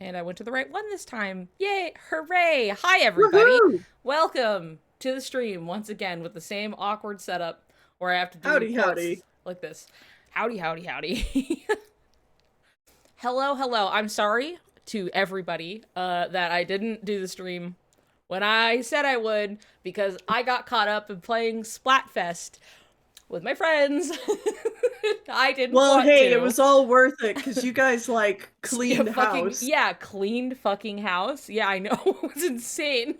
And I went to the right one this time. Yay! Hooray! Hi, everybody. Woohoo! Welcome to the stream once again with the same awkward setup where I have to do Howdy, howdy. quotes like this. Howdy, howdy, howdy. Hello, hello. I'm sorry to everybody that I didn't do the stream when I said I would because I got caught up in playing Splatfest with my friends. I didn't Well, want hey, it to. was all worth it because you guys cleaned Fucking house. yeah, cleaned fucking house. Yeah, I know. It was insane.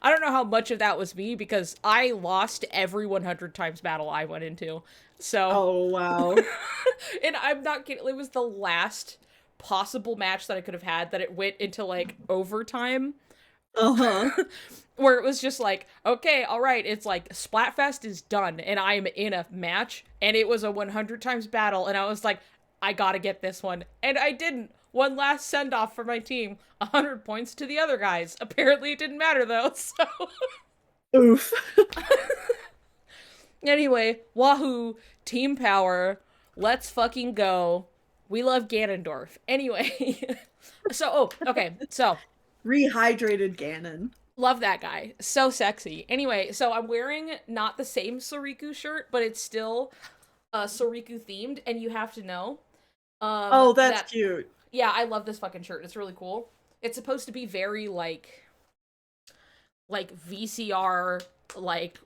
I don't know how much of that was me because I lost every 100 times battle I went into. So, Oh wow. and I'm not kidding. It was the last possible match that I could have had that it went into like overtime. Uh-huh. Where it was just like, okay, all right, it's like Splatfest is done and I am in a match and it was a 100 times battle and I was like, I gotta get this one. And I didn't. One last send off for my team. 100 points to the other guys. Apparently it didn't matter though, so. Oof. Anyway, wahoo, team power, let's fucking go. We love Ganondorf. Anyway, okay, so Rehydrated Ganon. love that guy. So sexy. Anyway, so I'm wearing not the same Soriku shirt, but it's still Soriku themed, and you have to know. Oh, that's that cute. Yeah, I love this fucking shirt. It's really cool. It's supposed to be very like VCR like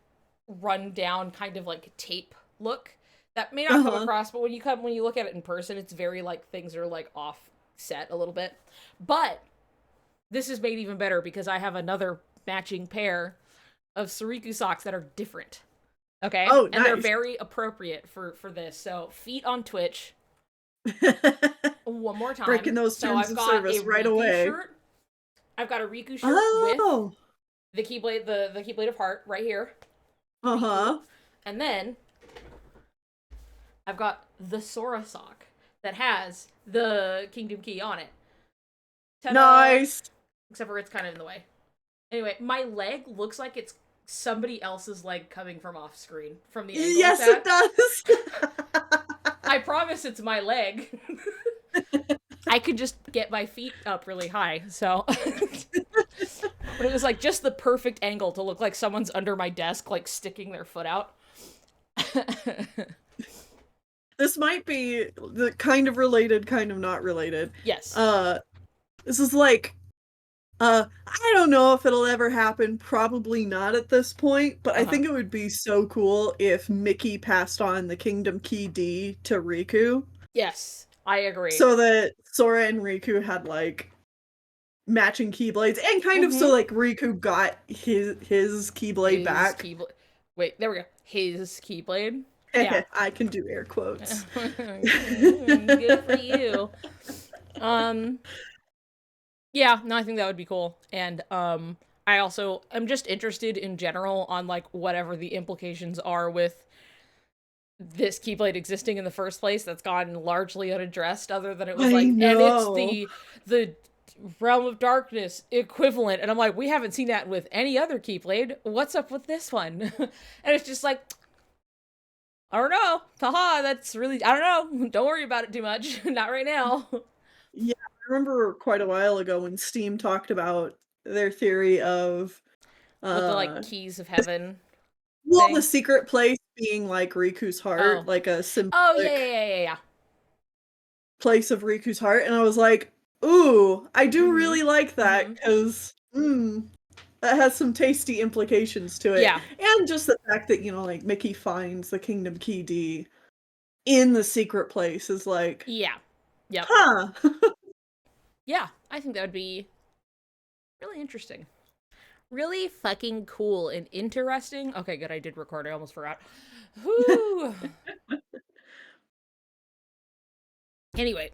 run down kind of like tape look. That may not come Uh-huh. across, but when you look at it in person, it's very like things are like offset a little bit. But this is made even better because I have another matching pair of Soriku socks that are different. Okay? Oh, And they're nice. very appropriate for this. So, feet on Twitch one more Breaking time. those So, terms I've of got a service right Riku away. shirt. I've got a Riku shirt with Oh. the Keyblade, the Keyblade of Heart right here. Uh-huh. Riku. And then I've got the Sora sock that has the Kingdom Key on it. Ta-da! Nice. Except for it's kind of in the way. Anyway, my leg looks like it's somebody else's leg coming from off screen from the angle Yes, it's it at. does. I promise it's my leg. I could just get my feet up really high, so. But it was like just the perfect angle to look like someone's under my desk, like sticking their foot out. This might be the kind of related, kind of not related. Yes. This is I don't know if it'll ever happen, probably not at this point, but I Uh-huh. think it would be so cool if Mickey passed on the Kingdom Key D to Riku, Yes, I agree. so that Sora and Riku had matching Keyblades, and kind of so Mm-hmm. Riku got his Keyblade His back. Keyblade. Wait, there we go. His Keyblade. Yeah. I can do air quotes. Good for you. Um, yeah, no, I think that would be cool. And I also am just interested in general on like whatever the implications are with this Keyblade existing in the first place that's gone largely unaddressed, other than it was I like, and it's know. the Realm of Darkness equivalent. And I'm like, we haven't seen that with any other Keyblade. What's up with this one? And it's just like, I don't know. Haha, that's really, I don't know. Don't worry about it too much. Not right now. Yeah, I remember quite a while ago when Steam talked about their theory of With the like uh keys of heaven well, the thing. secret place being like Riku's heart, Oh. like a Oh, yeah, yeah, symbolic yeah, yeah, place of Riku's heart, and I was like, "Ooh, I yeah. do Mm-hmm. really like that Mm-hmm. because that has some tasty implications to it." Yeah. And just the fact that, Mickey finds the Kingdom Key D in the secret place is like, Yeah. Yep. "Huh." Yeah. I think that would be really interesting. Really fucking cool and interesting. Okay, good. I did record. I almost forgot. Whoo. Anyway.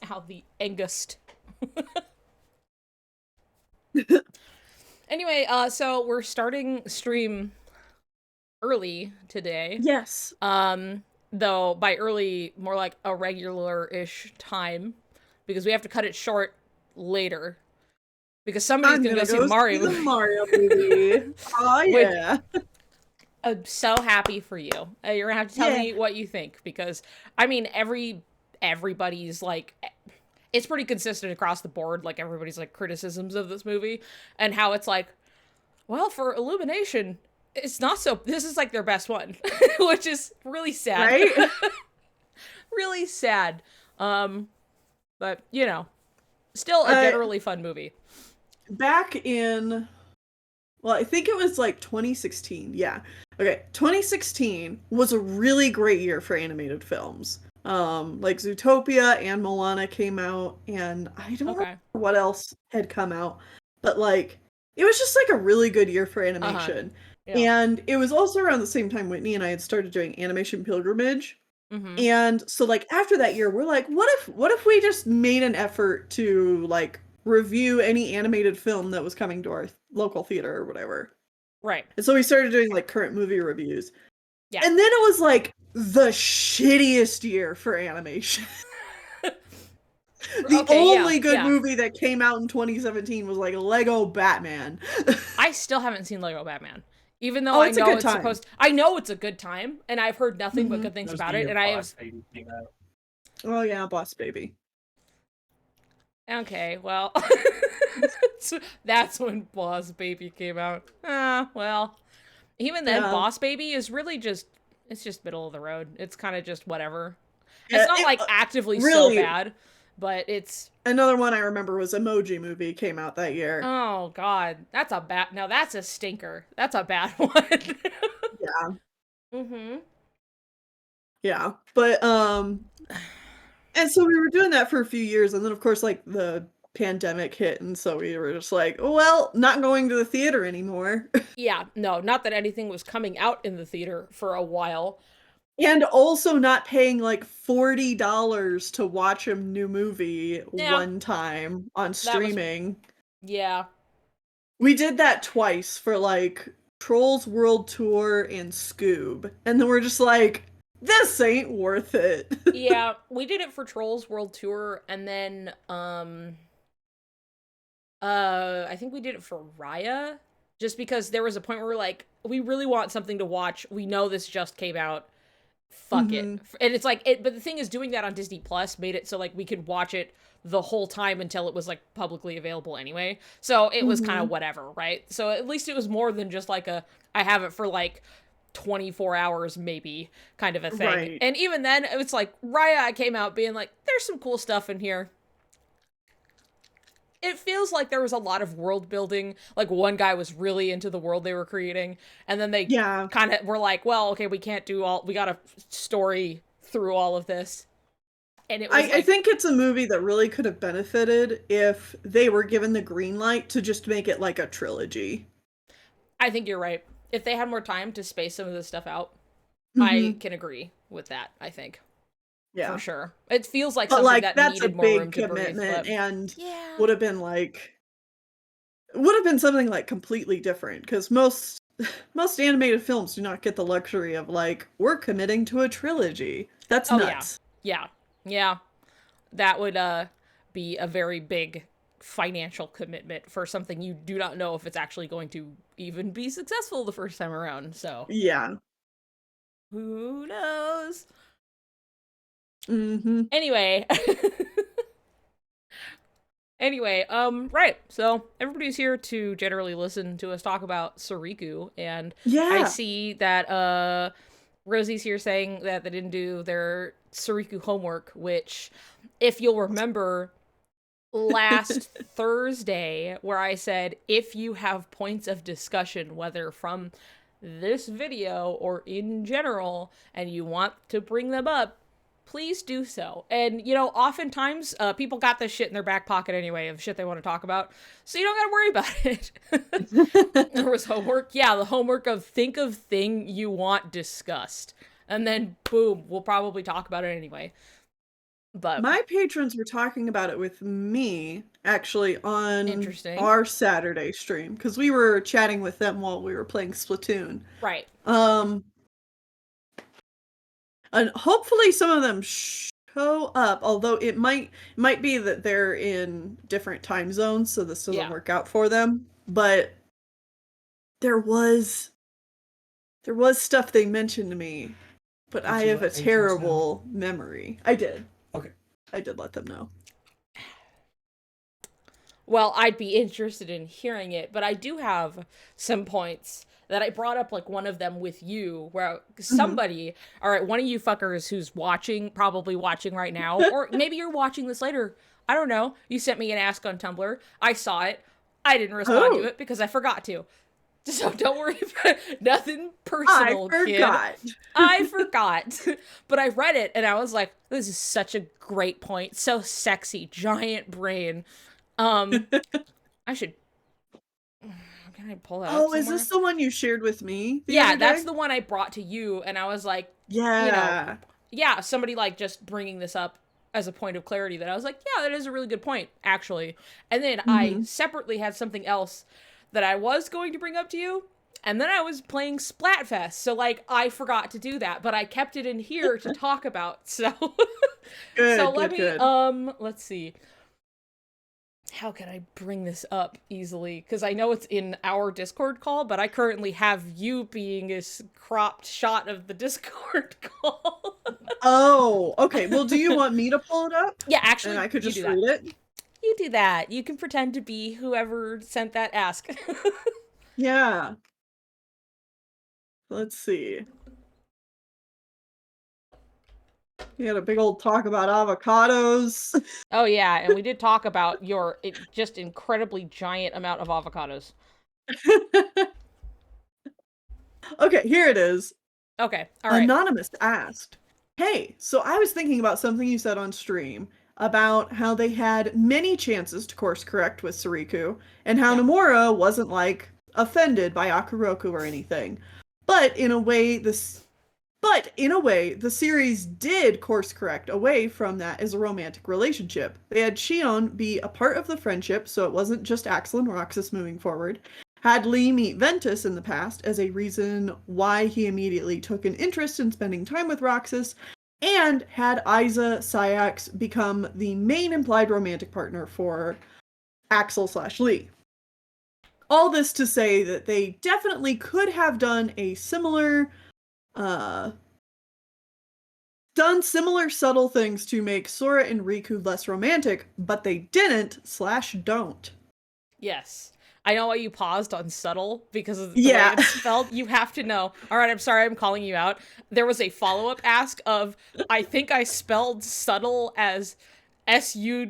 How the Angust. Anyway, so we're starting stream early today. Yes. Though by early, more like a regular-ish time, because we have to cut it short later. Because somebody's I'm gonna go gonna see the go see Mario the movie. Mario movie. Oh Which yeah. I'm so happy for you. You're gonna have to tell Yeah. me what you think, because I mean, everybody's like, it's pretty consistent across the board. Like everybody's like criticisms of this movie and how it's like, well, for Illumination, it's not so. This is like their best one, which is really sad. Right? Really sad. Um, but you know, still a Uh, generally fun movie. Back in, well, I think it was like 2016. Yeah. Okay. 2016 was a really great year for animated films. Like Zootopia and Moana came out, and I don't remember Okay. what else had come out, but like it was just like a really good year for Uh huh. animation. Yeah. And it was also around the same time Whitney and I had started doing animation pilgrimage. Mm-hmm. And so like after that year, we're like, what if we just made an effort to like review any animated film that was coming to our local theater or whatever. Right. And so we started doing like current movie reviews. Yeah. And then it was like the shittiest year for animation. The Okay. Yeah. only good Yeah. movie that came out in 2017 was like Lego Batman. I still haven't seen Lego Batman. Even though Oh, it's a good time. I know it's a good time, and I've heard nothing but Hmm. good things That was about the it, year and I have, Boss Baby came out. Oh yeah, Boss Baby. okay, well, that's when Boss Baby came out. Ah, well, even then, Yeah. Boss Baby is really just, it's just middle of the road. It's kind of just whatever. Yeah, It's not like actively so really, bad, but it's, another one I remember was Emoji Movie came out that year. oh god, that's a bad, now that's a stinker. That's a bad one. Yeah. Mm-hmm. Yeah. But and so we were doing that for a few years, and then of course like the pandemic hit, and so we were just like, well, not going to the theater anymore. Yeah, no, not that anything was coming out in the theater for a while. And also not paying like $40 to watch a new movie Yeah, one time on that was, streaming. yeah. We did that twice for like Trolls World Tour and Scoob. And then we're just like, this ain't worth it. Yeah, we did it for Trolls World Tour, and then I think we did it for Raya, just because there was a point where we're like, we really want something to watch. We know this just came out. Fuck it. Hmm. And it's like it, but the thing is, doing that on Disney Plus made it so like we could watch it the whole time until it was like publicly available anyway. So it was kind Hmm. of whatever, right? So at least it was more than just like a, I have it for like 24 hours maybe kind of a thing. Right. And even then it's like Raya came out being like, there's some cool stuff in here. It feels like there was a lot of world building. Like one guy was really into the world they were creating, and then they Yeah. kind of were like, well, okay, we can't do all, we got to story through all of this. And it was I like, think it's a movie that really could have benefited if they were given the green light to just make it like a trilogy. I think you're right. If they had more time to space some of this stuff out, I Hmm. can agree with that, I think. Yeah. For sure. It feels like But something like that that's a needed more room big to breathe, commitment but and yeah. would have been like something like completely different because most animated films do not get the luxury of like we're committing to a trilogy. That's Oh yeah. nuts. Yeah. Yeah. That would be a very big financial commitment for something you do not know if it's actually going to even be successful the first time around. So, Yeah. who knows? Hmm. Anyway, anyway, right. So everybody's here to generally listen to us talk about Soriku, and I Yeah. see that Rosie's here saying that they didn't do their Soriku homework, which, if you'll remember, last Thursday, where I said, if you have points of discussion, whether from this video or in general, and you want to bring them up, please do so. And, you know, oftentimes people got this shit in their back pocket anyway of shit they want to talk about, so you don't gotta worry about it. There was homework. Yeah, the homework of think of thing you want discussed. And then, boom, we'll probably talk about it anyway. But, My patrons were talking about it with me actually on interesting. our Saturday stream because we were chatting with them while we were playing Splatoon. Right. Um and hopefully some of them show up, although it might be that they're in different time zones, so this doesn't Yeah. work out for them. But there was There was stuff they mentioned to me, but Did I you have a let agents know? terrible memory. I did. Okay. I did let them know. Well, I'd be interested in hearing it, but I do have some points that I brought up, like one of them with you, where somebody, all right, one of you fuckers who's watching, probably watching right now, or maybe you're watching this later. I don't know. You sent me an ask on Tumblr. I saw it. I didn't respond to Oh, it because I forgot to. So don't worry about nothing I personal, kid. forgot. I forgot. But I read it and I was like, this is such a great point. So sexy, giant brain. Um, I should. Can I pull that up Oh, is somewhere? this the one you shared with me the Yeah, other that's day? the one I brought to you, and I was like, you know, Yeah. yeah, somebody like just bringing this up as a point of clarity that I was like, yeah, that is a really good point, actually. And then I Mm-hmm. separately had something else that I was going to bring up to you, and then I was playing Splatfest, so like I forgot to do that, but I kept it in here to talk about. So so Good, let good, me good. let's see. How can I bring this up easily? Because I know it's in our Discord call, but I currently have you being a cropped shot of the Discord call. Oh, okay. Well, do you want me to pull it up? Yeah, And actually, I could you do just that. read it? You do that. You can pretend to be whoever sent that ask. Yeah. Let's see. We had a big old talk about avocados. Oh yeah, and we did talk about your just incredibly giant amount of avocados. Okay, here it is. Okay, all right. Anonymous asked, "Hey, so I was thinking about something you said on stream about how they had many chances to course correct with Soriku, and how Yeah. Nomura wasn't like offended by Akuroku or anything. But in a way, the series did course correct away from that as a romantic relationship. They had Shion be a part of the friendship, so it wasn't just Axel and Roxas moving forward. Had Lee meet Ventus in the past as a reason why he immediately took an interest in spending time with Roxas, and had Isa Sayax become the main implied romantic partner for Axel slash Lee. All this to say that they definitely could have uh, done similar subtle things to make Sora and Riku less romantic, but they didn't slash don't. Yes. I know why you paused on subtle because of the way Yeah. it's spelled. You have to know. All right, I'm sorry I'm calling you out. There was a follow-up ask of I think I spelled subtle as Suddle.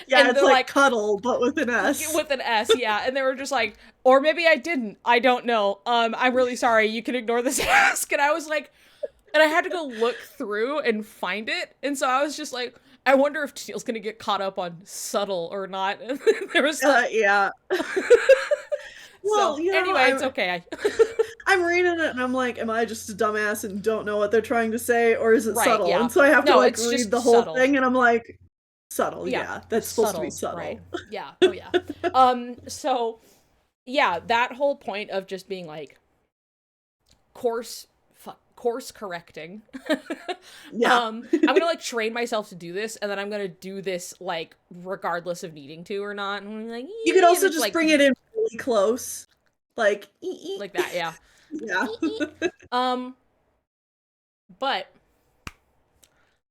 Yeah, And it's they're like like cuddle, but with an S. with an S, yeah. And they were just like, or maybe I didn't. I don't know. I'm really sorry. You can ignore this ask. And I was like, and I had to go look through and find it. And so I was just like, I wonder if Teal's gonna get caught up on subtle or not. And there was Yeah. so Well, anyway, it's okay. I'm reading it and I'm like, am I just a dumbass and don't know what they're trying to say, or is it Right, subtle? yeah. And so I have to No, like it's read just the whole subtle. thing, and I'm like, subtle, Yeah. yeah, that's supposed to be Subtle, right. subtle. Yeah. Oh yeah. So yeah, that whole point of just being like course correcting. Yeah. I'm gonna like train myself to do this, and then I'm gonna do this like regardless of needing to or not. And I'm like, You could and also it's just like bring it in really close, like like that, yeah. yeah. Um, but I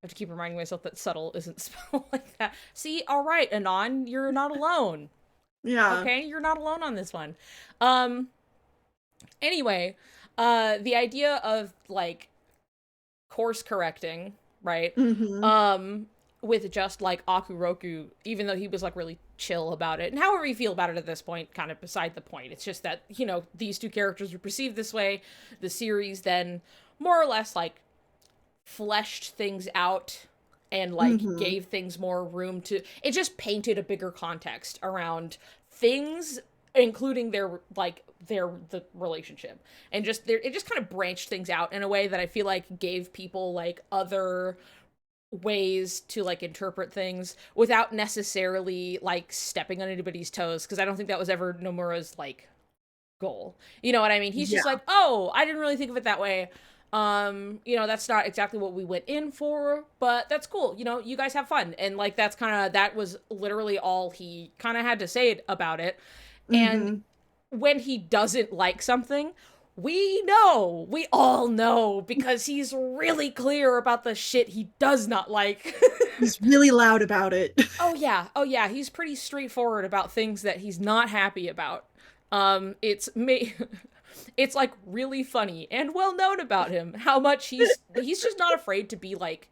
have to keep reminding myself that subtle isn't spelled like that. See, all right, Anon, you're not alone. Yeah. Okay, you're not alone on this one. Anyway, the idea of like course correcting, right? Mm-hmm. With just like Akuroku, even though he was like really chill about it, and however you feel about it at this point, kind of beside the point. It's just that, you know, these two characters were perceived this way. The series then more or less like fleshed things out and like Mm-hmm. gave things more room to it just painted a bigger context around things, including the relationship, and just there it just kind of branched things out in a way that I feel like gave people like other ways to like interpret things without necessarily like stepping on anybody's toes, because I don't think that was ever Nomura's like goal. You know what I mean? He's Yeah. just like, oh, I didn't really think of it that way. You know, that's not exactly what we went in for, but that's cool. You know, you guys have fun. And like that was literally all he kind of had to say about it. And Mm-hmm. when he doesn't like something, we all know, because he's really clear about the shit he does not like. He's really loud about it. Oh yeah, he's pretty straightforward about things that he's not happy about. It's it's like really funny and well known about him how much he's just not afraid to be like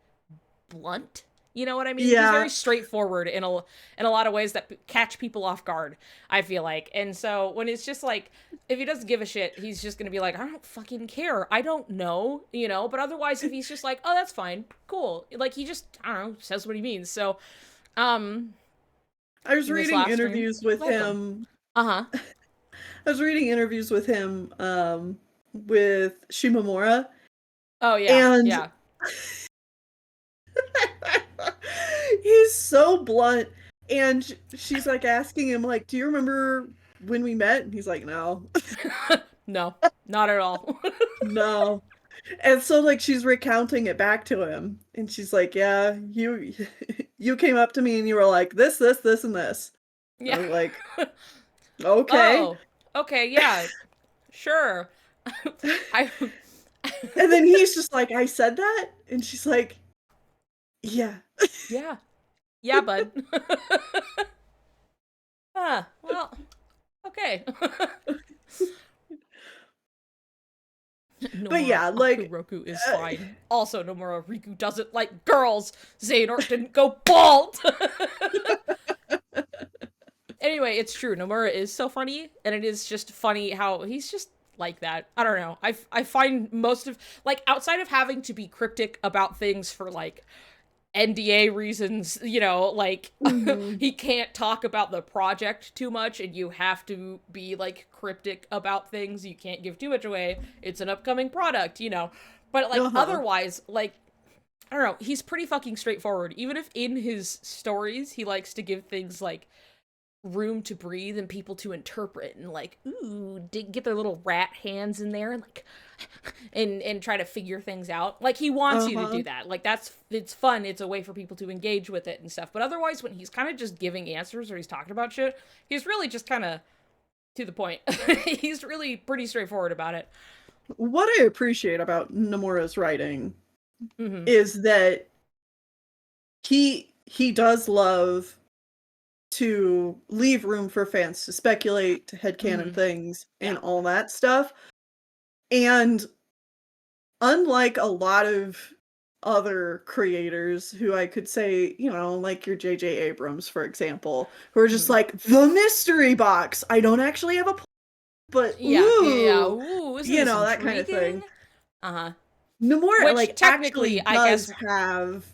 blunt. You know what I mean? He's Yeah. very straightforward in a lot of ways that catch people off guard, I feel like. And so when it's just like, if he doesn't give a shit, he's just gonna be like, I don't fucking care. I don't know, you know? But otherwise, if he's just like, oh, that's fine, cool. Like, he just, I don't know, says what he means. So, um, I was this reading last stream, interviews with welcome. him. Uh-huh. I was reading interviews with him with Shimamura, Oh, yeah, and yeah. he's so blunt. And she's like asking him, like, do you remember when we met? And he's like, no. No, not at all. No. And so like she's recounting it back to him, and she's like, yeah, you came up to me and you were like, this, and this. I Yeah. was like, okay. Oh, okay, yeah, sure. I And then he's just like, I said that? And she's like, yeah. Yeah. Yeah, bud. Well, okay. But Nomura yeah, like, Akuroku is fine. Also, Nomura Riku doesn't like girls. Xehanort didn't go bald. Anyway, it's true. Nomura is so funny, and it is just funny how he's just like that. I don't know. I find most of, like, outside of having to be cryptic about things for, like, NDA reasons, you know, like, mhm. he can't talk about the project too much, and you have to be, like, cryptic about things. You can't give too much away. It's an upcoming product, you know. But, like, otherwise, like, I don't know, he's pretty fucking straightforward. Even if in his stories he likes to give things, like, room to breathe and people to interpret and, like, ooh, get their little rat hands in there and, like, and try to figure things out. Like, he wants you to do that. Like, it's fun. It's a way for people to engage with it and stuff. But otherwise, when he's kind of just giving answers or he's talking about shit, he's really just kind of to the point. He's really pretty straightforward about it. What I appreciate about Nomura's writing Mm-hmm. is that he does love to leave room for fans to speculate, to headcanon things, and all that stuff. And unlike a lot of other creators who I could say, you know, like your J.J. Abrams, for example, who are just like, the mystery box! I don't actually have a plan, but Yeah. ooh! Ooh, isn't You this know, that kind of intriguing? thing. Uh-huh. Nomura, Which, like, actually technically, I does guess, have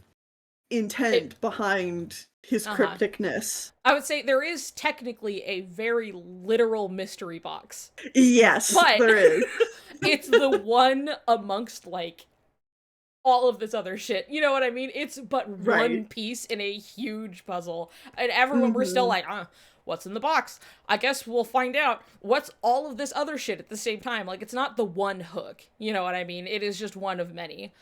intent behind his crypticness. I would say there is technically a very literal mystery box. Yes, But there is. it's the one amongst, like, all of this other shit. You know what I mean? It's but one piece in a huge puzzle. And everyone we're still like, what's in the box? I guess we'll find out. What's all of this other shit at the same time? Like, it's not the one hook. You know what I mean? It is just one of many.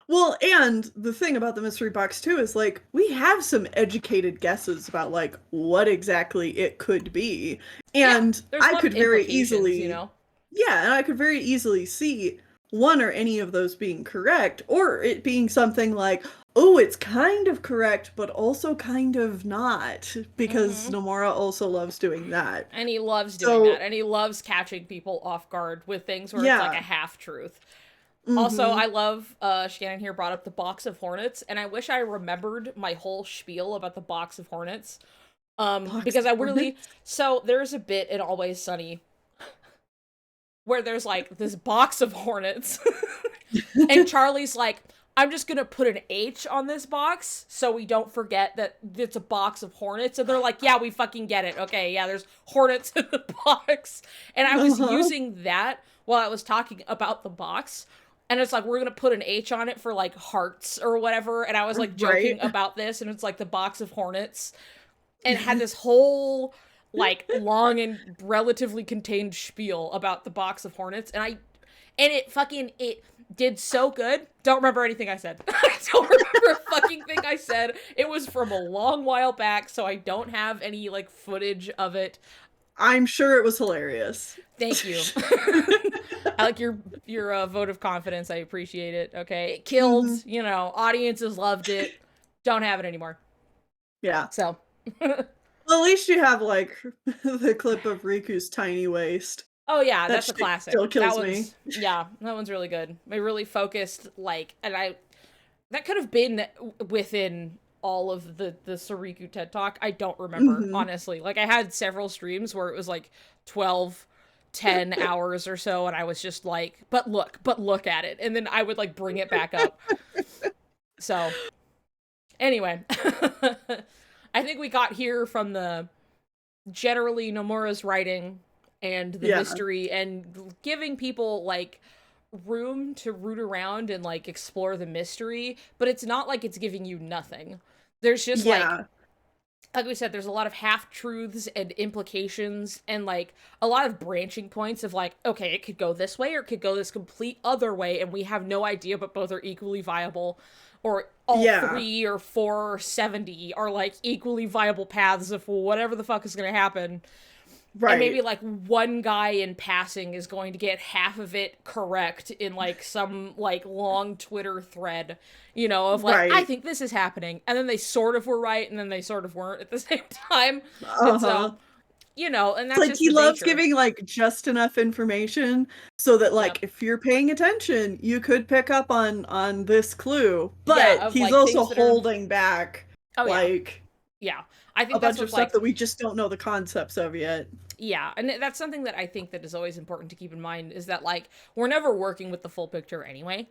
Well, and the thing about the mystery box too is, like, we have some educated guesses about, like, what exactly it could be. And there's a I lot could of very implications, easily, you know? yeah, and I could very easily see one or any of those being correct, or it being something like, oh, it's kind of correct, but also kind of not, because Nomura also loves doing that. And he loves doing that, and he loves catching people off guard with things where it's like a half-truth. Also, I love, Shannon here brought up the box of hornets, and I wish I remembered my whole spiel about the box of hornets. Because I really, so there's a bit in Always Sunny where there's, like, this box of hornets, and Charlie's like, I'm just gonna put an H on this box so we don't forget that it's a box of hornets. And they're like, yeah, we fucking get it. Okay, yeah, there's hornets in the box. And I was using that while I was talking about the box. And it's like, we're gonna put an H on it for, like, hearts or whatever. And I was, like, joking about this, and it's, like, the box of hornets. And it had this whole, like, long and relatively contained spiel about the box of hornets. And it did so good. Don't remember anything I said. I don't remember a fucking thing I said. It was from a long while back, so I don't have any, like, footage of it. I'm sure it was hilarious. Thank you. I like your vote of confidence. I appreciate it. Okay, it killed. Hmm. Audiences loved it. Don't have it anymore. Yeah. So, Well, at least you have like the clip of Riku's tiny waist. oh yeah, That that's a shit classic. still That kills me. one's yeah, that one's really good. They really focused and I that could have been within all of the Soriku TED Talk. I don't remember, Hmm. honestly. Like I had several streams where it was like 12, 10 hours or so and I was just like, but look at it. And then I would like bring it back up. So, anyway, I think we got here from the generally Nomura's writing and the Yeah. mystery and giving people like room to root around and like explore the mystery, but it's not like it's giving you nothing. There's just Yeah. like we said, there's a lot of half truths and implications and like a lot of branching points of like, okay, it could go this way or it could go this complete other way, and we have no idea, but both are equally viable. Or all Yeah. three or four or 70 are like equally viable paths of whatever the fuck is going to happen, and maybe Right. like one guy in passing is going to get half of it correct in like some like long Twitter thread, of like, I Right. think this is happening, and then they sort of were right and then they sort of weren't at the same time. And Uh-huh. so, and It's that's like just he the loves nature. giving like just enough information so that Yep. like if you're paying attention, you could pick up on this clue. Yeah, But of he's like also things that are holding back oh yeah. like Yeah. I a think that's bunch of what's stuff like that we just don't know the concepts of yet. yeah, and that's something that I think that is always important to keep in mind is that like we're never working with the full picture anyway.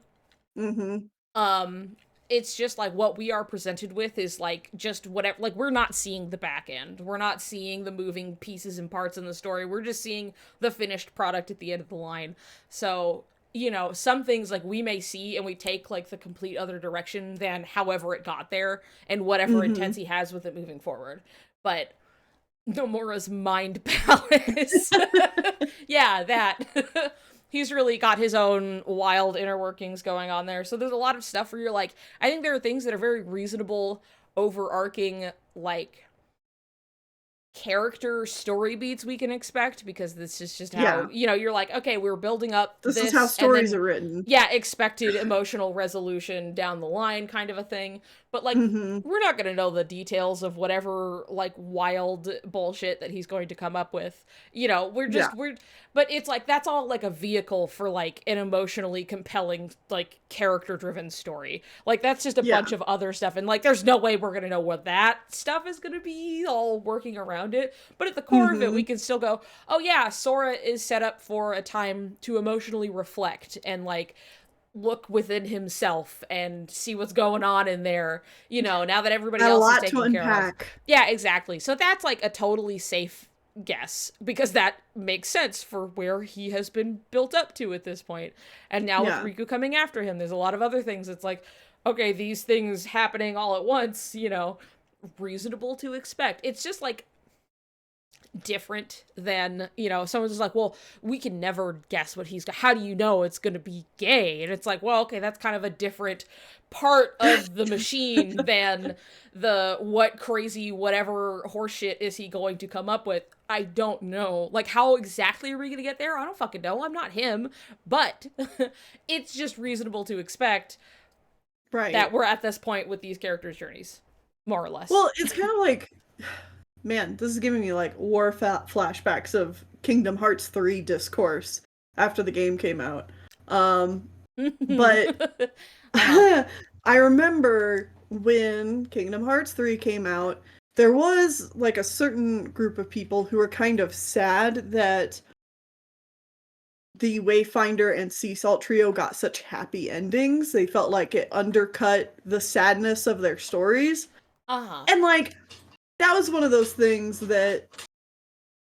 Mm-hmm. um it's just like what we are presented with is like just whatever, like we're not seeing the back end, we're not seeing the moving pieces and parts in the story, we're just seeing the finished product at the end of the line. So some things like we may see and we take like the complete other direction than however it got there and whatever Mm-hmm. intents he has with it moving forward. But Nomura's mind palace. Yeah, that. He's really got his own wild inner workings going on there. So there's a lot of stuff where you're like, I think there are things that are very reasonable, overarching, like character story beats we can expect, because this is just how Yeah. you're like, okay, we're building up This is how this and stories then are written. yeah, expected emotional resolution down the line kind of a thing. But like Mm-hmm. we're not going to know the details of whatever like wild bullshit that he's going to come up with. Yeah. We're but it's like that's all like a vehicle for like an emotionally compelling like character driven story. Like that's just a Yeah. bunch of other stuff, and like there's no way we're going to know what that stuff is going to be all working around it. But at the core of it we Mm-hmm. can still go, "Oh yeah, Sora is set up for a time to emotionally reflect and like look within himself and see what's going on in there, now that everybody Got a else is lot to taken care of." unpack. Yeah, exactly. So that's like a totally safe guess because that makes sense for where he has been built up to at this point. And now with Yeah. Riku coming after him, there's a lot of other things. It's like, okay, these things happening all at once, reasonable to expect. It's just like different than someone's just like, well, we can never guess what he's got, how do you know it's going to be gay? And it's like, well, okay, that's kind of a different part of the machine than the what crazy whatever horseshit is he going to come up with. I don't know, like, how exactly are we going to get there? I don't fucking know, I'm not him. But it's just reasonable to expect that Right. we're at this point with these characters' journeys, more or less. Well, it's kind of like, man, this is giving me like flashbacks of Kingdom Hearts 3 discourse after the game came out. But Uh-huh. I remember when Kingdom Hearts 3 came out, there was like a certain group of people who were kind of sad that the Wayfinder and Sea Salt trio got such happy endings. They felt like it undercut the sadness of their stories. Uh-huh. And like that was one of those things that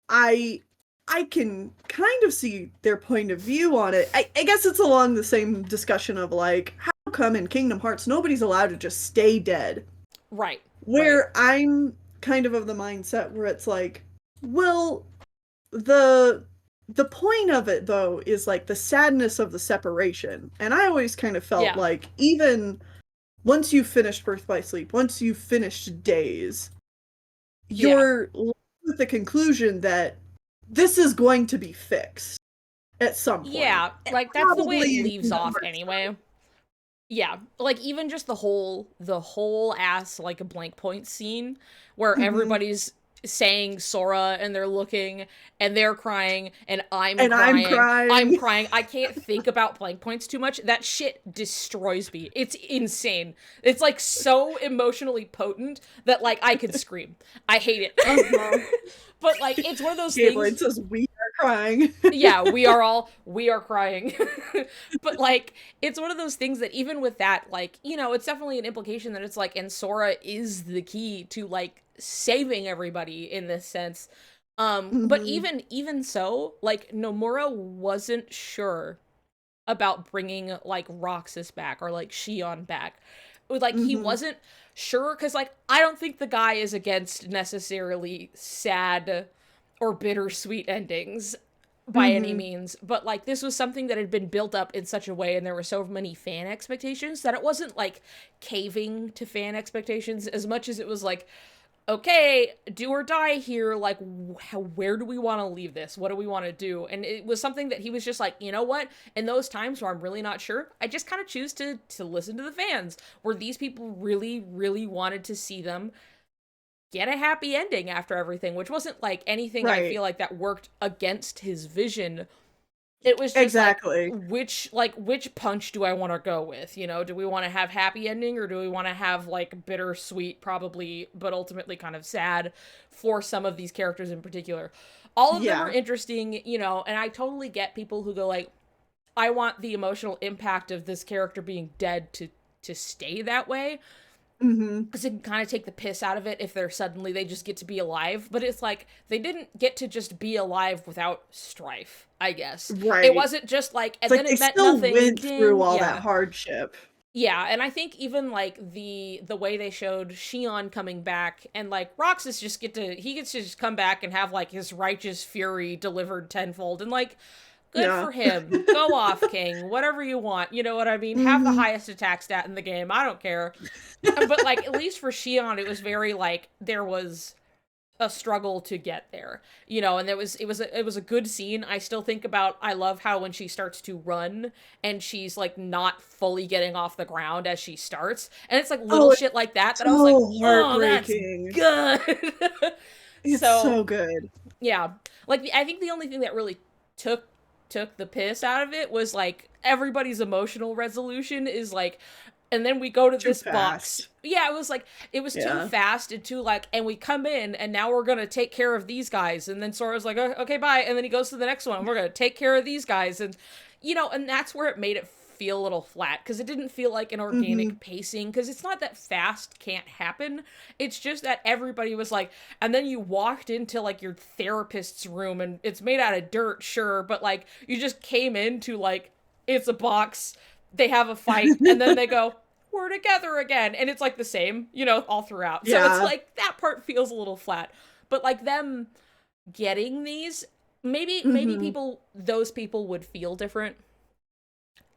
I I can kind of see their point of view on it. I guess it's along the same discussion of like, how come in Kingdom Hearts nobody's allowed to just stay dead? Right. Right. Where I'm kind of the mindset where it's like, well, the the point of it though is like the sadness of the separation. And I always kind of felt Yeah. like even once you've finished Birth by Sleep, once you've finished Days, Yeah. you're left with the conclusion that this is going to be fixed at some point. Yeah, like that's the way it Probably leaves off number anyway. Yeah, like even just the whole ass like a blank point scene where hmm everybody's saying Sora and they're looking and they're crying and I'm And I'm crying. I'm crying. crying. I can't think about blank points too much. That shit destroys me. It's insane. It's like so emotionally potent that like I could scream. I hate Uh-huh. it. But like it's one of those Keyblade things. says we are crying. Yeah, we are crying. But like it's one of those things that even with that, like, it's definitely an implication that it's like, and Sora is the key to like saving everybody in this sense. But hmm even so, like Nomura wasn't sure about bringing like Roxas back or like Shion back. Like he hmm wasn't sure because like I don't think the guy is against necessarily sad or bittersweet endings by any hmm means, but like this was something that had been built up in such a way and there were so many fan expectations that it wasn't like caving to fan expectations as much as it was like, okay, do or die here, like where do we want to leave this, what do we want to do? And it was something that he was just like, you know what, in those times where I'm really not sure, I just kind of choose to listen to the fans, where these people really really wanted to see them get a happy ending after everything, which wasn't like anything I Right. feel like that worked against his vision. It was just Exactly. which punch do I want to go with? Do we want to have happy ending or do we want to have like bittersweet, probably, but ultimately kind of sad for some of these characters in particular? All of them are Yeah. interesting, and I totally get people who go like, I want the emotional impact of this character being dead to stay that way, hmm because it can kind of take the piss out of it if they just get to be alive. But it's like they didn't get to just be alive without strife, I guess. It Right. wasn't just like, It's and like then they it meant still nothing, went through ding. all that Yeah. hardship. Yeah, and I think even like the way they showed Shion coming back, and like Roxas he gets to just come back and have like his righteous fury delivered tenfold, and like, good Yeah. for him. Go off, King. Whatever you want. You know what I mean? Have the hmm highest attack stat in the game. I don't care. But like at least for Shion, it was very like there was a struggle to get there, and it was a good scene. I still think about, I love how when she starts to run and she's like not fully getting off the ground as she starts, and it's like little Oh, it's shit like that I was like, so oh, that's heartbreaking. good. It's So so good. yeah, like I think the only thing that really took took the piss out of it was like everybody's emotional resolution is like, and then we go to Too this box. fast. Yeah, it was like it was too Yeah. fast and too like, and we come in and now we're gonna take care of these guys, and then Sora's like, "Oh, okay, bye," and then he goes to the next one. We're gonna take care of these guys, and and that's where it made it feel a little flat because it didn't feel like an hmm organic pacing, because it's not that fast can't happen. It's just that everybody was like, and then you walked into like your therapist's room and it's made out of dirt, sure, but like you just came into like, it's a box, they have a fight, and then they go, we're together again, and it's like the same, all throughout. So it's Yeah. like that part feels a little flat, but like them getting these, maybe hmm people, those people would feel different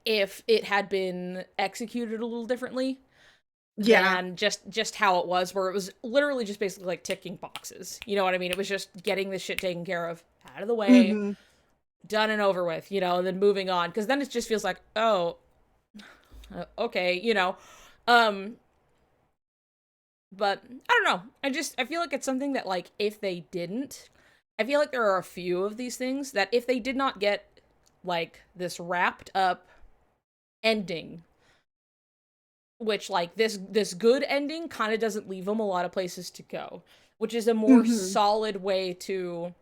if it had been executed a little differently Yeah. than just how it was, where it was literally just basically like ticking boxes. You know what I mean? It was just getting this shit taken care of, out of the way, hmm done and over with, and then moving on. Because then it just feels like, oh, okay, Um, but I don't know. I feel like it's something that like if they didn't, I feel like there are a few of these things that if they did not get like this wrapped up ending, which like this good ending kind of doesn't leave them a lot of places to go, which is a more hmm solid way to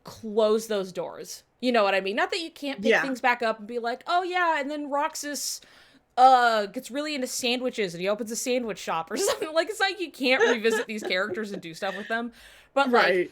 close those doors. You know what I mean? Not that you can't pick Yeah. things back up and be like, oh yeah, and then Roxas gets really into sandwiches and he opens a sandwich shop or something. Like, it's like you can't revisit these characters and do stuff with them. But like Right.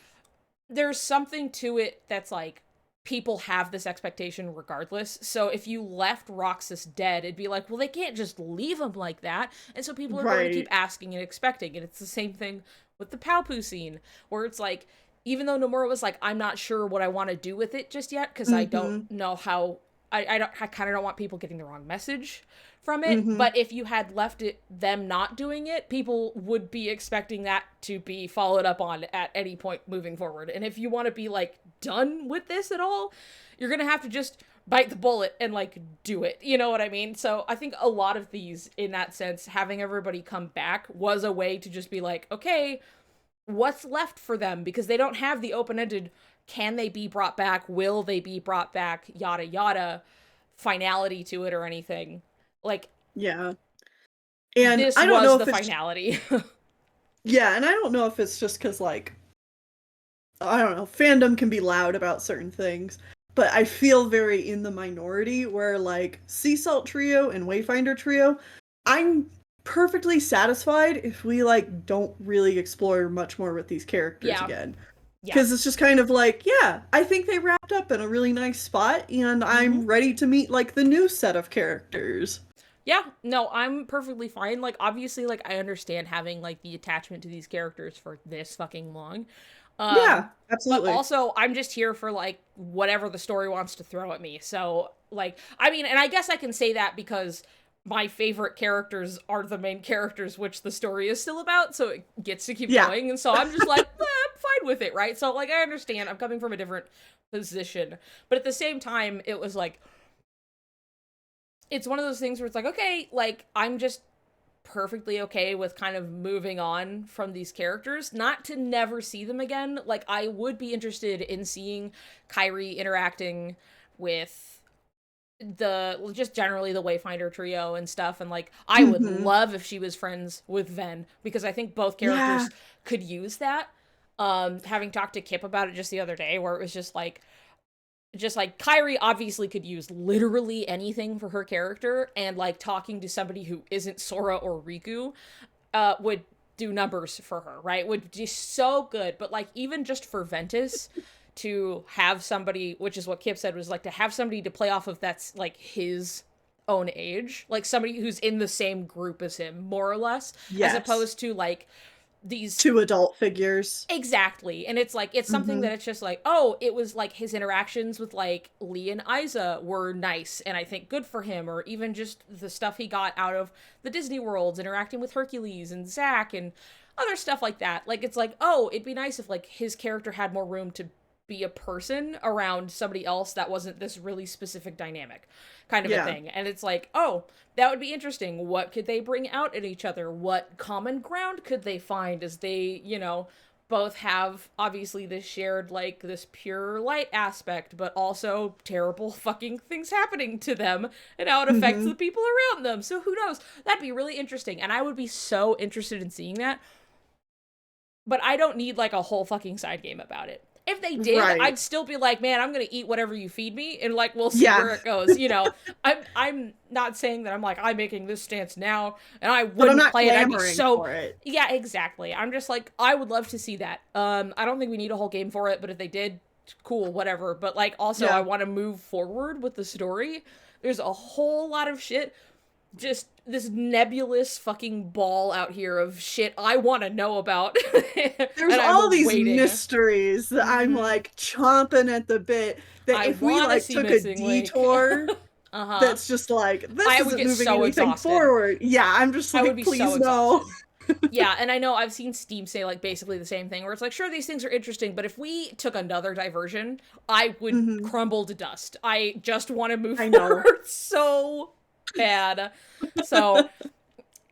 there's something to it that's like, people have this expectation regardless. So if you left Roxas dead, it'd be like, well, they can't just leave him like that. And so people are going to keep Right. asking and expecting. And it's the same thing with the Palpu scene, where it's like, even though Nomura was like, I'm not sure what I want to do with it just yet, because I don't hmm know how I kind of don't want people getting the wrong message from it, Mm-hmm. but if you had left it them not doing it, people would be expecting that to be followed up on at any point moving forward. And if you want to be like done with this at all, you're going to have to just bite the bullet and like do it. You know what I mean? So I think a lot of these in that sense, having everybody come back was a way to just be like, okay, what's left for them, because they don't have the open-ended can they be brought back, will they be brought back, yada yada finality to it or anything. Like, Yeah. And this I don't was know the if it's finality. yeah, and I don't know if it's just because like I don't know, fandom can be loud about certain things, but I feel very in the minority where like Sea Salt Trio and Wayfinder Trio, I'm perfectly satisfied if we like don't really explore much more with these characters Yeah, again. yeah. Because it's just kind of like, yeah, I think they wrapped up in a really nice spot, and Mm-hmm. I'm ready to meet like the new set of characters. Yeah, no, I'm perfectly fine. Like, obviously, like, I understand having, like, the attachment to these characters for this fucking long. Yeah, But absolutely. also, I'm just here for, like, whatever the story wants to throw at me. So, like, I mean, and I guess I can say that because my favorite characters are the main characters, which the story is still about, so it gets to keep Yeah. going. And so I'm just like, I'm fine with it, right? So, like, I understand. I'm coming from a different position. But at the same time, it was like, it's one of those things where it's like, okay, like, I'm just perfectly okay with kind of moving on from these characters, not to never see them again. Like, I would be interested in seeing Kyrie interacting with the just generally the Wayfinder trio and stuff, and like I would Hmm. love if she was friends with Ven, because I think both Yeah. characters could use that. Having talked to Kip about it just the other day, where it was just like Kyrie obviously could use literally anything for her character, and like talking to somebody who isn't Sora or Riku would do numbers for her, right? Would be so good. But like even just for Ventus to have somebody, which is what Kip said, was like to have somebody to play off of that's like his own age, like somebody who's in the same group as him, more or less, as Yes. opposed to like these. Two adult figures. Exactly. And it's like, it's something Hmm. that it's just like, oh, it was like his interactions with like Lee and Isa were nice and I think good for him, or even just the stuff he got out of the Disney worlds, interacting with Hercules and Zack and other stuff like that. Like, it's like, oh, it'd be nice if like his character had more room to be a person around somebody else that wasn't this really specific dynamic kind of a Yeah. thing. And it's like, oh, that would be interesting. What could they bring out in each other? What common ground could they find as they, both have obviously this shared, like, this pure light aspect, but also terrible fucking things happening to them and how it affects Hmm. the people around them. So who knows? That'd be really interesting. And I would be so interested in seeing that. But I don't need like a whole fucking side game about it. If they did, Right. I'd still be like, man, I'm gonna eat whatever you feed me, and like we'll see Yeah. where it goes. I'm not saying that I'm making this stance now, and I But I'm wouldn't not play it. I'd be clamoring so, for it. yeah, exactly. I'm just like, I would love to see that. I don't think we need a whole game for it, but if they did, cool, whatever. But like, also, I Yeah. want to move forward with the story. There's a whole lot of shit, just this nebulous fucking ball out here of shit I want to know about, There's and all I'm these waiting. mysteries that I'm Mm-hmm. like chomping at the bit that I if we want to like see took a Missing Link. detour Uh-huh. that's just like this I would isn't get moving so anything exhausted. forward. Yeah, I'm just I would like be so please no. exhausted. Yeah, and I know I've seen Steam say like basically the same thing, where it's like, sure, these things are interesting, but if we took another diversion, I would Hmm. crumble to dust. I just want to move I know. forward so bad. So,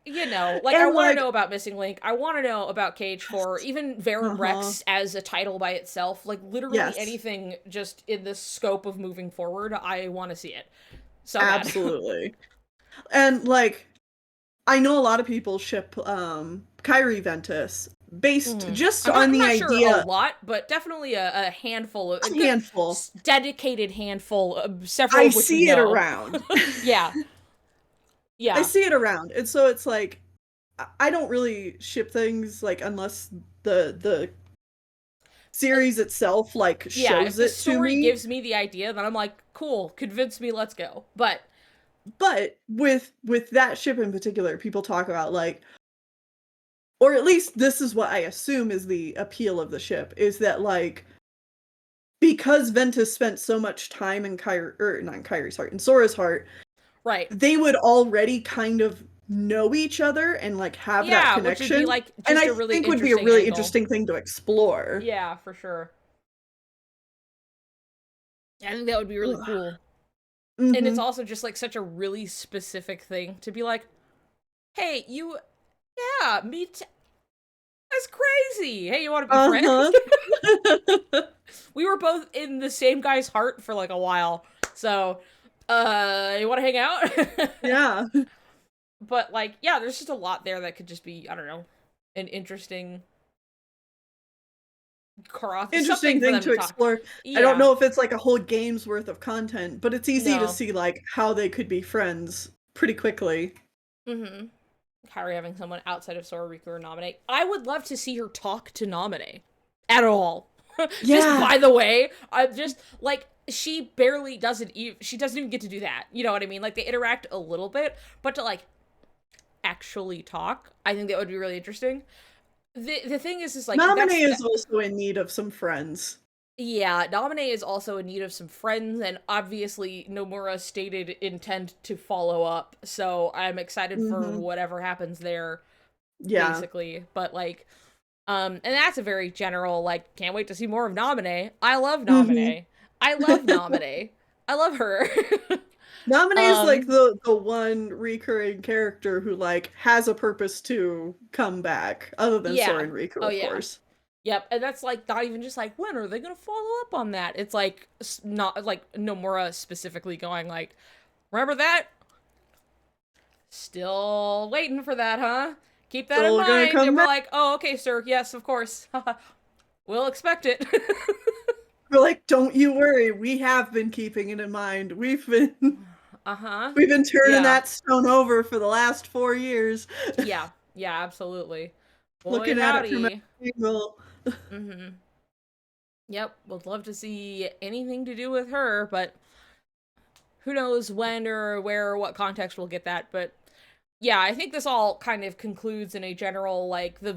like, I And want to like know about Missing Link. I want to know about Cage 4, even Verum uh-huh. Rex as a title by itself. Like, literally Yes. anything just in this scope of moving forward, I want to see it so bad. Absolutely. And like I know a lot of people ship Kyrie Ventus based Mhm. just I'm not. on I'm the not sure a idea lot, but definitely a handful, a a good, handful. dedicated handful, several I of which we see it know. around. Yeah, I yeah, see it around. And so it's like I don't really ship things like unless the Uh, series itself like yeah. If shows the it to story me. gives me the idea, then I'm like, cool, convince me, let's go. But But with that ship in particular, people talk about like or at least this is what I assume is the appeal of the ship is that like because Ventus spent so much time in Kyrie, or not in Kyrie's heart, in Sora's heart, Right. they would already kind of know each other and like have that Yeah, which would be connection. like And just I a really think would be a interesting really angle. interesting thing to explore. Yeah, for sure. I think that would be really cool. And it's Mm-hmm. also just like such a really specific thing to be like, hey, you, yeah, that's crazy. Hey, you want to be friends? Uh-huh. We were both in the same guy's heart for like a while. So, you want to hang out? Yeah. But like, yeah, there's just a lot there that could just be, I don't know, an interesting cross, Interesting something for thing them to to talk. explore. I don't Yeah. know if it's like a whole game's worth of content, but it's easy to No. see like how they could be friends pretty quickly. Mm-hmm. Kairi having someone outside of Soriku or Namine. I would love to see her talk to Namine. At all. Just Yeah. by the way, I'm just like she barely doesn't even she doesn't even get to do that. You know what I mean? Like they interact a little bit, but to like actually talk, I think that would be really interesting. The thing is like Nominee is also in need of some friends. yeah, Domine is also in need of some friends, and obviously Nomura stated intent to follow up, so I'm excited for Mm-hmm. whatever happens there, Yeah. basically. But like, and that's a very general, like, can't wait to see more of Nomine. I love Mm-hmm. Nomine. I love Nomine. I love her. Nominee is like um, the one recurring character who like has a purpose to come back, other than Sora yeah. and Riku, Oh of yeah. course. Yep, and that's like not even just like when are they gonna follow up on that? It's like not like Nomura specifically going like, remember that? Still waiting for that, huh? Keep that in Still gonna mind. come And we're back. like, oh, okay, sir. Yes, of course. We'll expect it. We're like, don't you worry, we have been keeping it in mind. Uh-huh. We've been turning Yeah. that stone over for the last 4 years, Yeah. Yeah, absolutely. Boy, looking at it from howdy. every angle. Mm-hmm. Yep. Would love to see anything to do with her, but who knows when or where or what context we'll get that. But yeah, I think this all kind of concludes in a general like the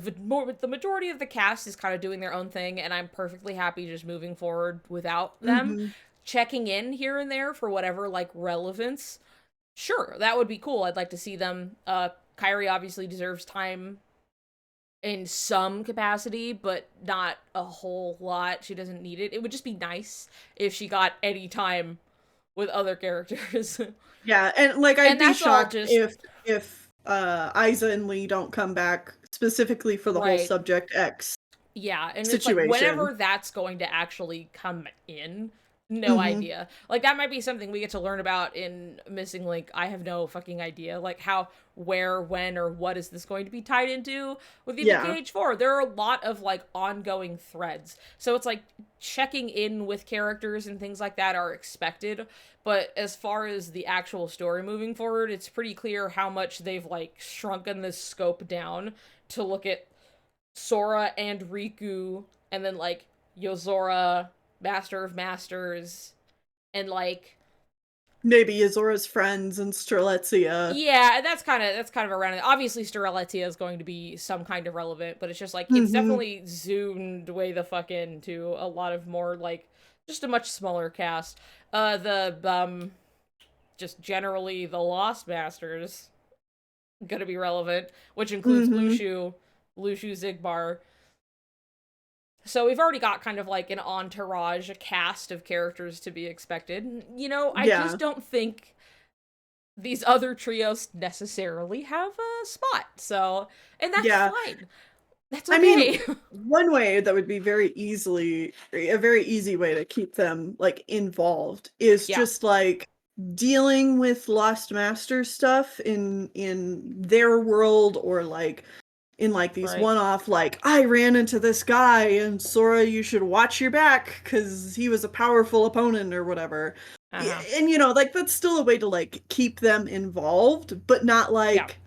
majority of the cast is kind of doing their own thing, and I'm perfectly happy just moving forward without them. Hmm. Checking in here and there for whatever like relevance. Sure, that would be cool. I'd like to see them. Kyrie obviously deserves time in some capacity, but not a whole lot. She doesn't need it. It would just be nice if she got any time with other characters. Yeah, and like I'd And be that's all shocked just if Isa and Lee don't come back specifically for the whole right. Subject X Yeah, and it's like situation. whenever that's going to actually come in, no Hmm. idea. Like that might be something we get to learn about in Missing Link. I have no fucking idea. Like how, where, when, or what is this going to be tied into with even Yeah. KH4? There are a lot of like ongoing threads. So it's like checking in with characters and things like that are expected. But as far as the actual story moving forward, it's pretty clear how much they've like shrunken this scope down to look at Sora and Riku, and then like Yozora, Master of Masters, and like Maybe Yozora's friends and Strelitzia. yeah, and that's kind of around it. Obviously, Stireletia is going to be some kind of relevant, but it's just like it's Hmm. definitely zoomed way the fuck into a lot of more like just a much smaller cast. The just generally the Lost Masters gonna be relevant, which includes Hmm. Lushu Zigbar. So we've already got kind of like an entourage, a cast of characters to be expected. You know, I just Yeah. don't think these other trios necessarily have a spot. So, and that's Yeah. fine. That's I mean, okay. one way that would be a very easy way to keep them like involved is Yeah, just like dealing with Lost Master stuff in their world, or like in like these right. one-off like I ran into this guy and Sora, you should watch your back cuz he was a powerful opponent or whatever. Uh-huh. And like that's still a way to like keep them involved, but not Yeah. like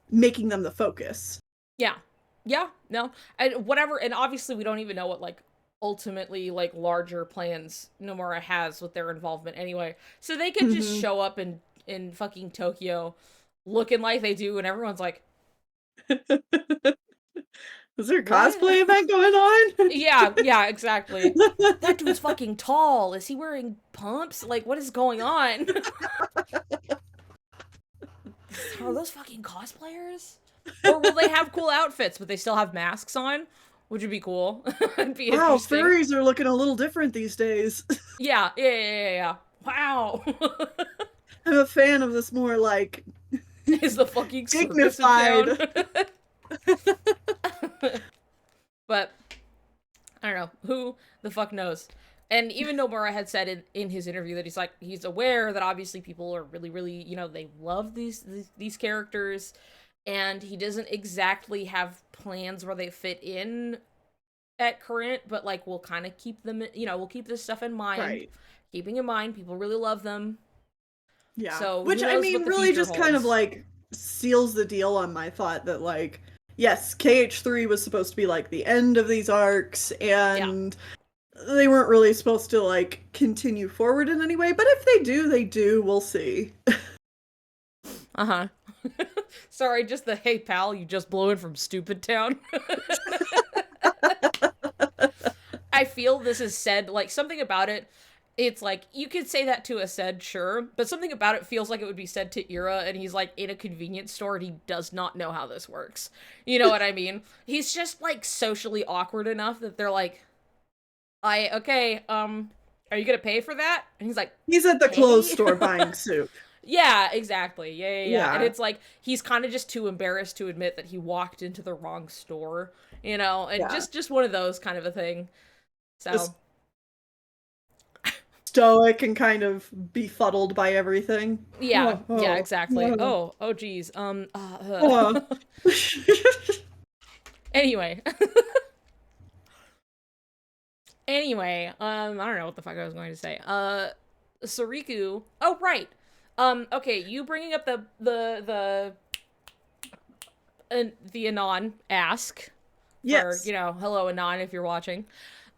making them the focus. Yeah. Yeah. No. And whatever, and obviously we don't even know what like ultimately like larger plans Nomura has with their involvement anyway. So they could just Mhm. show up in fucking Tokyo looking like they do and everyone's like, Is there a What? cosplay event going on? Yeah, yeah, exactly. That dude's fucking tall. Is he wearing pumps? Like, what is going on? Are those fucking cosplayers? Or will they have cool outfits, but they still have masks on? Which would be cool. It'd be Wow, interesting. furries are looking a little different these days. Yeah, yeah, yeah, yeah, yeah. Wow. I'm a fan of this more like Is the fucking circus in dignified. town? But I don't know. Who the fuck knows? And even Nomura had said in his interview that he's aware that obviously people are really, really, they love these characters, and he doesn't exactly have plans where they fit in at current, but like we'll kind of keep them, we'll keep this stuff in mind, Right. keeping in mind people really love them. Yeah. So Which who I knows mean what the really future just kind of holds? like seals the deal on my thought that like yes, KH3 was supposed to be like the end of these arcs Yeah. and they weren't really supposed to like continue forward in any way, but if they do, they do. We'll see. Uh huh. Sorry, just the hey pal, you just blew in from Stupid Town. I feel this is said, like, something about it, it's like, you could say that to a said, sure, but something about it feels like it would be said to Ira, and he's, like, in a convenience store, and he does not know how this works. You know what I mean? He's just, like, socially awkward enough that they're like, okay, are you gonna pay for that? And he's like, He's at the clothes pay? store buying soup. Yeah, exactly. Yeah, yeah, yeah. And Yeah. it's like he's kind of just too embarrassed to admit that he walked into the wrong store, and Yeah. just one of those kind of a thing. Just So, stoic and kind of befuddled by everything. yeah, Oh, yeah, oh, exactly. oh, Oh, geez. oh. Anyway. Anyway, I don't know what the fuck I was going to say. Soriku. Oh, right. Okay, you bringing up the Anon ask for, Yes. hello Anon if you're watching.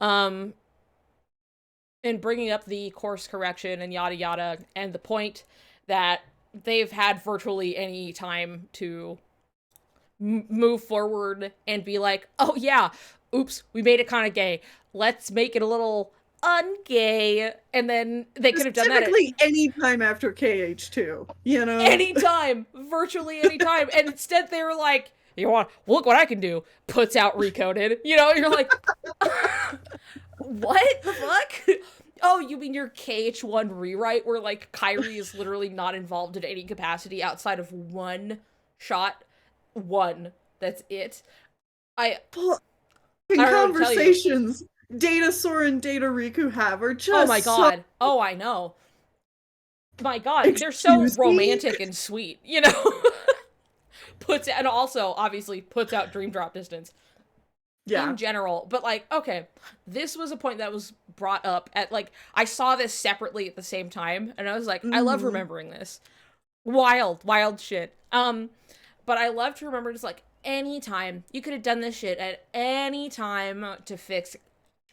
Um, and bringing up the course correction and yada yada, and the point that they've had virtually any time to move forward and be like, oh yeah, oops, we made it kind of gay. Let's make it a little ungay. And then they could have done that at Specifically any time after KH2, you know? any time, virtually any time. And instead they were like, you want, look what I can do. Puts out Recoded. You're like, what the fuck? Oh, you mean your KH1 rewrite where like Kyrie is literally not involved in any capacity outside of one shot? One. That's it. I Well, in I don't know what to tell you. conversations Data Sora and Data Riku have are Oh my just so god. Oh, I know. My god, they're so excuse me. romantic and sweet, puts and also obviously puts out Dream Drop Distance in Yeah. general. But like, okay, this was a point that was brought up at like I saw this separately at the same time, and I was like, I love Hmm. remembering this. Wild shit. But I love to remember just like any time you could have done this shit at any time to fix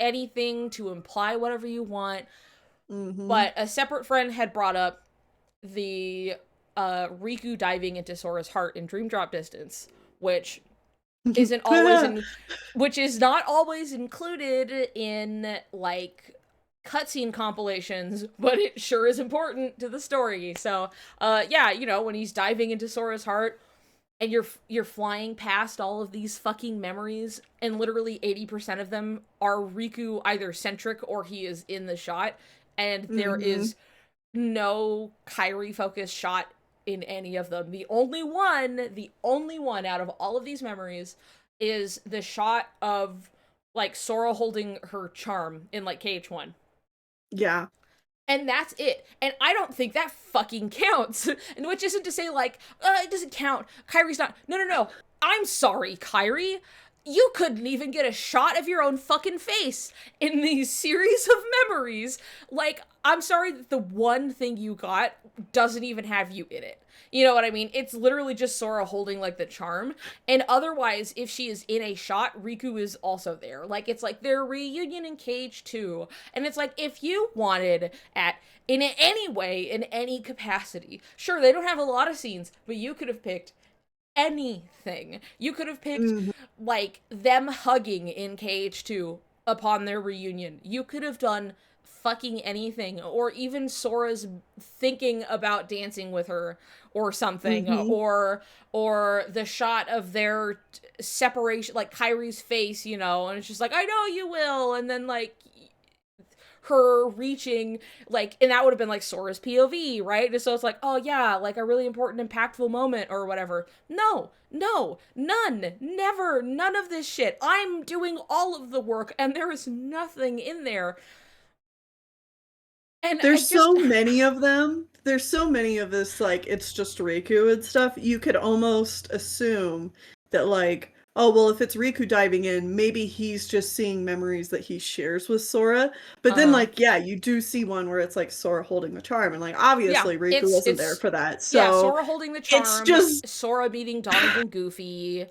anything to imply whatever you want. Hmm. But a separate friend had brought up the Riku diving into Sora's heart in Dream Drop Distance, which isn't always in which is not always included in like cutscene compilations, but it sure is important to the story. So yeah, when he's diving into Sora's heart and you're flying past all of these fucking memories, and literally 80% of them are Riku either centric or he is in the shot, and there Hmm. is no Kyrie focused shot in any of them. The only one out of all of these memories is the shot of like Sora holding her charm in like KH1. Yeah. And that's it. And I don't think that fucking counts. And which isn't to say like, it doesn't count. Kyrie's not. No, no, no. I'm sorry, Kyrie. You couldn't even get a shot of your own fucking face in these series of memories. Like, I'm sorry that the one thing you got doesn't even have you in it. You know what I mean? It's literally just Sora holding like the charm. And otherwise, if she is in a shot, Riku is also there. Like, it's like their reunion in Cage 2. And it's like, if you wanted at in any way, in any capacity, sure, they don't have a lot of scenes, but you could have picked anything. You could have picked, Mhm. like, them hugging in KH2 upon their reunion. You could have done fucking anything, or even Sora's thinking about dancing with her or something, Mhm. or the shot of their separation, like Kyrie's face, you know, and it's just like, I know you will, and then like her reaching, like, and that would have been like Sora's POV, right? And so it's like, oh yeah, like a really important, impactful moment or whatever. No, no, none, never, none of this shit. I'm doing all of the work, and there is nothing in there. And I There's just, so many of them. There's so many of this, like, it's just Riku and stuff. You could almost assume that, like, oh, well, if it's Riku diving in, maybe he's just seeing memories that he shares with Sora. But then, uh, like, yeah, you do see one where it's like Sora holding the charm, and like yeah, obviously Riku wasn't there it's for that. yeah, So Sora holding the it's charm, just Sora meeting Donald and Goofy,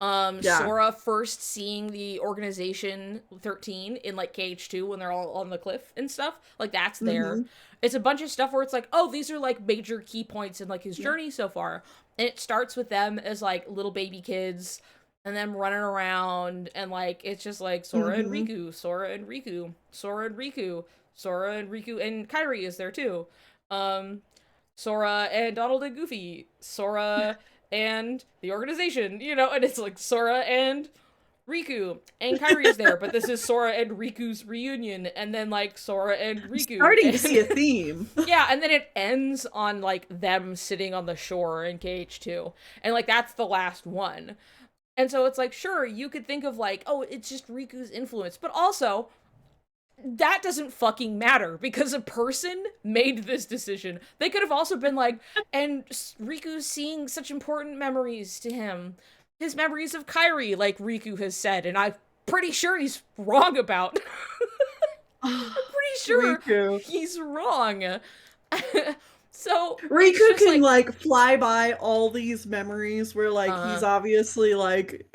yeah. Sora first seeing the organization 13 in like KH2 when they're all on the cliff and stuff. Like that's there. Hmm. It's a bunch of stuff where it's like, oh, these are like major key points in like his Yeah. journey so far. And it starts with them as like little baby kids and them running around, and like it's just like Sora and Hmm. Riku, Sora and Riku, Sora and Riku, Sora and Riku, and Kairi is there too. Um Sora and Donald and Goofy, Sora and the organization, you know, and it's like Sora and Riku, and Kairi is there, but this is Sora and Riku's reunion, and then like Sora and I'm Riku, starting to see a and theme. yeah, and then it ends on like them sitting on the shore in KH2, and like that's the last one. And so it's like, sure, you could think of like, oh, it's just Riku's influence, but also that doesn't fucking matter because a person made this decision. They could have also been like, and Riku's seeing such important memories to him. His memories of Kairi, like Riku has said, and I'm pretty sure he's wrong about. I'm pretty sure Riku. he's wrong. So it's Riku just can like, like fly by all these memories where like he's uh, obviously like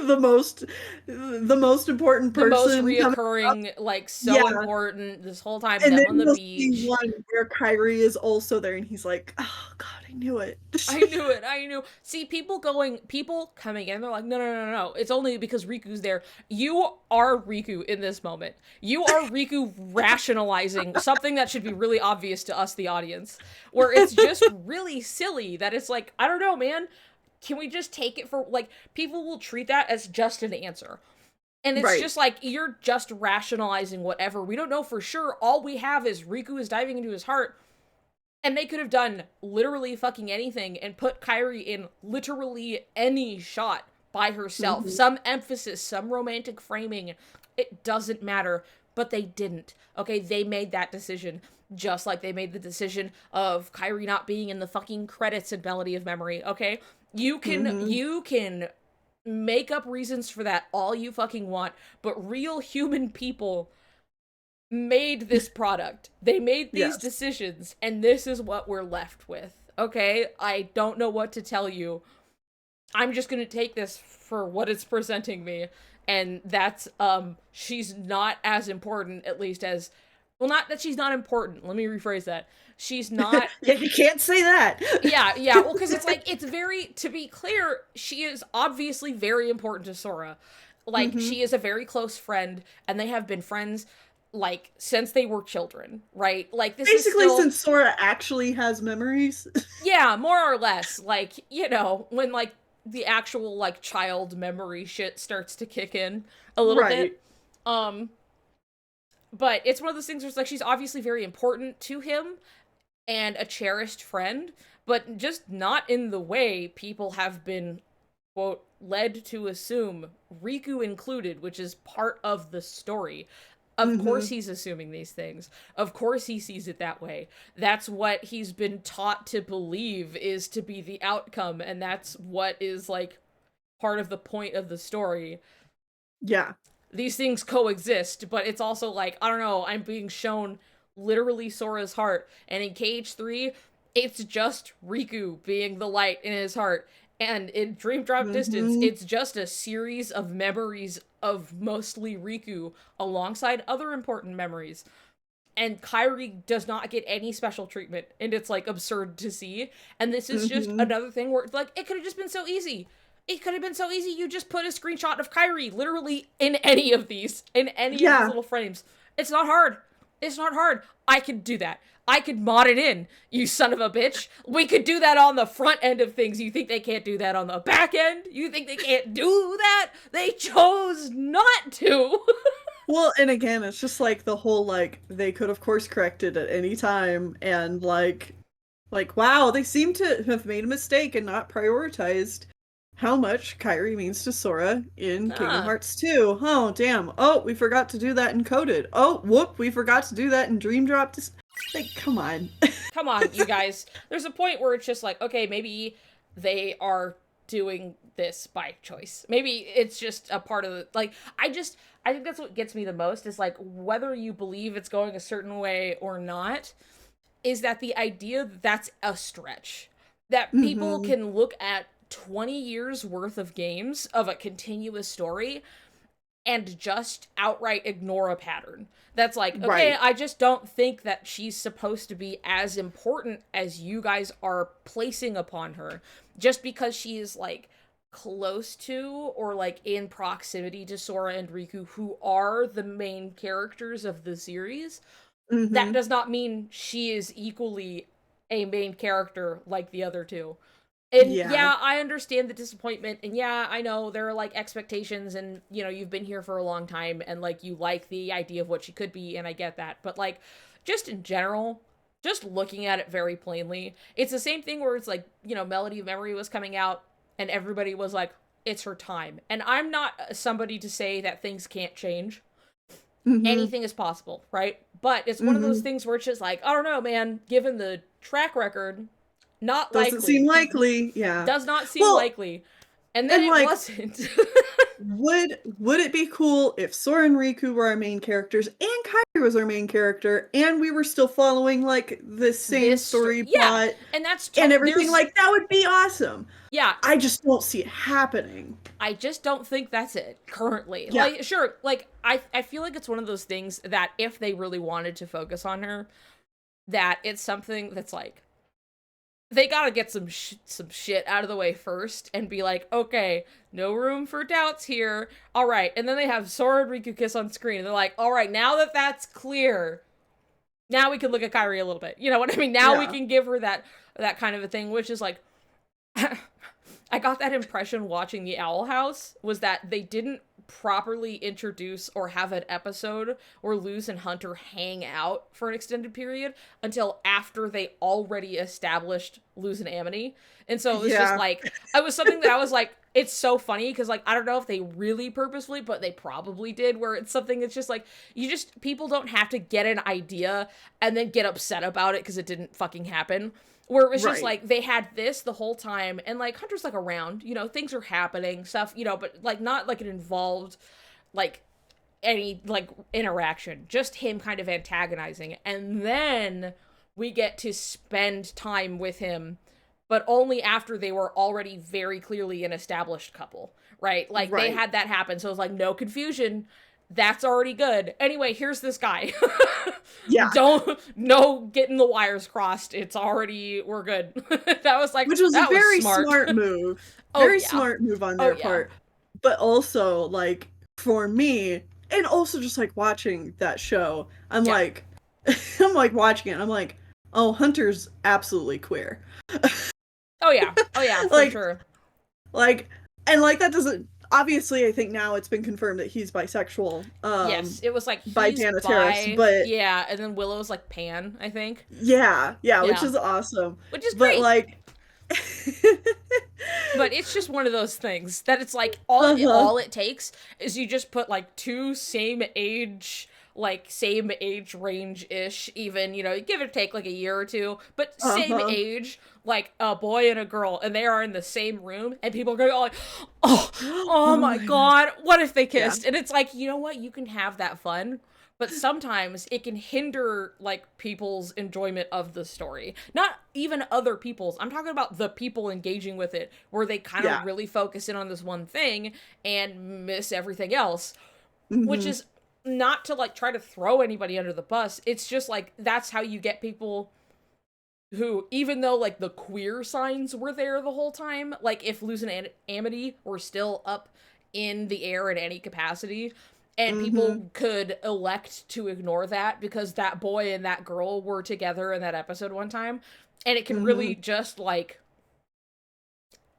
the most the most important the most person coming up. reoccurring, like so Yeah. important this whole time, And them then on the you'll see beach. one where Kyrie is also there and he's like, oh god, I knew it. I knew it. I knew. See, people coming in, they're like, no, no, no, no, no. It's only because Riku's there. You are Riku in this moment. You are Riku rationalizing something that should be really obvious to us, the audience, where it's just really silly that it's like, I don't know, man. Can we just take it for, like, people will treat that as just an answer. And it's Right. just like, you're just rationalizing whatever. We don't know for sure. All we have is Riku is diving into his heart, and they could have done literally fucking anything and put Kairi in literally any shot by herself. Hmm. Some emphasis, some romantic framing. It doesn't matter. But they didn't. Okay, they made that decision. Just like they made the decision of Kairi not being in the fucking credits in Melody of Memory. Okay? Hmm. You can make up reasons for that all you fucking want, but real human people made this product. They made these Yes. decisions, and this is what we're left with. Okay? I don't know what to tell you. I'm just gonna take this for what it's presenting me. And that's, she's not as important, at least as, well, not that she's not important. Let me rephrase that. She's not, Yeah, you can't say that. yeah, yeah, well, because it's like, it's very, to be clear, she is obviously very important to Sora. Like, Hmm. she is a very close friend, and they have been friends, like, since they were children, right? Like, this is Basically, still, since Sora actually has memories. yeah, more or less. Like, you know, when, like, the actual, like, child memory shit starts to kick in a little Right. bit. Um, but it's one of those things where it's like, she's obviously very important to him, and a cherished friend, but just not in the way people have been, quote, led to assume, Riku included, which is part of the story. Of course Hmm. he's assuming these things. Of course he sees it that way. That's what he's been taught to believe is to be the outcome, and that's what is, like, part of the point of the story. Yeah. These things coexist, but it's also like, I don't know, I'm being shown literally Sora's heart, and in KH3, it's just Riku being the light in his heart. And in Dream Drop Distance, Hmm. it's just a series of memories of mostly Riku alongside other important memories. and Kyrie does not get any special treatment, and it's like absurd to see. And this is just Mm-hmm. another thing where like it could have just been so easy. It could have been so easy. You just put a screenshot of Kyrie literally in any of these Yeah. little frames. It's not hard. It's not hard. I could do that. I could mod it in, you son of a bitch. We could do that on the front end of things. You think they can't do that on the back end? You think they can't do that? They chose not to. Well, and again, it's just like the whole like they could of course correct it at any time, and like wow, they seem to have made a mistake and not prioritized how much Kyrie means to Sora in Kingdom Ah, Hearts 2. Oh damn. Oh, we forgot to do that in Coded. Oh, whoop, we forgot to do that in Dream Drop. Like, come on. come on, you guys. There's a point where it's just like, okay, maybe they are doing this by choice. Maybe it's just a part of the like I think that's what gets me the most is like whether you believe it's going a certain way or not, is that the idea that that's a stretch. That people Mm-hmm. can look at 20 years worth of games of a continuous story and just outright ignore a pattern. That's like, okay, Right. I just don't think that she's supposed to be as important as you guys are placing upon her just because she is like close to or like in proximity to Sora and Riku, who are the main characters of the series. That Mm-hmm. does not mean she is equally a main character like the other two. And Yeah. yeah, I understand the disappointment. And yeah, I know there are like expectations and you know, you've been here for a long time and like you like the idea of what she could be and I get that. But like just in general, just looking at it very plainly, it's the same thing where it's like, you know, Melody of Memory was coming out and everybody was like it's her time. And I'm not somebody to say that things can't change. Mm-hmm. Anything is possible, right? But it's one of those Mm-hmm. things where it's just like, I don't know, man, given the track record, not Doesn't seem likely. likely. Yeah. Does not seem Well, likely. And then and it like wasn't. would it be cool if Sora and Riku were our main characters and Kairi was our main character and we were still following like the same story Yeah, plot and that's and everything? there's Like that would be awesome. yeah, I just don't see it happening. I just don't think that's it currently. Yeah. Like sure, like I feel like it's one of those things that if they really wanted to focus on her, that it's something that's like they gotta get some shit out of the way first and be like, okay, no room for doubts here. All right, and then they have Sora and Riku kiss on screen, and they're like, all right, now that that's clear, now we can look at Kyrie a little bit. You know what I mean? Now we Yeah. can give her that kind of a thing, which is like, I got that impression watching the Owl House was that they didn't properly introduce or have an episode where Luz and Hunter hang out for an extended period until after they already established Luz and Amity. And so it was just Yeah. like, it was something that I was like, it's so funny because like I don't know if they really purposefully, but they probably did, where it's something that's just like people don't have to get an idea and then get upset about it because it didn't fucking happen. Where it was just Right. like they had this the whole time and like Hunter's like around, you know, things are happening, stuff, you know, but like not like it involved like any like interaction, just him kind of antagonizing. And then we get to spend time with him, but only after they were already very clearly an established couple, right? Like they Right. had that happen. So it was like no confusion. That's already good. Anyway, here's this guy. Yeah. Don't no getting the wires crossed. It's already we're good. That was like Which was a that was very smart. smart move. Oh Very yeah. smart move on Oh their yeah. part. But also, like, for me, and also just like watching that show, I'm Yeah. like, I'm like watching it, I'm like, oh, Hunter's absolutely queer. Oh yeah. Oh yeah, for Like, sure. like, and like that doesn't, obviously, I think now it's been confirmed that he's bisexual, Yes. It was like by he's Dana Terrace, bi. but Yeah, and then Willow's like pan, I think. yeah, yeah, which Yeah. is awesome. Which is But great. like, But it's just one of those things that it's like uh-huh, all it takes is you just put like two same age range ish, even, you know, give or take like a year or two, but same uh-huh, age, like a boy and a girl, and they are in the same room, and people are going like, oh, oh oh my my god, god, what if they yeah, kissed? And it's like, you know what, you can have that fun. But sometimes it can hinder like people's enjoyment of the story. Not even other people's. I'm talking about the people engaging with it, where they kind yeah, of really focus in on this one thing and miss everything else, which hmm is not to like try to throw anybody under the bus. It's just like that's how you get people who, even though like the queer signs were there the whole time, like if Luz and Amity were still up in the air in any capacity, and Mm-hmm. people could elect to ignore that because that boy and that girl were together in that episode one time, and it can Mm-hmm. really just like,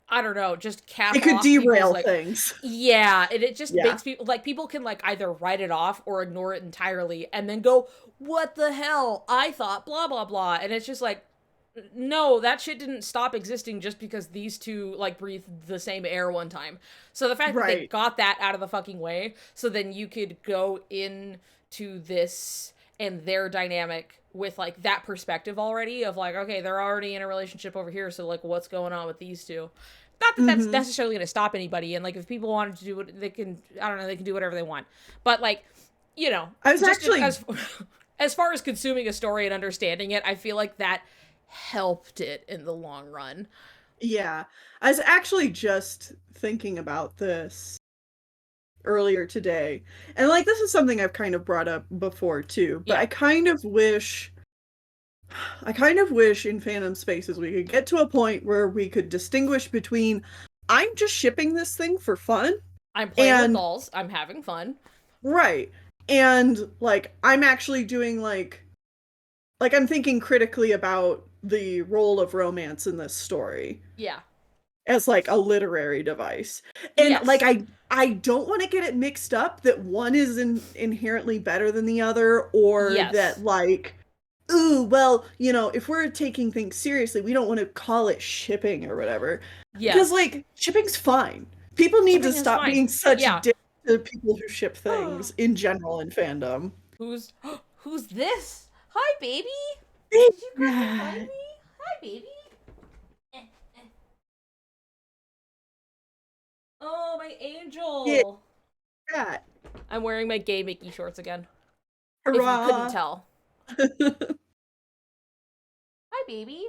I don't know, just cap It could off people's derail like, things. yeah, and it just Yeah. makes people like, people can like either write it off or ignore it entirely and then go, what the hell, I thought blah blah blah, and it's just like, no, that shit didn't stop existing just because these two like breathed the same air one time. So the fact that they Right. got that out of the fucking way, so then you could go into this and their dynamic with like that perspective already of like, okay, they're already in a relationship over here, so like what's going on with these two? Not that that's Mm-hmm. necessarily going to stop anybody, and like if people wanted to do it, they can. I don't know, they can do whatever they want. But like, you know, I was just actually as far as consuming a story and understanding it, I feel like that helped it in the long run. Yeah. I was actually just thinking about this earlier today. And like this is something I've kind of brought up before too, but Yeah, I kind of wish in fandom spaces we could get to a point where we could distinguish between I'm just shipping this thing for fun I'm playing with and dolls. I'm having fun. right. And like I'm actually doing like I'm thinking critically about the role of romance in this story Yeah. as like a literary device. And like Yes. I don't want to get it mixed up that one is inherently better than the other, or that Yes. like ooh, well, you know, if we're taking things seriously, we don't want to call it shipping or whatever. Because Yes. like shipping's fine. People need to Shipping is stop fine. being such Yeah. dicks to people who ship things in general in fandom. who's who's this? Hi, baby. Big Did you come to find rat. me? Hi, baby. Eh, eh. Oh, my Yeah, angel. cat. I'm wearing my gay Mickey shorts again. If you couldn't Hurrah. tell. Hi, baby.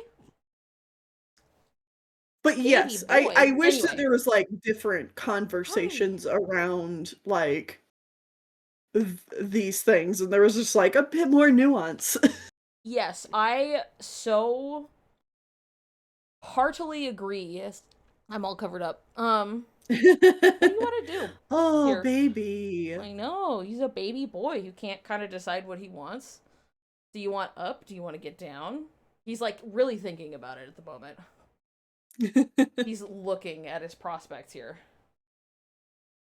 But Baby yes, I boy. wish that Anyway. there was like different Hi. conversations around like these things, and there was just like a bit more nuance. Yes, I so heartily agree. Yes. I'm all covered up. What do you want to do? Oh, Here. baby. I know. He's a baby boy who can't kind of decide what he wants. Do you want up? Do you want to get down? He's like really thinking about it at the moment. He's looking at his prospects here.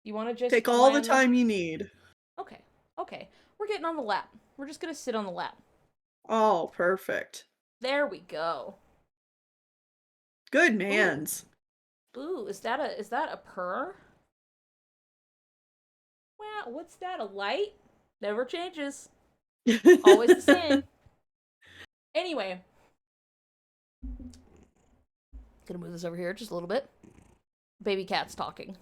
You want to just Take all lie the on the. time you need. Okay. Okay. We're getting on the lap. We're just going to sit on the lap. Oh, perfect. There we go. Good Ooh. mans. Ooh, is that a purr? Wow, what's that? A light? Never changes. Always the same. Anyway, gonna move this over here just a little bit. Baby cat's talking, and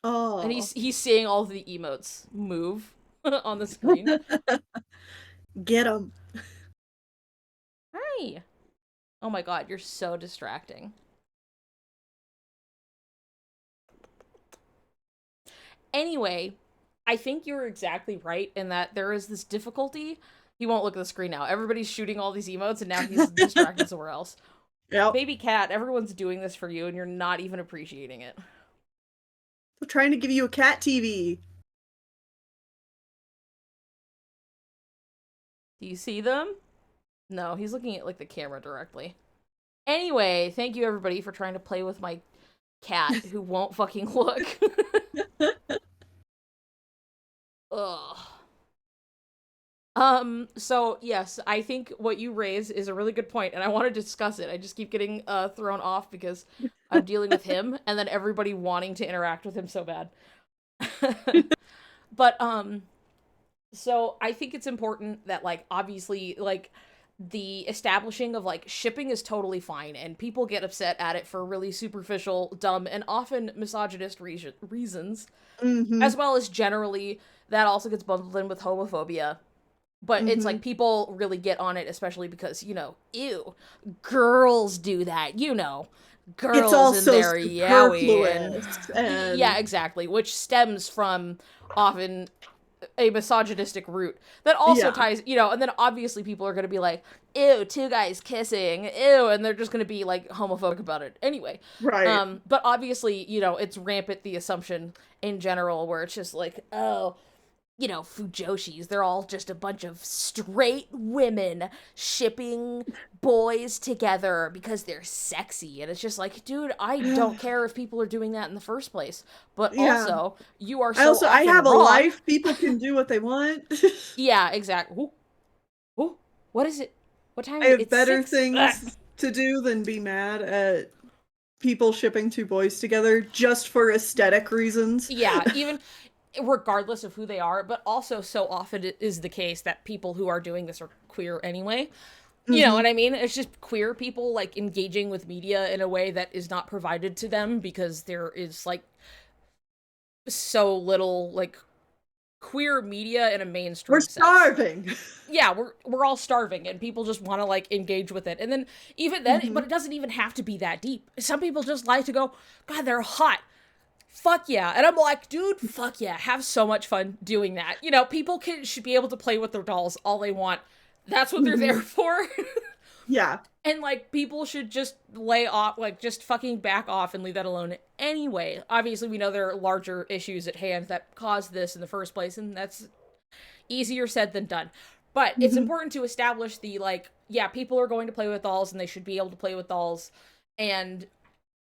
Oh, he's seeing all of the emotes move on the screen. get him. Hi. Oh my god, you're so distracting. Anyway, I think you're exactly right in that there is this difficulty. He won't look at the screen now. Everybody's shooting all these emotes, and now he's distracted somewhere else. Yep. Baby cat, everyone's doing this for you, and you're not even appreciating it. We're trying to give you a cat TV. Do you see them? No, he's looking at like the camera directly. Anyway, thank you everybody for trying to play with my cat who won't fucking look. Ugh. So yes, I think what you raise is a really good point, and I want to discuss it. I just keep getting thrown off because I'm dealing with him and then everybody wanting to interact with him so bad. But so I think it's important that like obviously like the establishing of like shipping is totally fine and people get upset at it for really superficial, dumb, and often misogynist reasons, Mm-hmm. as well as generally that also gets bundled in with homophobia. But it's Mm-hmm. like people really get on it, especially because, ew, girls do that, It's girls in also their yaoi, and superfluous yeah, and exactly, which stems from often a misogynistic root that also Yeah. ties, you know, and then obviously people are going to be like, ew, two guys kissing, ew, and they're just going to be like homophobic about it anyway. Right. But obviously, you know, it's rampant the assumption in general where it's just like, oh, you know, fujoshis, they're all just a bunch of straight women shipping boys together because they're sexy. And it's just like, dude, I don't care if people are doing that in the first place. But Yeah. also, you are so I often have a wrong. life. People can do what they want. Yeah, exactly. Ooh, ooh, what is it? What time I is it? have It's better 6. Ugh. things to do than be mad at people shipping two boys together just for aesthetic reasons. Yeah, even regardless of who they are, but also so often it is the case that people who are doing this are queer anyway. You know what Hmm. I mean? It's just queer people like engaging with media in a way that is not provided to them because there is like so little like queer media in a We're mainstream sense. starving. Yeah, we're all starving and people just want to like engage with it. And then even then, but Hmm. it doesn't even have to be that deep. Some people just like to go, God, they're hot. Fuck yeah. And I'm like, dude, fuck yeah. Have so much fun doing that. You know, people should be able to play with their dolls all they want. That's what they're there Hmm. for. Yeah. And like people should just lay off, like just fucking back off and leave that alone anyway. Obviously, we know there are larger issues at hand that caused this in the first place, and that's easier said than done. But it's Hmm. important to establish the like, yeah, people are going to play with dolls and they should be able to play with dolls. And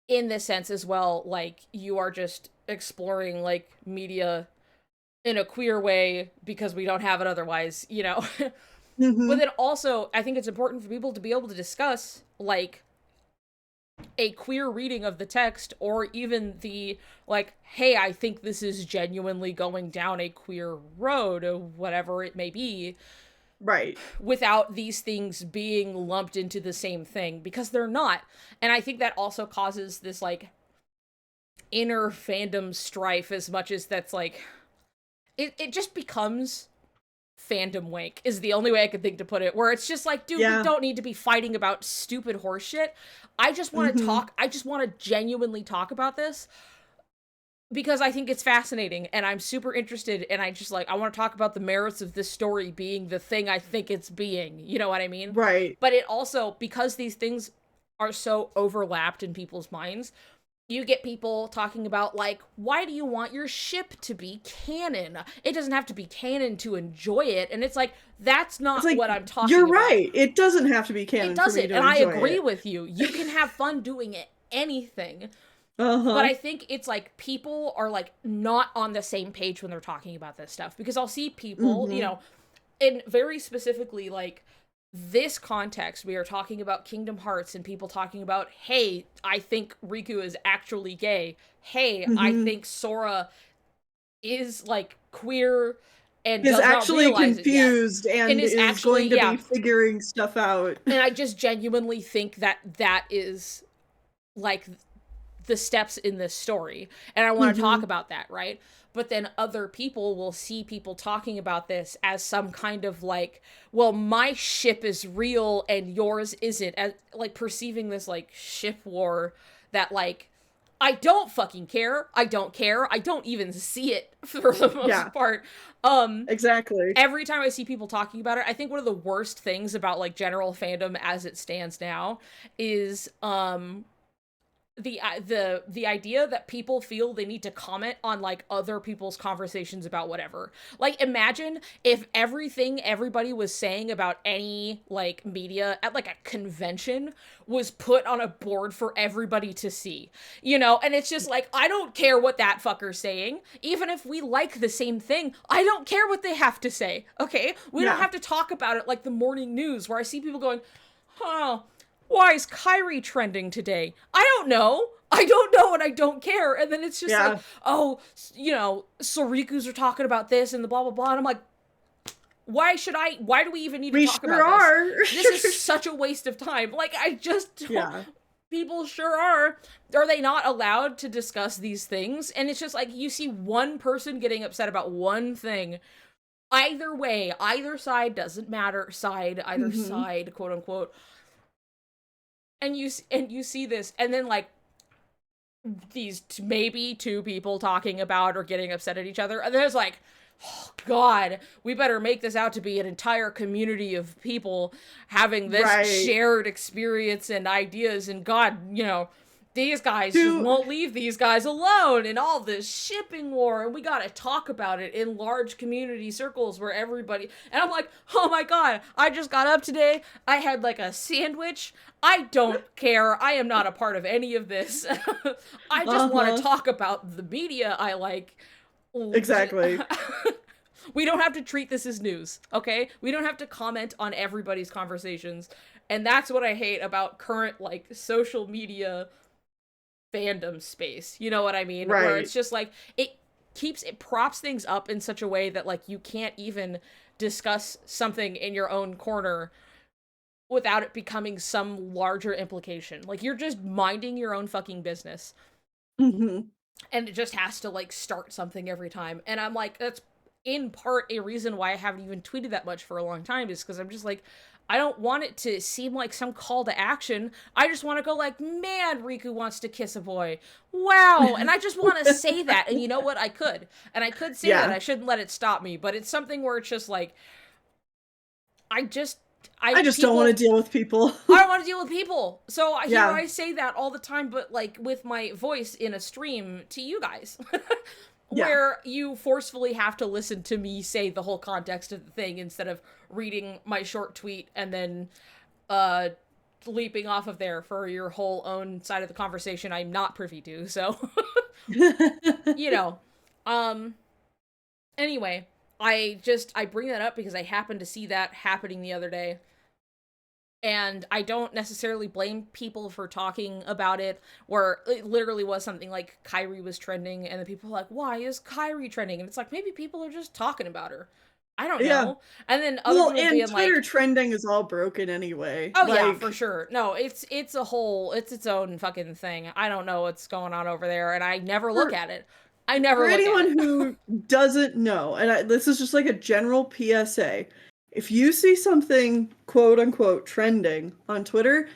in this sense as well, like you are just exploring like media in a queer way because we don't have it otherwise, you know. But Hmm. then also, I think it's important for people to be able to discuss like a queer reading of the text or even the like, hey, I think this is genuinely going down a queer road or whatever it may be Right. without these things being lumped into the same thing because they're not. And I think that also causes this like inner fandom strife as much as that's like it just becomes fandom wank is the only way I could think to put it, where it's just like, dude, we Yeah. don't need to be fighting about stupid horse shit. I just want to Hmm. talk. I just want to genuinely talk about this because I think it's fascinating and I'm super interested and I just like, I want to talk about the merits of this story being the thing I think it's being. You know what I mean? Right. But it also, because these things are so overlapped in people's minds, you get people talking about like, why do you want your ship to be canon? It doesn't have to be canon to enjoy it. And it's like, that's It's not like, what I'm talking you're about. right. It doesn't have to be It canon for me doesn't. to And I enjoy agree it. with you. You can have fun doing it, anything. But Uh-huh. I think it's like people are like not on the same page when they're talking about this stuff because I'll see people, you Hmm. know, and very specifically like this context, we are talking about Kingdom Hearts and people talking about, hey, I think Riku is actually gay. Hey, I Hmm. think Sora is like queer and Is does not actually realize it yet. confused And and is is actually, going to yeah. be figuring stuff out. And I just genuinely think that that is like the steps in this story. And I want to talk Hmm. about that, right? But then other people will see people talking about this as some kind of like, well, my ship is real and yours isn't, as like perceiving this like ship war that like I don't fucking care. I don't care. I don't even see it for the Yeah, most part. Um exactly. every time I see people talking about it, I think one of the worst things about like general fandom as it stands now is the idea that people feel they need to comment on like other people's conversations about whatever. Like imagine if everything everybody was saying about any like media at like a convention was put on a board for everybody to see. You know, and it's just like I don't care what that fucker's saying. Even if we like the same thing, I don't care what they have to say. Okay? We don't Yeah. have to talk about it like the morning news where I see people going, "Huh, why is Kyrie trending today? I don't know. I don't know and I don't care." And then it's just like, Yeah. oh, you know, Sorikus are talking about this and the blah, blah, blah. And I'm like, why do we even need to We talk sure about this? are. This is such a waste of time. Like, I just don't, Yeah. people sure are. Are they not allowed to discuss these things? And it's just like, you see one person getting upset about one thing. Either way, either side doesn't matter. Either Hmm. side, quote unquote, and you see this and then like these maybe two people talking about or getting upset at each other and there's like God, we better make this out to be an entire community of people having this Right. shared experience and ideas. And God, these guys just To won't leave these guys alone in all this shipping war. And we got to talk about it in large community circles where everybody. And I'm like, oh my God, I just got up today. I had like a sandwich. I don't care. I am not a part of any of this. I just want to uh-huh. talk about the media I like. Exactly. We don't have to treat this as news, okay? We don't have to comment on everybody's conversations. And that's what I hate about current, like, social media fandom space. You know what I mean? Where Right. it's just like, it props things up in such a way that, like, you can't even discuss something in your own corner without it becoming some larger implication. Like, you're just minding your own fucking business. Hmm. And it just has to, like, start something every time. And I'm like, that's in part a reason why I haven't even tweeted that much for a long time, is because I'm just like, I don't want it to seem like some call to action. I just want to go like, man, Riku wants to kiss a boy. Wow. And I just want to say that. And you know what? I could. And I could say that. Yeah. I shouldn't let it stop me. But it's something where it's just like, I just, I, I just don't want to people, deal with people. I don't want to deal with people. So here Yeah. I say that all the time, but like with my voice in a stream to you guys. Yeah. Where you forcefully have to listen to me say the whole context of the thing instead of reading my short tweet and then leaping off of there for your whole own side of the conversation I'm not privy to. So, you know. Um anyway, I bring that up because I happened to see that happening the other day. And I don't necessarily blame people for talking about it, where it literally was something like Kyrie was trending, and the people were like, why is Kyrie trending? And it's like, maybe people are just talking about her. I don't Yeah. know. And then other Well, people and being Twitter like, trending is all broken anyway. oh yeah, for Like, sure. No, it's its own fucking thing. I don't know what's going on over there, and I never look for at it. I never for look at anyone it. who doesn't know, and this is just like a general PSA, if you see something quote unquote trending on Twitter,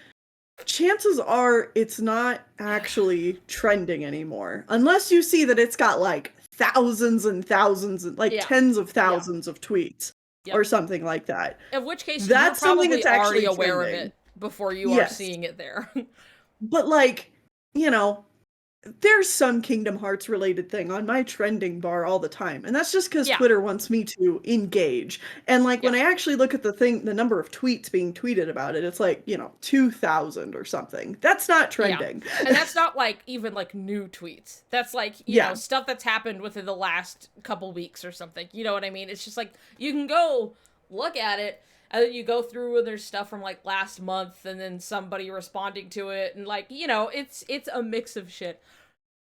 chances are it's not actually trending anymore. Unless you see that it's got like thousands and thousands, and like Yeah. tens of Yeah. thousands of tweets or Yep. something like that. In which case, you're That's something probably that's already actually aware of trending. it before you are Yes. seeing it there. But like, you know, there's some Kingdom Hearts related thing on my trending bar all the time. And that's just because Yeah. Twitter wants me to engage. And like Yeah. when I actually look at the number of tweets being tweeted about it, it's like, 2,000 or something. That's not Yeah. trending. And that's not like even like new tweets. That's like, Yeah. stuff that's happened within the last couple weeks or something. You know what I mean? It's just like you can go look at it and then you go through and there's stuff from like last month and then somebody responding to it and like, it's a mix of shit.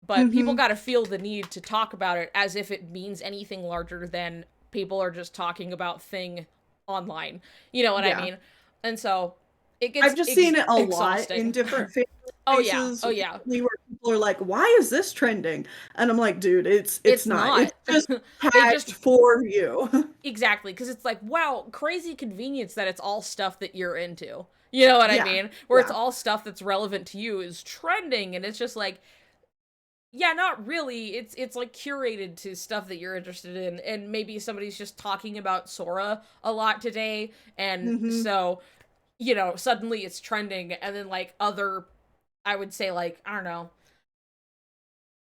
But people Hmm. got to feel the need to talk about it as if it means anything larger than people are just talking about thing online. You know what I Yeah. mean? And so it gets I've just seen it a lot in exhausting. different fan Oh yeah. spaces Oh yeah. recently where people are like, "Why is this trending?" And I'm like, "Dude, it's It's not. not. It's just They just tagged for you." exactly because it's like wow, crazy convenience that it's all stuff that you're into. You know what I Yeah. mean? Where it's Yeah. all stuff that's relevant to you is trending, and it's just like yeah, not really. It's like curated to stuff that you're interested in, and maybe somebody's just talking about Sora a lot today, and Hmm. so suddenly it's trending, and then like other, I would say like I don't know,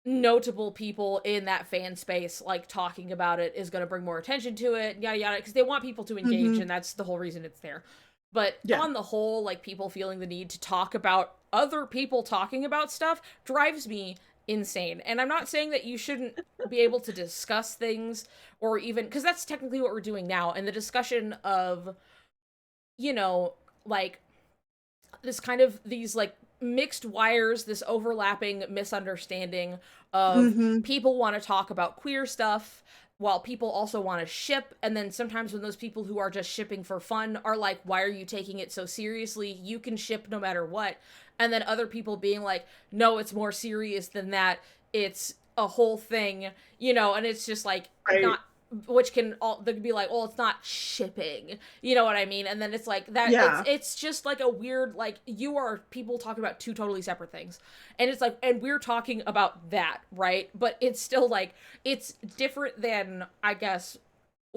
notable people in that fan space like talking about it is going to bring more attention to it, yada yada, because they want people to engage, Hmm. and that's the whole reason it's there. But Yeah. on the whole, like people feeling the need to talk about other people talking about stuff drives me insane. And I'm not saying that you shouldn't be able to discuss things or even because that's technically what we're doing now. And the discussion of, you know, like this kind of these like mixed wires, this overlapping misunderstanding of Hmm. people want to talk about queer stuff while people also want to ship, and then sometimes when those people who are just shipping for fun are like, why are you taking it so seriously, you can ship no matter what, and then other people being like, no, it's more serious than that, it's a whole thing, and it's just like Right. not, which can all they could be like, well, it's not shipping, you know what I mean? And then it's like that Yeah. it's just like a weird, like, you are people talking about two totally separate things, and it's like, and we're talking about that, right? But it's still like it's different than, I guess,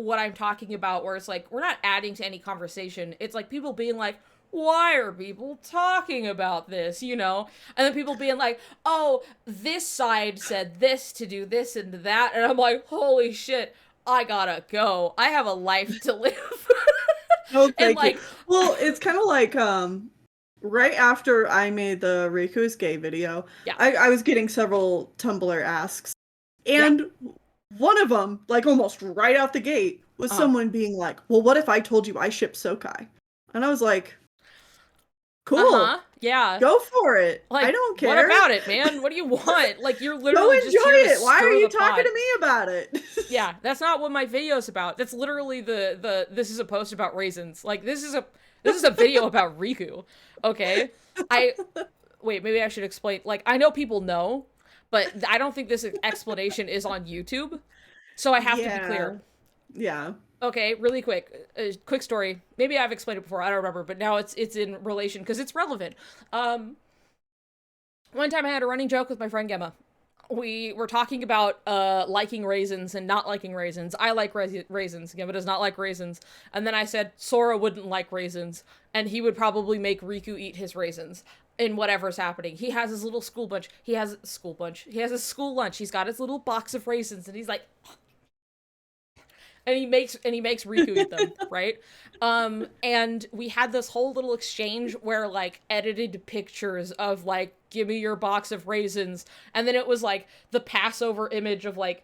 what I'm talking about, where it's like, we're not adding to any conversation. It's like people being like, why are people talking about this, you know? And then people being like, oh, this side said this to do this and that. And I'm like, holy shit, I gotta go. I have a life to live. Oh, And thank you. like, Well, it's kind of like right after I made the Riku is gay video, yeah, I was getting several Tumblr asks, yeah, and one of them, like almost right out the gate, was uh-huh, someone being like, "Well, what if I told you I ship Sokai?" And I was like, "Cool, uh-huh, yeah. go for it. I Like, don't what care. about it, man? What do you want? Like, you're Go literally just here to enjoy it. Why are stir you the talking pot. to me about it?" Yeah, that's not what my video's about. That's literally the this is a post about raisins. Like, this is a video about Riku. Okay? I wait, maybe I should explain. Like, I know people know, but I don't think this explanation is on YouTube. So I have to be Yeah, clear. yeah. Okay, really quick. Quick story. Maybe I've explained it before. I don't remember, but now it's in relation because it's relevant. Um One time I had a running joke with my friend Gemma. We were talking about liking raisins and not liking raisins. I like raisins. Gemma does not like raisins. And then I said Sora wouldn't like raisins, and he would probably make Riku eat his raisins in whatever's happening. He has his little school bunch. He has a school bunch. He has a school lunch. He's got his little box of raisins, and he's like, and he makes Riku eat them, right? And we had this whole little exchange where like edited pictures of like, give me your box of raisins, and then it was like the Passover image of like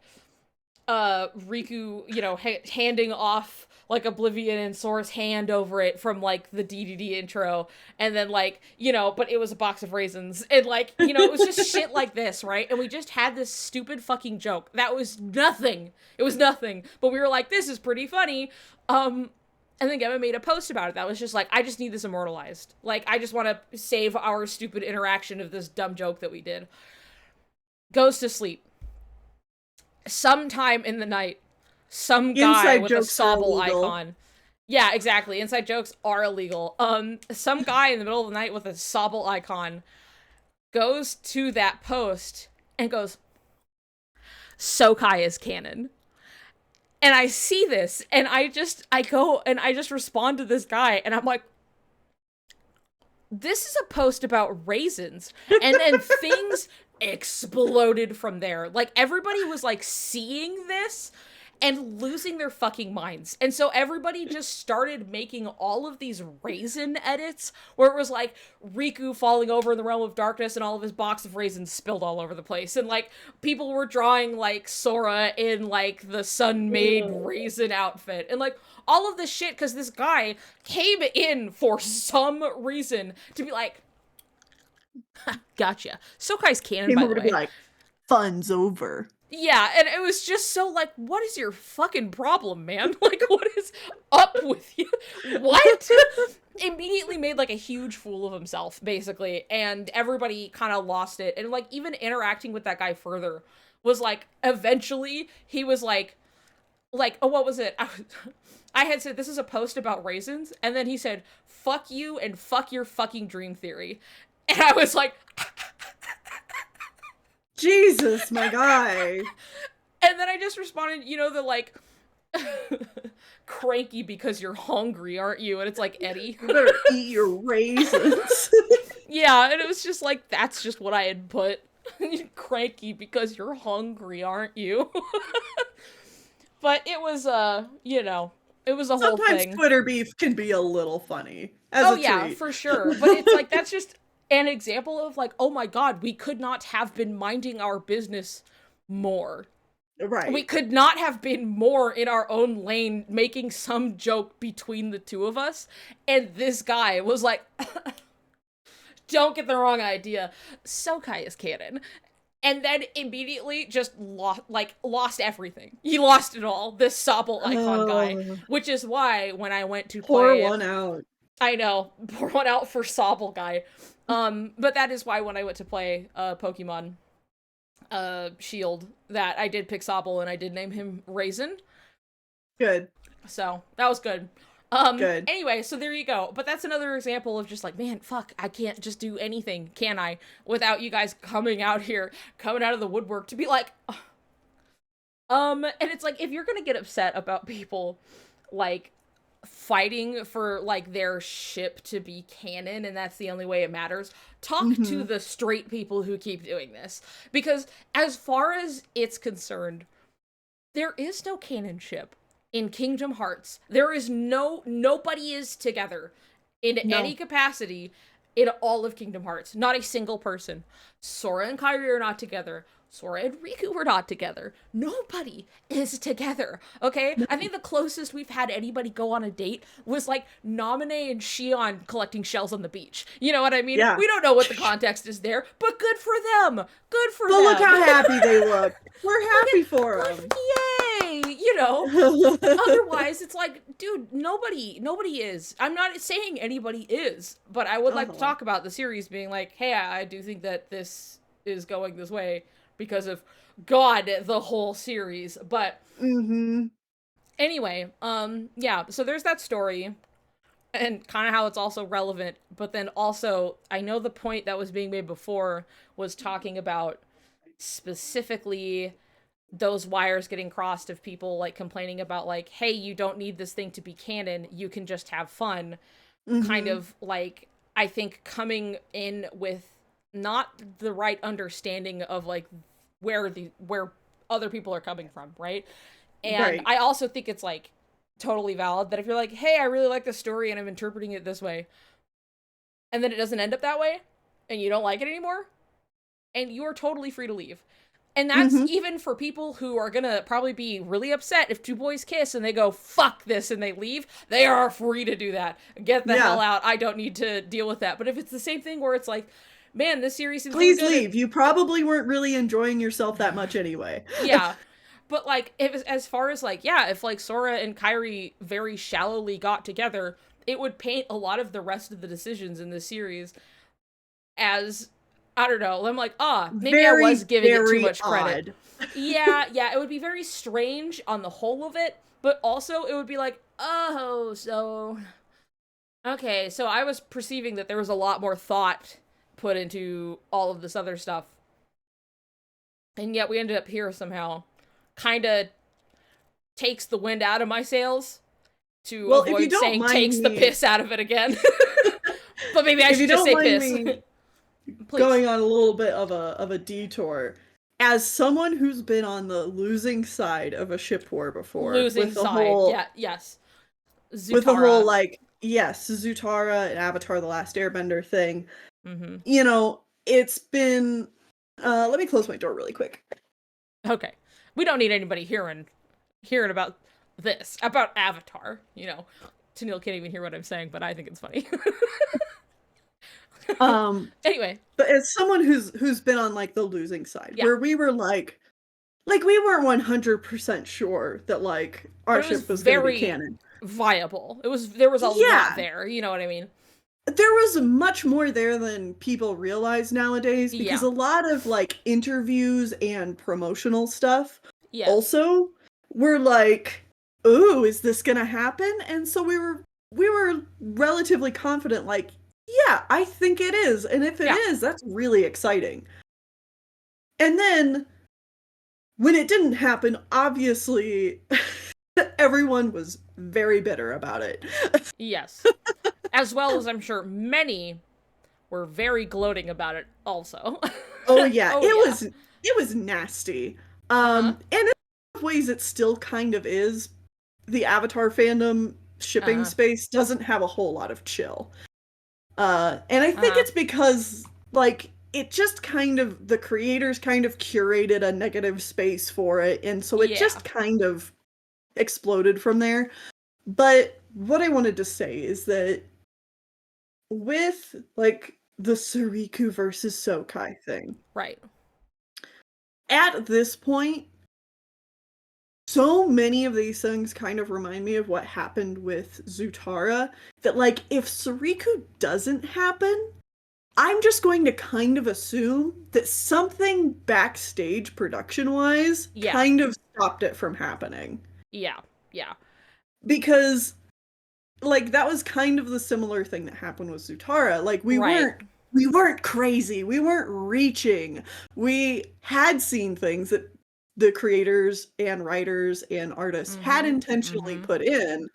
Riku, you know, handing off like Oblivion and Sora's hand over it from like the DDD intro, and then like, you know, but it was a box of raisins, and like, you know, it was just shit like this, right? And we just had this stupid fucking joke that was nothing. It was nothing, but we were like, this is pretty funny. And then Gemma made a post about it that was just like, I just need this immortalized. Like, I just want to save our stupid interaction of this dumb joke that we did. Goes to sleep. Sometime in the night, some guy Inside with a jokes are Sobble illegal. icon. Yeah, exactly. Inside jokes are illegal. Some guy in the middle of the night with a Sobble icon goes to that post and goes, Sokai is canon. And I see this, and I go and I just respond to this guy, and I'm like, this is a post about raisins. And then things exploded from there. Like, everybody was like seeing this and losing their fucking minds. And so everybody just started making all of these raisin edits where it was like Riku falling over in the realm of darkness and all of his box of raisins spilled all over the place. And like people were drawing like Sora in like the sun-made raisin outfit. And like all of this shit because this guy came in for some reason to be like, gotcha. Sokai's canon, Came by over the to be way. like, "Fun's over." Yeah, and it was just so like, what is your fucking problem, man? Like, what is up with you? What? Immediately made like a huge fool of himself, basically, and everybody kind of lost it. And like, even interacting with that guy further was like, eventually he was like, oh, what was it? I had said this is a post about raisins, and then he said, "Fuck you and fuck your fucking dream theory," and I was like. Jesus, my guy. And then I just responded, you know, the like cranky because you're hungry, aren't you? And it's like, Eddie. You better eat your raisins. Yeah, and it was just like, that's just what I had put. Cranky because you're hungry, aren't you? But it was you know, it was a whole Sometimes thing. Twitter beef can be a little funny as Oh a yeah, tweet. for sure. But it's like that's just an example of like, oh my god, we could not have been minding our business more. We Right. could not have been more in our own lane making some joke between the two of us. And this guy was like, don't get the wrong idea. Sokai is canon. And then immediately just lost everything. He lost it all. This Sobble icon guy. Oh, Which is why when I went to pour play, one out. I know, pour one out for Sobble guy. But that is why when I went to play Pokemon Shield that I did pick Sobble and I did name him Raisin. Good. So that was good. Good. Anyway, so there you go. But that's another example of just like, man, fuck, I can't just do anything, can I? Without you guys coming out here, coming out of the woodwork to be like, And it's like, if you're gonna get upset about people, like, fighting for, like, their ship to be canon and that's the only way it matters, talk to Mm-hmm. the straight people who keep doing this. Because as far as it's concerned, there is no canon ship in Kingdom Hearts. There is nobody is together in any No. capacity in all of Kingdom Hearts. Not a single person. Sora and Kairi are not together. Sora and Riku were not together. Nobody is together. Okay? I think the closest we've had anybody go on a date was like Naminé and Shion collecting shells on the beach. You know what I mean? Yeah. We don't know what the context is there, but good for them. Good for But them. look how happy they look. We're happy for Good, them. yay! You know, otherwise it's like, dude, nobody is. I'm not saying anybody is, but I would like to talk about the series being like, hey, I do think that this is going this way because of God, the whole series. But Mm-hmm. anyway, yeah, so there's that story and kind of how it's also relevant, but then also I know the point that was being made before was talking about specifically those wires getting crossed of people like complaining about like, hey, you don't need this thing to be canon, you can just have fun. Kind Mm-hmm. of like, I think coming in with not the right understanding of like where other people are coming from, right? And Right. I also think it's like totally valid that if you're like, hey, I really like this story and I'm interpreting it this way, and then it doesn't end up that way and you don't like it anymore, and you are totally free to leave. And that's Mm-hmm. even for people who are gonna probably be really upset if two boys kiss and they go, fuck this, and they leave. They are free to do that. Get the hell Yeah. out. I don't need to deal with that. But if it's the same thing where it's like, man, this series seems really Please good, and leave. You probably weren't really enjoying yourself that much anyway. yeah. But like, if as far as like, yeah, if like Sora and Kairi very shallowly got together, it would paint a lot of the rest of the decisions in this series as, I don't know. I'm like, maybe I was Very, giving it too very much credit. odd. Yeah, it would be very strange on the whole of it, but also it would be like, oh, so okay, so I was perceiving that there was a lot more thought put into all of this other stuff, and yet we ended up here somehow. Kind of takes the wind out of my sails to Well, if you avoid don't saying mind takes the me, piss out of it again. But maybe I if you should just don't say mind piss. me Please. going on a little bit of a detour, as someone who's been on the losing side of a ship war before, Losing side. Yeah, yes. with the whole Zutara. like, yes, Zutara and Avatar: The Last Airbender thing, Mm-hmm. it's been. Let me close my door really quick. Okay. We don't need anybody hearing about this, about Avatar, you know. Tennille can't even hear what I'm saying, but I think it's funny. Um, Anyway, but as someone who's been on like the losing side, yeah. where we were like we weren't 100% sure that like But our it was ship was going to be very canon. viable. There was a lot Yeah, there, you know what I mean? there was much more there than people realize nowadays because Yeah. a lot of like interviews and promotional stuff Yes. also were like, "Ooh, is this going to happen?" And so we were relatively confident like, "Yeah, I think it is." And if it Yeah. is, that's really exciting. And then when it didn't happen, obviously everyone was very bitter about it. Yes. As well as I'm sure many were very gloating about it also. Oh yeah, Oh yeah. it was nasty. Uh-huh. And in a lot of ways it still kind of is. The Avatar fandom shipping Uh-huh. space doesn't have a whole lot of chill. And I think Uh-huh. it's because like it just kind of the creators kind of curated a negative space for it, and so it Yeah. just kind of exploded from there. But what I wanted to say is that with like the Soriku versus Sokai thing, Right. at this point, so many of these things kind of remind me of what happened with Zutara that like if Soriku doesn't happen, I'm just going to kind of assume that something backstage production wise Yeah. kind of stopped it from happening. Yeah. Yeah. Because like that was kind of the similar thing that happened with Zutara. Like Right. we weren't crazy. We weren't reaching. We had seen things that the creators and writers and artists had intentionally put in,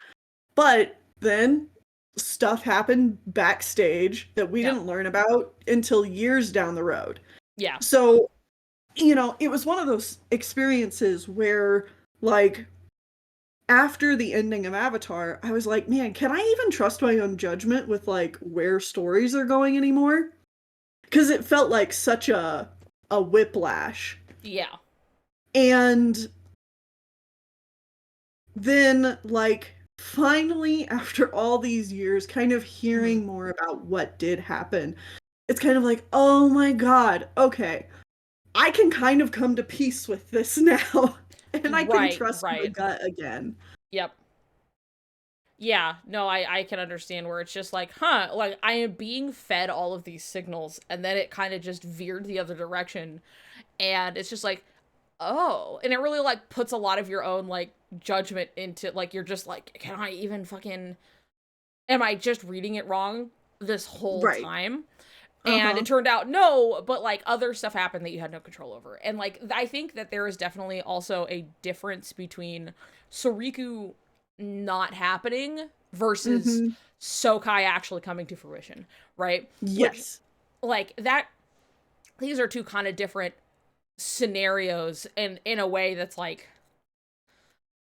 but then stuff happened backstage that we Yeah. didn't learn about until years down the road. Yeah. So, it was one of those experiences where, like, after the ending of Avatar, I was like, man, can I even trust my own judgment with, like, where stories are going anymore? Because it felt like such a whiplash. Yeah. And then, like, finally, after all these years, kind of hearing more about what did happen, it's kind of like, oh my god, okay, I can kind of come to peace with this now, and I can Right, trust my right. gut again. Yep. Yeah, no, I can understand where it's just like, huh, like I am being fed all of these signals and then it kind of just veered the other direction and it's just like, oh, and it really like puts a lot of your own like judgment into like you're just like, can I even fucking am I just reading it wrong this whole Right. time? And it Uh-huh. turned out no, but like other stuff happened that you had no control over. And like I think that there is definitely also a difference between Soriku not happening versus Mhm. Sokai actually coming to fruition, right? Which Yes. like that these are two kind of different scenarios and in a way that's like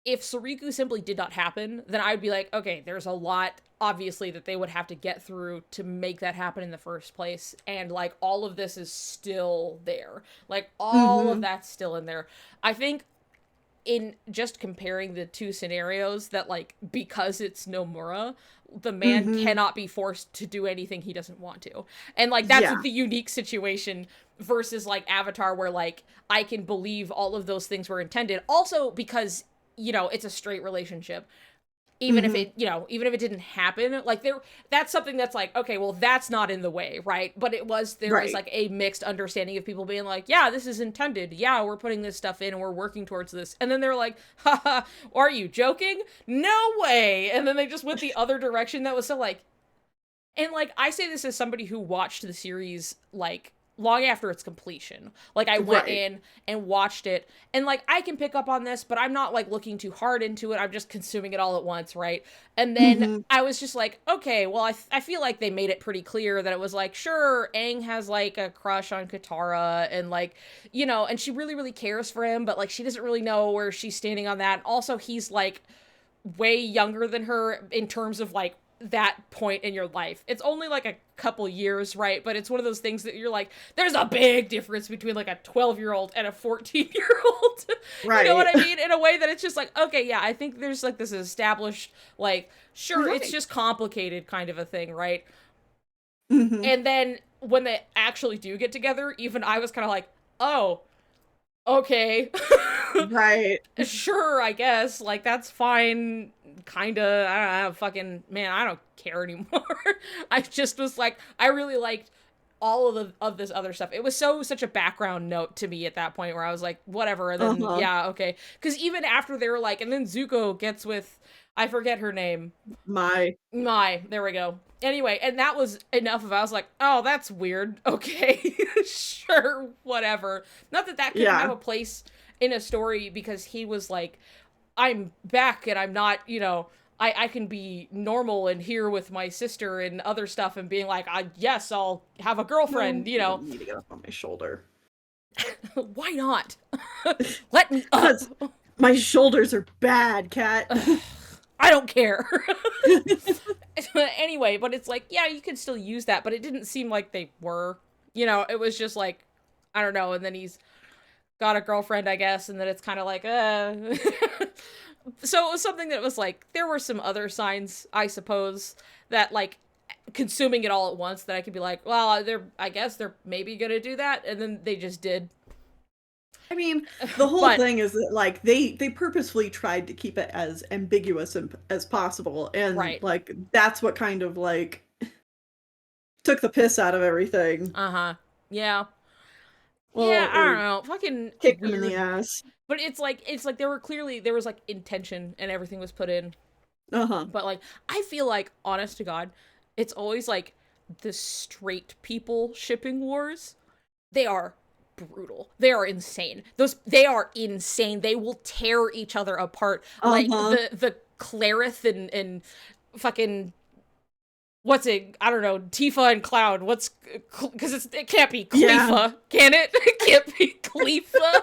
if Soriku simply did not happen, then I'd be like, okay, there's a lot obviously that they would have to get through to make that happen in the first place. And like all of this is still there. Like all of Mhm. that's still in there. I think in just comparing the two scenarios that like because it's Nomura, the man Mhm. cannot be forced to do anything he doesn't want to. And like that's Yeah. the unique situation versus like Avatar where like I can believe all of those things were intended. Also because it's a straight relationship even if Mhm. it even if it didn't happen like that's something that's like okay well that's not in the way right but there was Right. like a mixed understanding of people being like yeah this is intended yeah we're putting this stuff in and we're working towards this and then they're like haha are you joking no way and then they just went the other direction that was so like and like I say this as somebody who watched the series like long after its completion. Like I went Right. in and watched it and like I can pick up on this, but I'm not like looking too hard into it. I'm just consuming it all at once, right? And then Mhm. I was just like, okay, well I feel like they made it pretty clear that it was like, sure, Aang has like a crush on Katara and like, and she really really cares for him, but like she doesn't really know where she's standing on that. And also he's like way younger than her in terms of like that point in your life. It's only like a couple years, right? But it's one of those things that you're like, there's a big difference between like a 12-year-old and a 14-year-old. You know what Right. I mean? In a way that it's just like, okay, yeah, I think there's like this established, like, sure, it's Right. just complicated kind of a thing, right? Mhm. And then when they actually do get together, even I was kind of like, oh, okay. Right. Sure, I guess. Like, that's fine. Kinda. I don't know. Fucking, man, I don't care anymore. I just was like, I really liked all of this other stuff. It was such a background note to me at that point where I was like, whatever. And then, Uh-huh. yeah, okay. Because even after they were like, and then Zuko gets with, I forget her name. My There we go. Anyway, and that was enough of I was like, oh, that's weird. Okay, sure, whatever. Not that that couldn't have yeah. a place in a story because he was like, I'm back and I'm not, I can be normal and here with my sister and other stuff and being like, yes, I'll have a No, you girlfriend. don't need to get up on my shoulder. Why not? Let me up. Because my shoulders are bad, cat. I don't care. Anyway, but it's like, yeah, you could still use that, but it didn't seem like they were. It was just like, I don't know, and then he's got a girlfriend, I guess, and then it's kind of like, So it was something that was like, there were some other signs, I suppose, that like consuming it all at once that I could be like, well, I guess they're maybe gonna do that, and then they just did. I mean, the whole But thing is that like they purposefully tried to keep it as ambiguous as possible, and right, like that's what kind of like took the piss out of everything. uh-huh, yeah, yeah, Well, I don't or know, fucking kicked them in the weird. ass. But it's like there was like intention and everything was put in. Uh-huh. But like I feel like honest to God, it's always like the straight people shipping wars. They are brutal. They are insane. They are insane. They will tear each other apart. Like Uh-huh. the Clarith and fucking what's it? I don't know. Tifa and Cloud. What's because it can't be Clefa, Yeah. can it? It can't be Clefa.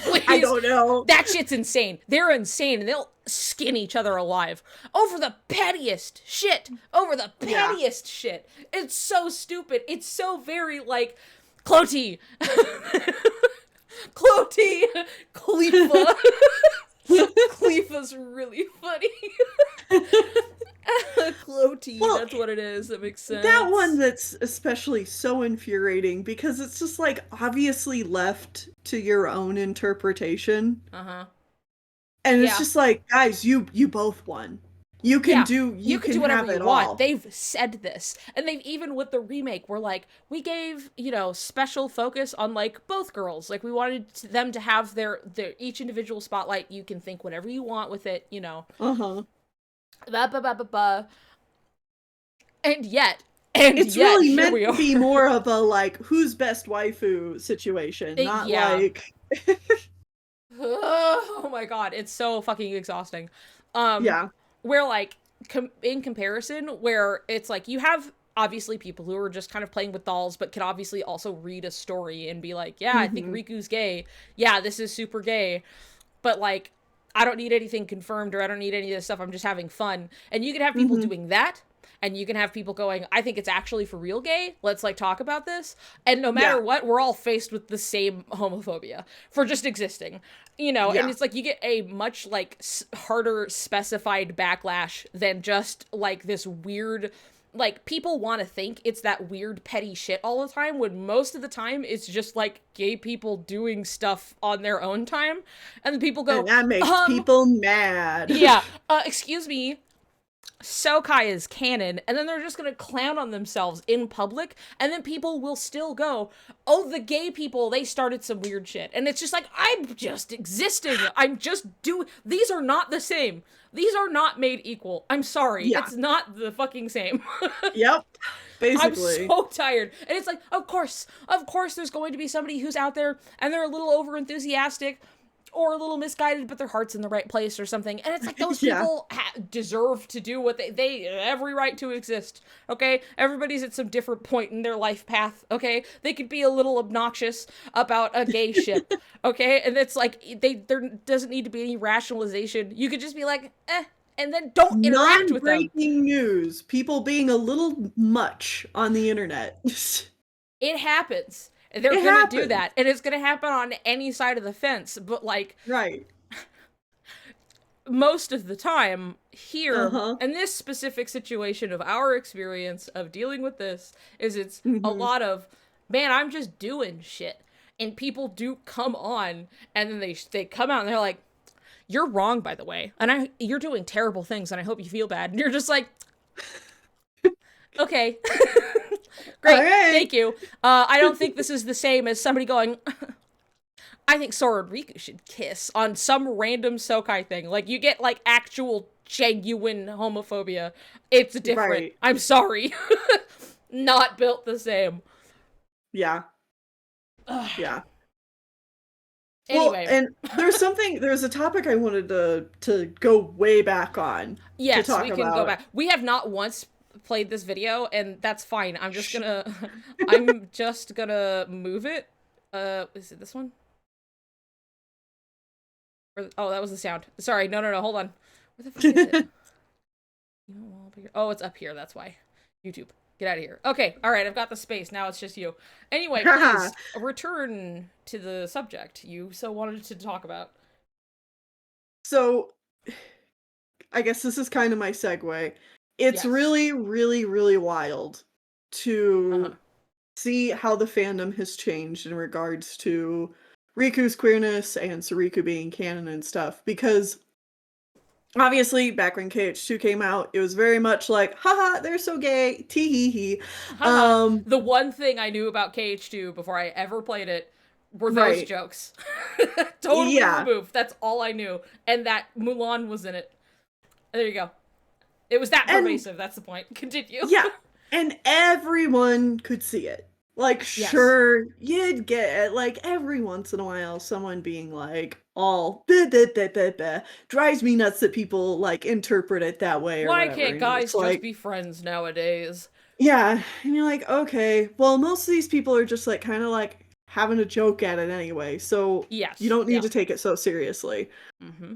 I Please, don't know. that shit's insane. They're insane, and they'll skin each other alive over the pettiest shit. Over the Yeah. pettiest shit. It's so stupid. It's so very like Cloti, Cloti, Clefa. Clefa's really funny. Cloti, Well, that's what it is. That makes sense. that one that's especially so infuriating because it's just like obviously left to your own interpretation. Uh-huh. And it's Yeah. just like, guys, you both won. You can Yeah. do You can can do whatever have you it want. all. They've said this. And they've even with the remake, we're like, we gave, special focus on like both girls. Like we wanted them to have their each individual spotlight. You can think whatever you want with it, Uh-huh. Ba ba ba ba ba. And It's yet, really here meant we to are. be more of a like who's best waifu situation, not Yeah. like Oh my god, it's so fucking exhausting. yeah. Where like in comparison, where it's like you have obviously people who are just kind of playing with dolls, but can obviously also read a story and be like, yeah, I think Mhm. Riku's gay. Yeah, this is super gay. But like, I don't need anything confirmed or I don't need any of this stuff. I'm just having fun. And you can have people Mhm. doing that. And you can have people going, I think it's actually for real gay. Let's like talk about this. And no matter Yeah. what, we're all faced with the same homophobia for just existing. And Yeah. it's like you get a much like harder specified backlash than just like this weird like people want to think it's that weird petty shit all the time when most of the time it's just like gay people doing stuff on their own time and then people And go that makes people mad. yeah excuse me, Sokai is canon, and then they're just gonna clown on themselves in public, and then people will still go, oh, the gay people, they started some weird shit. And it's just like, I'm just existing. I'm just these are not the same. These are not made equal. I'm sorry. Yeah. It's not the fucking same. Yep. I'm Basically. so tired. And it's like, of course there's going to be somebody who's out there and they're a little over enthusiastic or a little misguided, but their heart's in the right place or something. And it's like those Yeah. people deserve to do what they every right to exist. Okay, everybody's at some different point in their life path. Okay, they could be a little obnoxious about a gay ship. Okay, and it's like there doesn't need to be any rationalization. You could just be like, and then don't interact with them. Non-breaking news. People being a little much on the internet. It happens. They're It gonna do happens. that, and it's gonna happen on any side of the fence. But like Right. most of the time here, Uh-huh. in this specific situation of our experience of dealing with this, is it's a Mhm. lot of, man, I'm just doing shit, and people do come on, and then they come out and they're like, you're wrong, by the way, and you're doing terrible things, and I hope you feel bad, and you're just like, okay. Great, Okay. thank you. I don't think this is the same as somebody going, I think Sora and Riku should kiss on some random Sokai thing. Like, you get, like, actual, genuine homophobia. It's different. Right. I'm sorry. Not built the same. Yeah. Yeah. Anyway. Well, and there's a topic I wanted to go way back on. Yes, to talk we can about. go back. We have not once played this video, and that's fine. I'm just gonna move it. Is it this one? Oh, that was the sound. Sorry, no, hold on. Where the fuck is it? Oh, it's up here, that's why. YouTube. Get out of here. Okay, alright, I've got the space. Now it's just you. Anyway, please, return to the subject you so wanted to talk about. So, I guess this is kind of my segue. It's Yes. really, really, really wild to Uh-huh. see how the fandom has changed in regards to Riku's queerness and Soriku being canon and stuff. Because obviously, back when KH2 came out, it was very much like, haha, they're so gay, tee hee hee. The one thing I knew about KH2 before I ever played it were those Right. jokes. Totally Yeah. removed. That's all I knew. And that Mulan was in it. There you go. It was that And- pervasive, that's the point. Continue. Yeah, and everyone could see it. Like, Yes. sure, you'd get, like, every once in a while, someone being like, all, "Blah, blah, blah, blah, blah." Drives me nuts that people, like, interpret it that way or Why whatever, can't and it's guys just like, be friends nowadays? yeah, and you're like, "Okay, well, most of these people are just, like, kinda, like, having a joke at it anyway, so you Yes. don't need Yeah. to take it so seriously." Mm-hmm.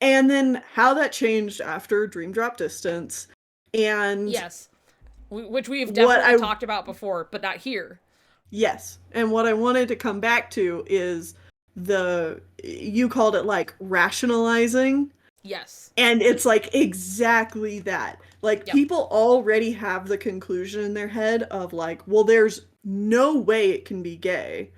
And then how that changed after Dream Drop Distance, and Yes. Which we've what definitely I talked about before, but not here. yes, and what I wanted to come back to is you called it, like, rationalizing, Yes. and it's, like, exactly that. Like, Yep. people already have the conclusion in their head of, like, "Well, there's no way it can be gay."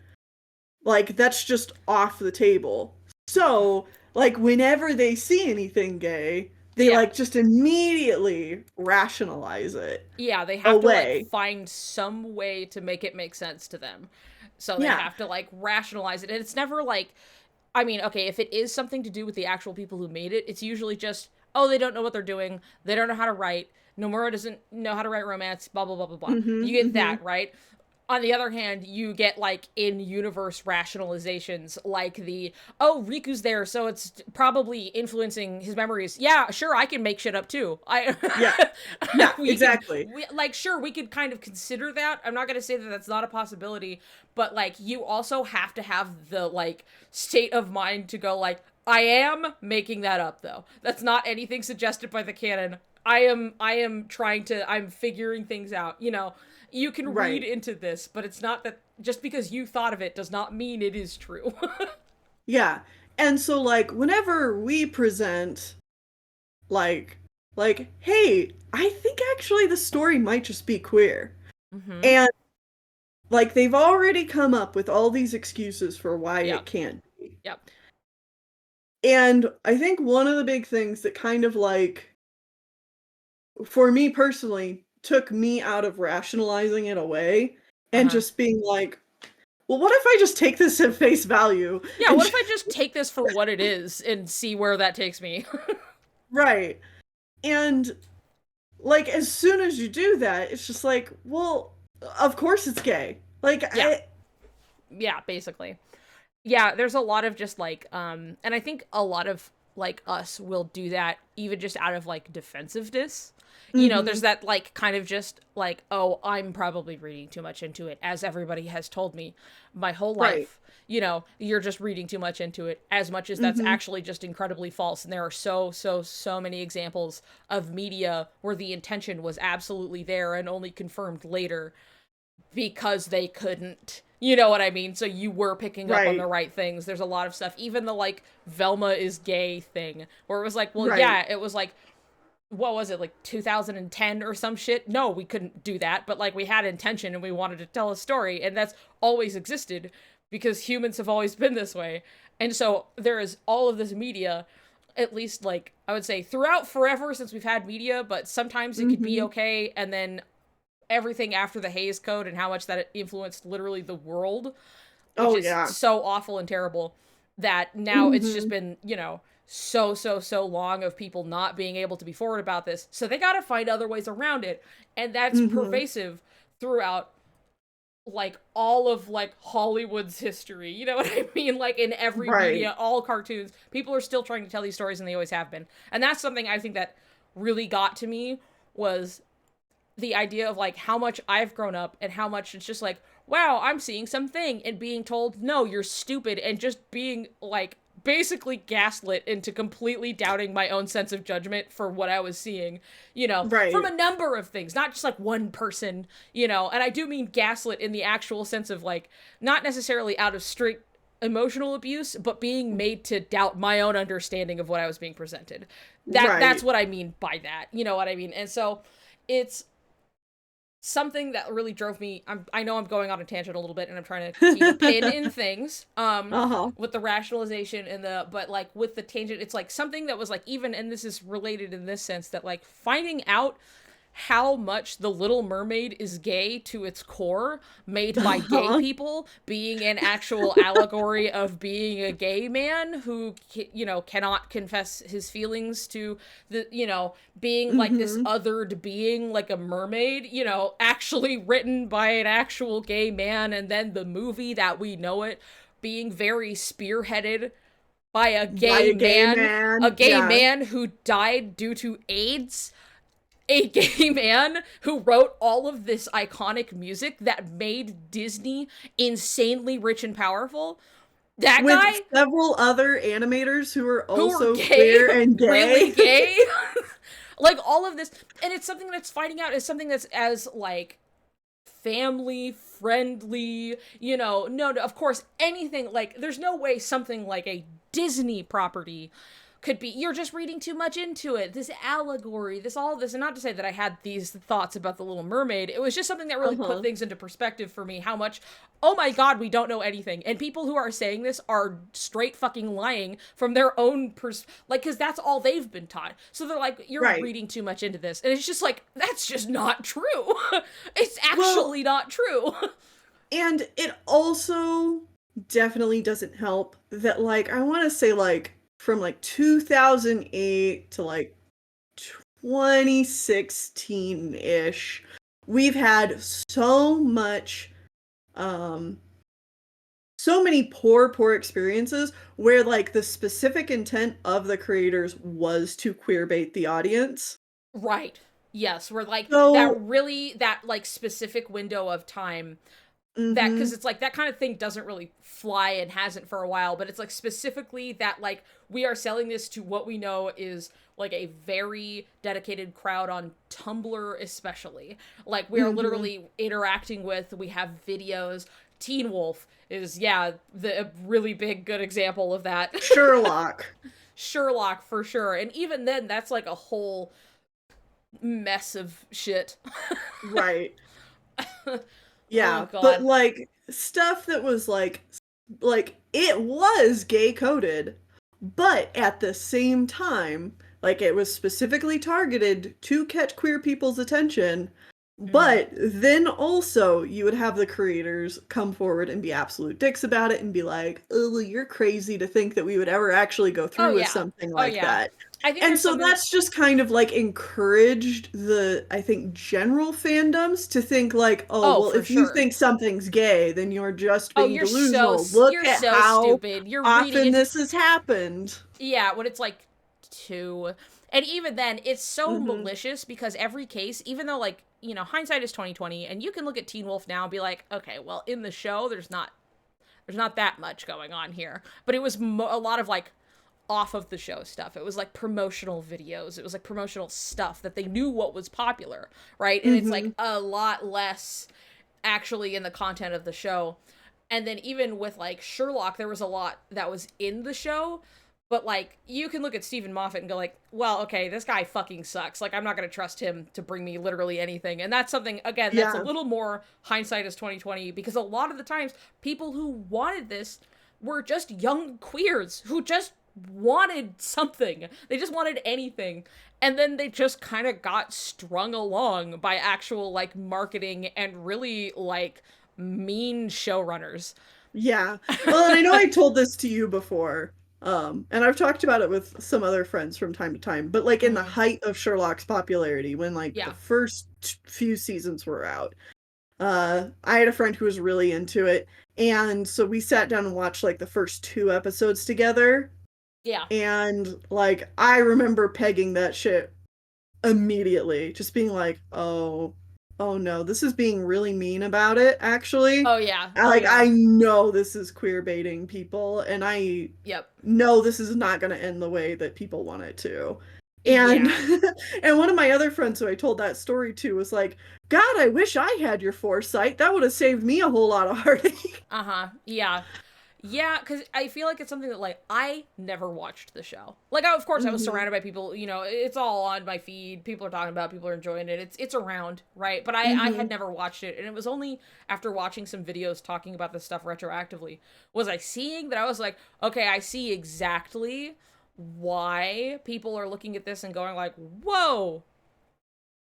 Like, that's just off the table. So, like, whenever they see anything gay, they, Yeah. like, just immediately rationalize it Yeah, they have to like away. find some way to make it make sense to them. So they Yeah. have to like rationalize it. And it's never like, I mean, okay, if it is something to do with the actual people who made it, it's usually just, oh, they don't know what they're doing. They don't know how to write. Nomura doesn't know how to write romance, blah, blah, blah, blah, blah. You Mhm, get mhm. that, right? On the other hand, you get like in universe rationalizations like the, oh, Riku's there, so it's probably influencing his memories. Yeah, sure, I can make shit up too. I Yeah. Yeah, we can exactly. we like sure we could kind of consider that. I'm not going to say that that's not a possibility, but like you also have to have the like state of mind to go like I am making that up though. That's not anything suggested by the canon. I am trying to I'm figuring things out, you know. You can read Right. into this, but it's not that just because you thought of it does not mean it is true. Yeah. And so, like, whenever we present, like "Hey, I think actually the story might just be queer." Mhm. And, like, they've already come up with all these excuses for why Yep. it can't be. Yep. And I think one of the big things that kind of, like, for me personally, took me out of rationalizing it away and Uh-huh. just being like, "Well, what if I just take this at face value Yeah, and what if I just take this for what it is and see where that takes me? right." And, like, as soon as you do that, it's just like, "Well, of course it's gay." Like, Yeah. I Yeah, basically. Yeah, there's a lot of just like and I think a lot of like us will do that even just out of like defensiveness. You know, there's mhm. that like kind of just like, oh, I'm probably reading too much into it, as everybody has told me my whole Right. life. You know, you're just reading too much into it, as much as that's Mhm. actually just incredibly false. And there are so many examples of media where the intention was absolutely there and only confirmed later because they couldn't. You know what I mean? So you were picking up on the Right. right things. There's a lot of stuff. Even the like Velma is gay thing, where it was like, well, Right. yeah, it was like, what was it, like 2010 or some shit? No, we couldn't do that, but like we had intention and we wanted to tell a story, and that's always existed because humans have always been this way. And so there is all of this media, at least like I would say throughout forever since we've had media, but sometimes it could be Mhm. okay, and then everything after the Hayes Code and how much that influenced literally the world, which Oh, is yeah. so awful and terrible that now it's just Mhm. been, you know, so long of people not being able to be forward about this. So they got to find other ways around it. And that's Mhm. pervasive throughout like all of like Hollywood's history. You know what I mean? Like in every Right. media, all cartoons, people are still trying to tell these stories and they always have been. And that's something I think that really got to me was the idea of like how much I've grown up and how much it's just like, wow, I'm seeing something and being told, no, you're stupid, and just being like basically gaslit into completely doubting my own sense of judgment for what I was seeing, you know, from Right. a number of things, not just like one person, you know, and I do mean gaslit in the actual sense of like, not necessarily out of strict emotional abuse, but being made to doubt my own understanding of what I was being presented. That's Right. what I mean by that. You know what I mean? And so it's something that really drove me. I know I'm going on a tangent a little bit and I'm trying to keep a pin in things Uh-huh. with the rationalization and the but like with the tangent it's like something that was like even and this is related in this sense that like finding out how much The Little Mermaid is gay to its core, made by gay Uh-huh. people, being an actual allegory of being a gay man who, cannot confess his feelings to being like this Mm-hmm. othered being like a mermaid, actually written by an actual gay man, and then the movie that we know it being very spearheaded by By a gay a man. gay Yeah. man who died due to AIDS, a gay man who wrote all of this iconic music that made Disney insanely rich and powerful. That With guy, several other animators who are who were also gay, queer and really gay. gay. Like all of this, and it's something that's finding out is something that's as like family friendly, no, of course anything like there's no way something like a Disney property could be, you're just reading too much into it, this allegory, this all this. And not to say that I had these thoughts about The Little Mermaid, it was just something that really put Uh-huh. things into perspective for me, how much, oh my god, we don't know anything, and people who are saying this are straight fucking lying from their own like, because that's all they've been taught, so they're like, you're Right. reading too much into this, and it's just like, that's just not true. It's Well, actually not true. and it also definitely doesn't help that, like, I want to say, like, from like 2008 to like 2016-ish, we've had so much, um, so many poor experiences where, like, the specific intent of the creators was to queerbait the audience. Right. Yes, we're like So, that like specific window of time, that, because mhm, it's like that kind of thing doesn't really fly and hasn't for a while, but it's like specifically that, like, we are selling this to what we know is like a very dedicated crowd on Tumblr, especially, like we are mhm. literally interacting with, we have videos. Teen Wolf is, yeah, the a really big good example of that. Sherlock. Sherlock for sure, and even then that's like a whole mess of shit. Right. Oh Yeah, but, god. like, stuff that was, like, it was gay coded, but at the same time, like, it was specifically targeted to catch queer people's attention, Mm-hmm. but then also you would have the creators come forward and be absolute dicks about it and be like, "Oh, well, you're crazy to think that we would ever actually go Oh through with yeah. something Oh like yeah. that." I think And there's so something. that's just kind of, like, encouraged the, I think, general fandoms to think like, "Oh, Oh, well, for if you sure. think something's gay, then you're just Oh, being delusional. Look you're at so how stupid. You're reading often into, this has happened." yeah, when it's like two. And even then, it's so Mhm. malicious because every case, even though, like, hindsight is 2020, and you can look at Teen Wolf now and be like, okay, well, in the show there's not that much going on here. But it was a lot of like off of the show stuff. It was like promotional videos. It was like promotional stuff that they knew what was popular, right? And it's like Mhm. a lot less actually in the content of the show. And then even with like Sherlock, there was a lot that was in the show, but like you can look at Stephen Moffat and go like, well, okay, this guy fucking sucks. Like, I'm not gonna trust him to bring me literally anything. And that's something, again, that's a Yeah. little more hindsight is 2020, because a lot of the times people who wanted this were just young queers who just wanted something. They just wanted anything. And then they just kind of got strung along by actual like marketing and really like mean showrunners. Yeah. Well, and I know I told this to you before, and I've talked about it with some other friends from time to time, but, like, in the Mm, height of Sherlock's popularity, when, like, the yeah. first few seasons were out, I had a friend who was really into it, and so we sat down and watched, like, the first 2 episodes together, Yeah. and, like, I remember pegging that shit immediately, just being like, "Oh, oh no, this is being really mean about it, actually." Oh yeah. Oh Like, yeah. I know this is queer baiting people, and I Yep. know this is not gonna end the way that people want it to. And Yeah. and one of my other friends who I told that story to was like, "God, I wish I had your foresight. That would have saved me a whole lot of heartache." Uh-huh. Yeah. Yeah, because I feel like it's something that, like, I never watched the show. Like, of course, I was Mhm. surrounded by people. It's all on my feed. People are talking about. People are enjoying it. It's around, right? But I had Mhm. never watched it, and it was only after watching some videos talking about this stuff retroactively was I seeing that I was like, okay, I see exactly why people are looking at this and going like, whoa,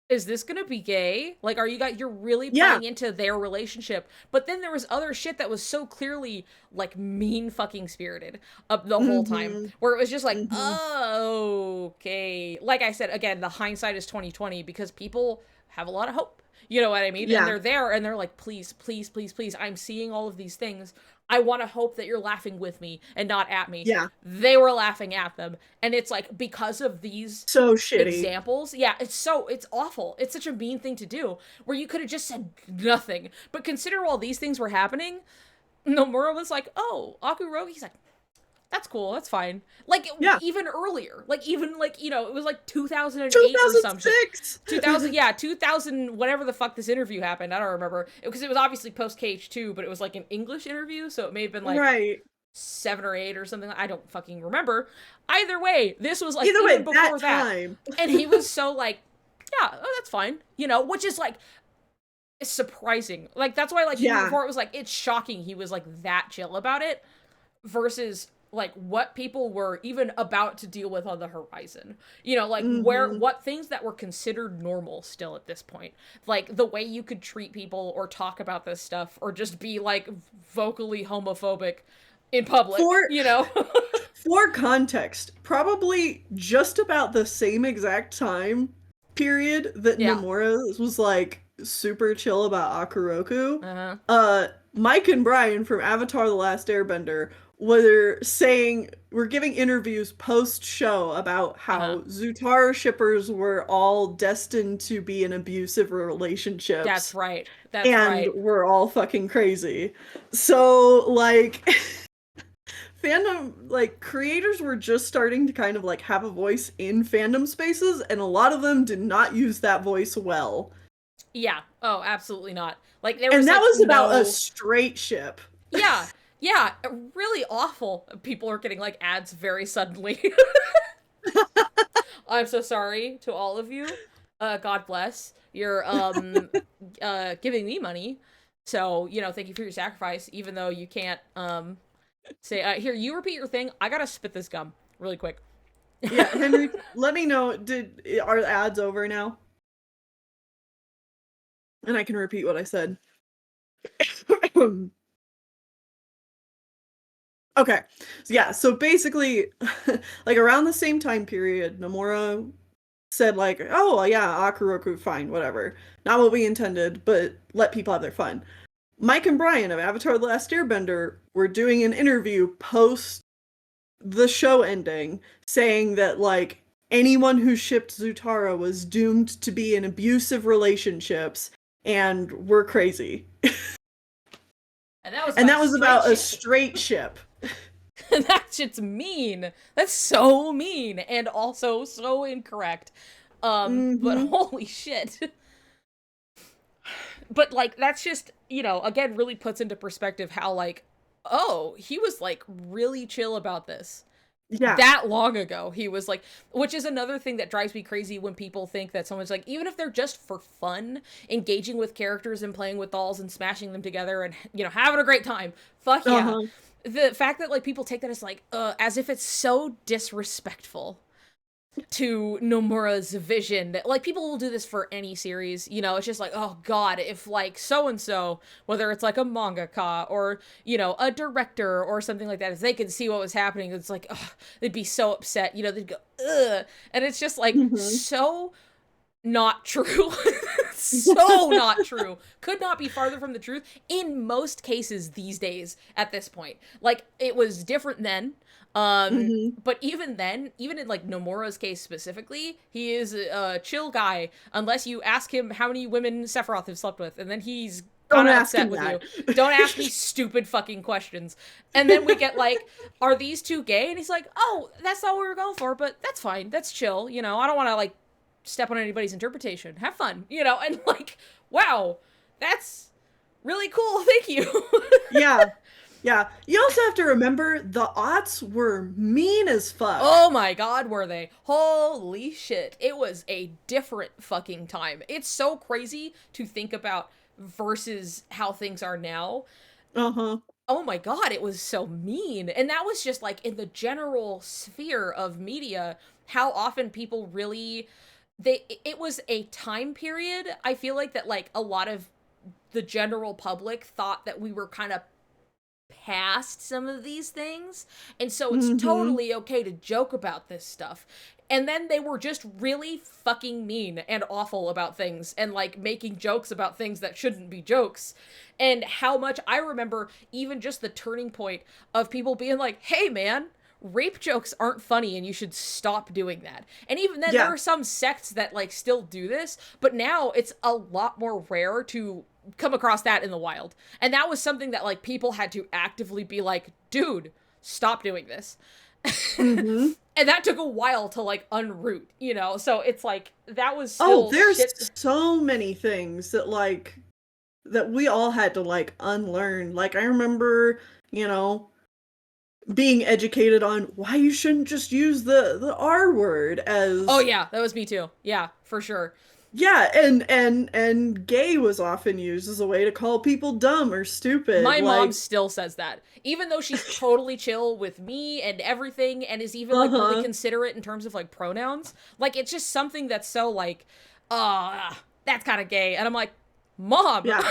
is this gonna be gay? Like, you're really Yeah. playing into their relationship? But then there was other shit that was so clearly like mean fucking spirited up the whole time, Mhm. where it was just like, Mhm. oh, okay. Like I said, again, the hindsight is 2020 because people have a lot of hope. You know what I mean? And Yeah. they're there and they're like, please, please, please, please. I'm seeing all of these things. I want to hope that you're laughing with me and not at me. Yeah. They were laughing at them. And it's like, because of these So shitty. examples, yeah, it's awful. It's such a mean thing to do where you could have just said nothing. But consider while these things were happening, Nomura was like, oh, Akurogi's like, that's cool, that's fine. Like, Yeah. even earlier, like, even like, it was like 2008 or some shit. 2006. 2000, yeah, 2000, whatever the fuck this interview happened. I don't remember. Because it was obviously post KH2, but it was like an English interview, so it may have been like Right. 7 or 8 or something. I don't fucking remember. Either way, this was like Either even way, that before that. time. And he was so like, yeah, oh, that's fine. Which is like, it's surprising. Like, that's why, like, even Yeah. before it was like, it's shocking he was like that chill about it versus like what people were even about to deal with on the horizon. Like Mhm. what things that were considered normal still at this point. Like the way you could treat people or talk about this stuff or just be like vocally homophobic in public, For you know? for context, probably just about the same exact time period that Yeah. Nomura was like super chill about Akuroku, Uh-huh. Mike and Brian from Avatar: The Last Airbender were giving interviews post show about Uh-huh. how Zutara shippers were all destined to be in abusive That's relationships right. That's and right. we're all fucking crazy. So like fandom, like, creators were just starting to kind of like have a voice in fandom spaces, and a lot of them did not use that voice well. Yeah. Oh, absolutely not. Like there And was that like was about a no. straight ship. Yeah. Yeah, really awful. People are getting like ads very suddenly. I'm so sorry to all of you. God bless. You're giving me money. So, thank you for your sacrifice, even though you can't say here, you repeat your thing. I gotta spit this gum really quick. Yeah, Henry, let me know, are the ads over now? And I can repeat what I said. Okay. So yeah, so basically like around the same time period, Nomura said like, "Oh, yeah, Akuroku, fine, whatever. Not what we intended, but let people have their fun." Mike and Brian of Avatar: The Last Airbender were doing an interview post the show ending saying that like anyone who shipped Zutara was doomed to be in abusive relationships and were crazy. And that was And about a that was straight about a ship. straight ship. That shit's mean. That's so mean and also so incorrect. But Mhm. holy shit. But like that's just, again really puts into perspective how like, oh, he was like really chill about this. Yeah. That long ago, he was like, which is another thing that drives me crazy when people think that someone's like, even if they're just for fun, engaging with characters and playing with dolls and smashing them together and, having a great time. Fuck yeah. Uh-huh. The fact that like people take that as if it's so disrespectful to Nomura's vision that like people will do this for any series, it's just like, oh god, if like so and so, whether it's like a mangaka or a director or something like that, if they could see what was happening, it's like, ugh, they'd be so upset, they'd go ugh, and it's just like Mhm. so not true. So not true. Could not be farther from the truth in most cases these days at this point. Like it was different then. Mhm. But even then, even in like Nomura's case specifically, he is a chill guy unless you ask him how many women Sephiroth have slept with, and then he's Don't kind of ask upset him with that. you. Don't ask me stupid fucking questions. And then we get like, are these two gay? And he's like, oh, that's not what we were going for, but that's fine. That's chill. I don't want to like step on anybody's interpretation. Have fun, and like, wow, that's really cool. Thank you. Yeah. Yeah. You also have to remember the aughts were mean as fuck. Oh my god, were they? Holy shit. It was a different fucking time. It's so crazy to think about versus how things are now. Uh-huh. Oh my god, it was so mean. And that was just like in the general sphere of media, how often people really it was a time period, I feel like, that like a lot of the general public thought that we were kind of past some of these things, and so it's Mm-hmm. totally okay to joke about this stuff. And then they were just really fucking mean and awful about things, and like making jokes about things that shouldn't be jokes. And how much I remember even just the turning point of people being like, hey man, rape jokes aren't funny and you should stop doing that. And even then, there Yeah. are some sects that like still do this, but now it's a lot more rare to come across that in the wild. And that was something that like people had to actively be like, dude, stop doing this. Mm-hmm. And that took a while to like unroot, you know? So it's like that was Oh, still there's shit. so many things that like that we all had to like unlearn. Like I remember, you know, being educated on why you shouldn't just use the R word Oh as yeah, that was me too. Yeah, for sure. yeah, and gay was often used as a way to call people dumb or stupid. My mom Like, still says that. Even though she's totally chill with me and everything and is even like really uh-huh. considerate in terms of like pronouns, like it's just something that's so like, that's kind of gay. And I'm like, Mom, Yeah.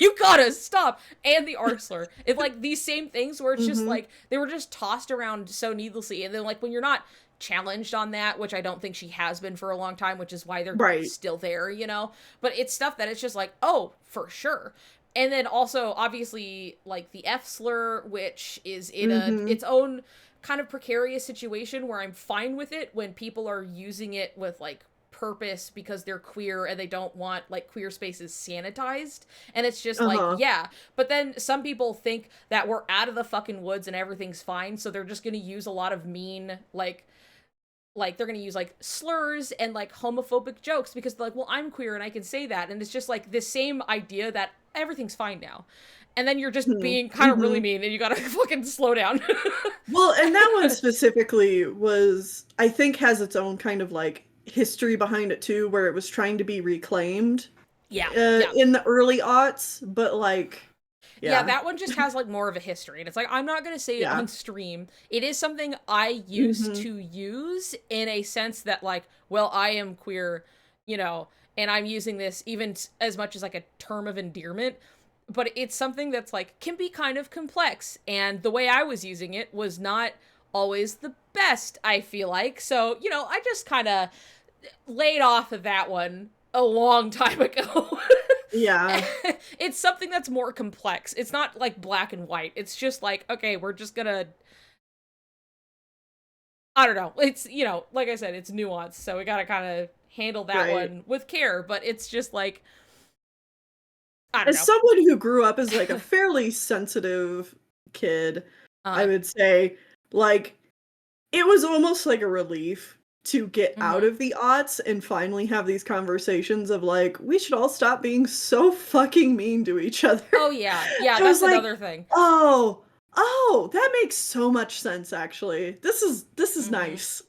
you gotta stop. And the Artsler. It's like these same things where it's just Mm-hmm. like they were just tossed around so needlessly. And then like when you're not challenged on that, which I don't think she has been for a long time, which is why they're Right. still there, you know? But it's stuff that it's just like, oh, for sure. And then also obviously like the F slur, which is in a Mm-hmm. its own kind of precarious situation where I'm fine with it when people are using it with like purpose because they're queer and they don't want like queer spaces sanitized. And it's just like, Uh-huh. yeah. But then some people think that we're out of the fucking woods and everything's fine, so they're just gonna use a lot of mean like they're gonna use like slurs and like homophobic jokes because they're like, well, I'm queer and I can say that. And it's just like this same idea that everything's fine now. And then you're just being kind of really Mm-hmm. mean and you gotta fucking slow down. Well, and that one specifically was, I think, has its own kind of like history behind it too, where it was trying to be reclaimed Yeah, yeah. in the early aughts, but like, Yeah, yeah, that one just has like more of a history. And it's like, I'm not going to say it yeah. on stream. It is something I used Mm-hmm. to use in a sense that, like, well, I am queer, you know, and I'm using this even as much as like a term of endearment. But it's something that's like, can be kind of complex. And the way I was using it was not always the best, I feel like. So, you know, I just kind of laid off of that one a long time ago. Yeah. It's something that's more complex. It's not like black and white. It's just like, okay, we're just gonna I don't know. It's, you know, like I said, it's nuanced, so we gotta kind of handle that Right. one with care, but it's just like I don't As know. someone who grew up as like a fairly sensitive kid, I uh would say like it was almost like a relief to get out mhm. of the aughts and finally have these conversations of like, we should all stop being so fucking mean to each other. Oh yeah. Yeah, I was that's like, another thing. oh, oh, that makes so much sense actually. This is Mhm. nice.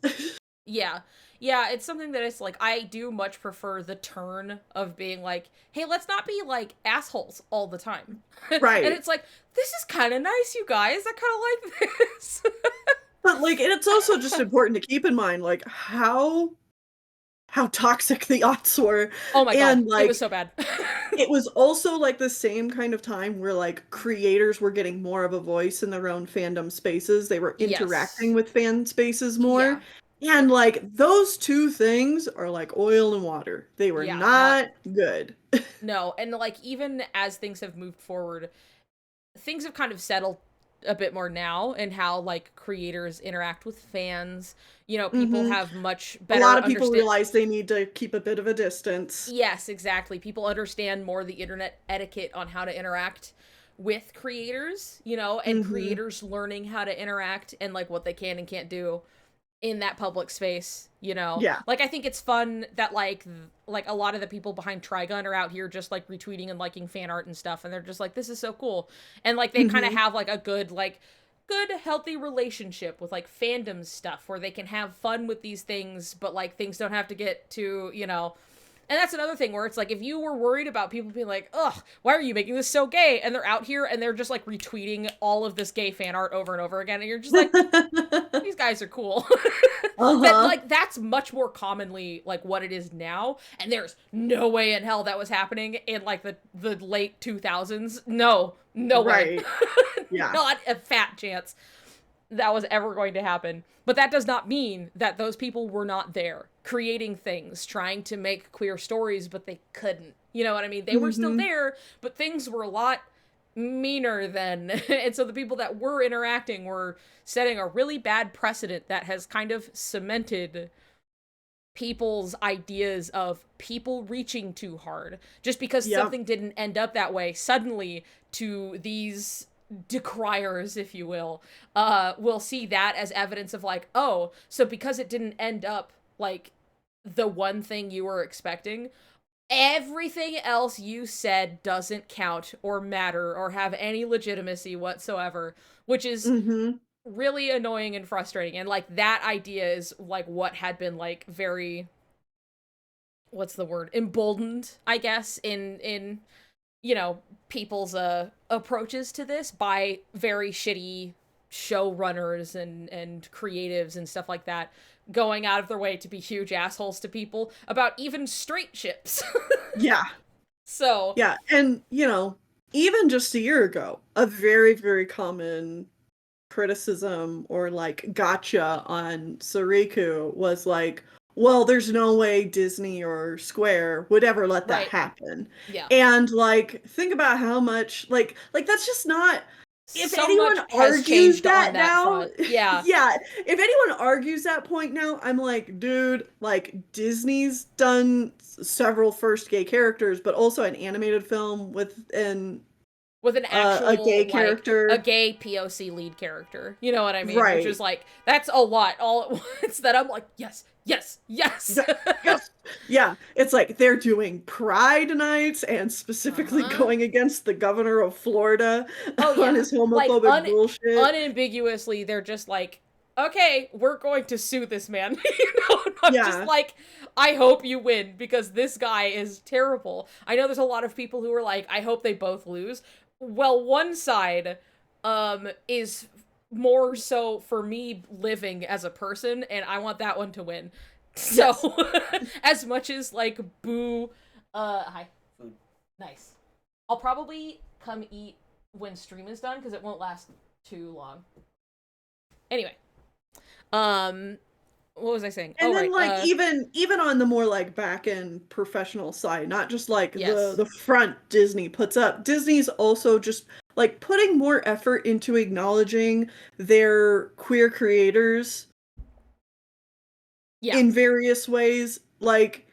Yeah. Yeah, it's something that it's like I do much prefer the turn of being like, "Hey, let's not be like assholes all the time." And Right. it's like, "This is kind of nice, you guys. I kind of like this." But like and it's also just important to keep in mind like how toxic the aughts were Oh my god, and it was like so bad. it was also like the same kind of time where like creators were getting more of a voice in their own fandom spaces. They were interacting Yes. with fan spaces more. Yeah. And Yeah. like those two things are like oil and water. They were Yeah, not not good. no. And like even as things have moved forward, things have kind of settled a bit more now and how like creators interact with fans. You know, people Mhm. have much A lot better of people understand. realize they need to keep a bit of a distance. Yes, exactly. People understand more the internet etiquette on how to interact with creators, you know, and Mhm. creators learning how to interact and like what they can and can't do in that public space, you know. Yeah. Like I think it's fun that like a lot of the people behind Trigun are out here just like retweeting and liking fan art and stuff and they're just like this is so cool. And like they kind of Mhm. have like a good healthy relationship with like fandom stuff where they can have fun with these things but like things don't have to get too, you know, And that's another thing where it's like, if you were worried about people being like, ugh, why are you making this so gay? And they're out here and they're just like retweeting all of this gay fan art over and over again. And you're just like, these guys are cool. That Uh-huh. like that's much more commonly like what it is now, and there's no way in hell that was happening in like the late 2000s. No way. Right. Yeah. Not a fat chance that was ever going to happen. But that does not mean that those people were not there creating things, trying to make queer stories, but they couldn't. You know what I mean? They were still Mm-hmm. there, but things were a lot meaner then. And so the people that were interacting were setting a really bad precedent that has kind of cemented people's ideas of people reaching too hard. Just because Yep. something didn't end up that way, suddenly to these decriers, if you will see that as evidence of like, oh, so because it didn't end up like the one thing you were expecting, everything else you said doesn't count or matter or have any legitimacy whatsoever, which is Mm-hmm. really annoying and frustrating. And like that idea is like what had been like very, what's the word, emboldened, I guess, in you know, people's approaches to this by very shitty showrunners and creatives and stuff like that, going out of their way to be huge assholes to people about even straight ships. Yeah. So Yeah. And, even just a year ago, a very, very common criticism or like gotcha on Soriku was like, well, there's no way Disney or Square would ever let that right, happen. yeah, And like think about how much like that's just not, if so much anyone has argues changed on that that now, front. Yeah, yeah, if anyone argues that point now, I'm like, dude, like Disney's done several first gay characters, but also an animated film with with an a gay actual like a character. gay POC lead character. You know what I mean? Which is Right. like that's a lot all at once that I'm like, yes, yes, yes. Yeah, yes. Yeah, it's like they're doing Pride nights and specifically Uh-huh. going against the governor of Florida Oh on yeah. his Like homophobic bullshit. unambiguously they're just like, okay, we're going to sue this man. And I'm just Yeah. like, I hope you win because this guy is terrible. I know there's a lot of people who are like, I hope they both lose. Well, one side is more so for me living as a person, and I want that one to win. So Yes. as much as like boo hi food. Nice. I'll probably come eat when stream is done because it won't last too long. Anyway, um, what was I saying? And Oh then right, like even on the more like back end professional side, not just like the yes, the front Disney puts up. Disney's also just like putting more effort into acknowledging their queer creators yeah, in various ways. Like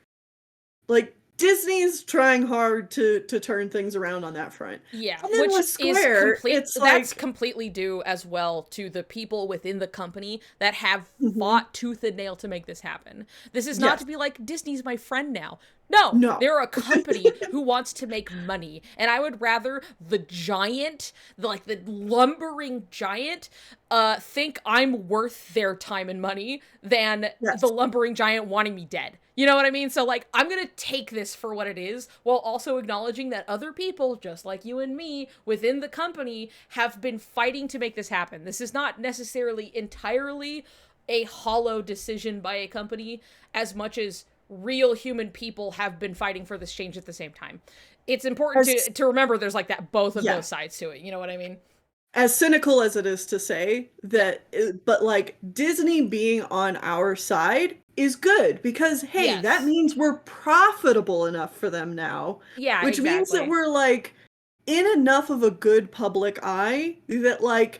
Disney's trying hard to turn things around on that front. yeah, And then which with is Square, complete. it's That's like, completely due as well to the people within the company that have mhm, fought tooth and nail to make this happen. This is not yes, to be like Disney's my friend now. No, no. they're a company who wants to make money, and I would rather the giant, like the lumbering giant, think I'm worth their time and money than the Yes. lumbering giant wanting me dead. You know what I mean? So like, I'm gonna take this for what it is, while also acknowledging that other people, just like you and me, within the company, have been fighting to make this happen. This is not necessarily entirely a hollow decision by a company, as much as real human people have been fighting for this change at the same time. It's important As to remember there's like that both of yeah, those sides to it. You know what I mean? as cynical as it is to say Yeah. that, but like Disney being on our side is good because hey, that Yes. means we're profitable enough for them now, Yeah, which means that exactly. we're like in enough of a good public eye that like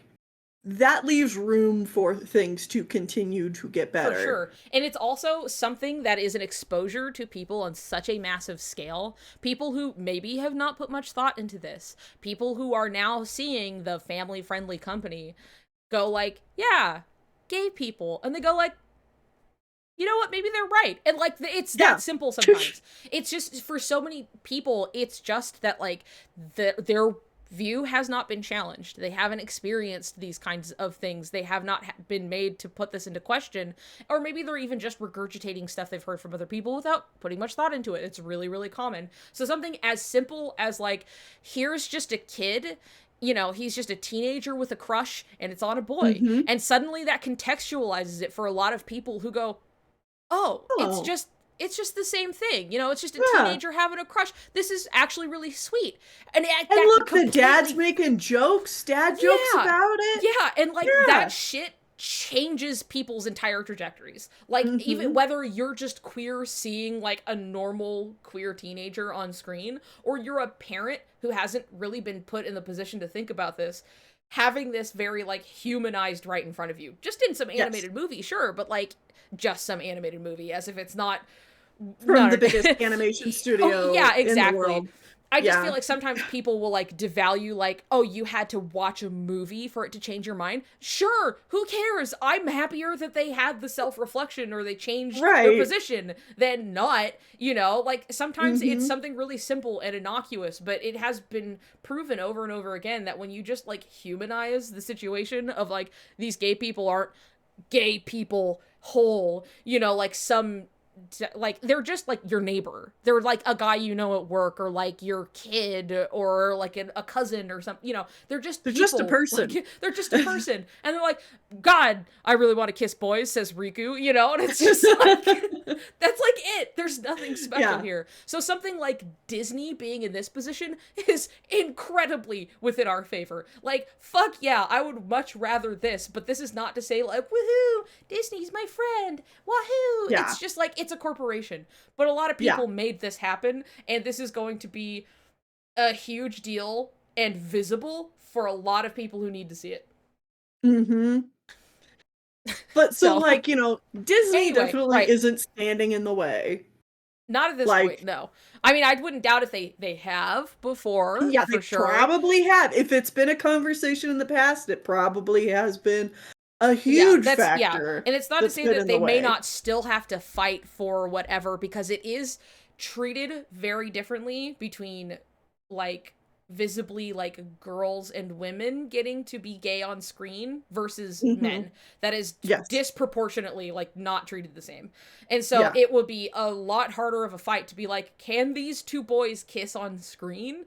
that leaves room for things to continue to get For better. sure. And it's also something that is an exposure to people on such a massive scale. People who maybe have not put much thought into this. People who are now seeing the family friendly company go like, yeah, gay people. And they go like, you know what, maybe they're right. And like it's Yeah. that simple sometimes. It's just for so many people, it's just that like their view has not been challenged. They haven't experienced these kinds of things. They have not been made to put this into question, or maybe they're even just regurgitating stuff they've heard from other people without putting much thought into it. It's really, really common. So something as simple as like, here's just a kid, you know, he's just a teenager with a crush and it's on a boy. Mm-hmm. And suddenly that contextualizes it for a lot of people who go, oh, Oh, it's just the same thing. You know, it's just a yeah. teenager having a crush. This is actually really sweet. And And that can look, the dad's completely, making jokes, dad jokes yeah. about it. Yeah, and like Yeah. that shit changes people's entire trajectories. Like even Mm-hmm. whether you're just queer seeing like a normal queer teenager on screen, or you're a parent who hasn't really been put in the position to think about this, having this very like humanized right in front of you. Just in some Yes. animated movie, sure, but like just some animated movie, as if it's not From no, the no, biggest no. animation Oh studio yeah, in the exactly. world. I just feel Yeah. like sometimes people will like devalue like, oh, you had to watch a movie for it to change your mind. Sure, who cares? I'm happier that they had the self-reflection or they changed their Right. position than not, you know? Like sometimes it's Mm-hmm. something really simple and innocuous, but it has been proven over and over again that when you just like humanize the situation of like these gay people aren't gay people whole, you know, like some like they're just like your neighbor, they're like a guy you know at work, or like your kid, or like a cousin or something, you know, they're just They're just a people. person. Like they're just a person, and they're like, god, I really want to kiss boys, says Riku, you know, and it's just like that's like it, there's nothing special Yeah. here. So something like Disney being in this position is incredibly within our favor. Like fuck yeah, I would much rather this, but this is not to say like woohoo, Disney's my friend, wahoo. Yeah. It's just like it's a corporation. But a lot of Yeah. people made this happen, and this is going to be a huge deal and visible for a lot of people who need to see it. Mm-hmm. But so, So, like, Disney anyway, definitely right. isn't standing in the way. Not at this point, Like, no. I mean, I wouldn't doubt if they have before, yeah, they for sure. probably have. If it's been a conversation in the past, it probably has been a Yeah, huge that's yeah. factor And it's not to that's say been that in the they may way. not still have to fight for whatever, because it is treated very differently between like visibly like girls and women getting to be gay on screen versus Mm-hmm. men. That is Yes. disproportionately like not treated the same. And so Yeah. it would be a lot harder of a fight to be like, can these two boys kiss on screen?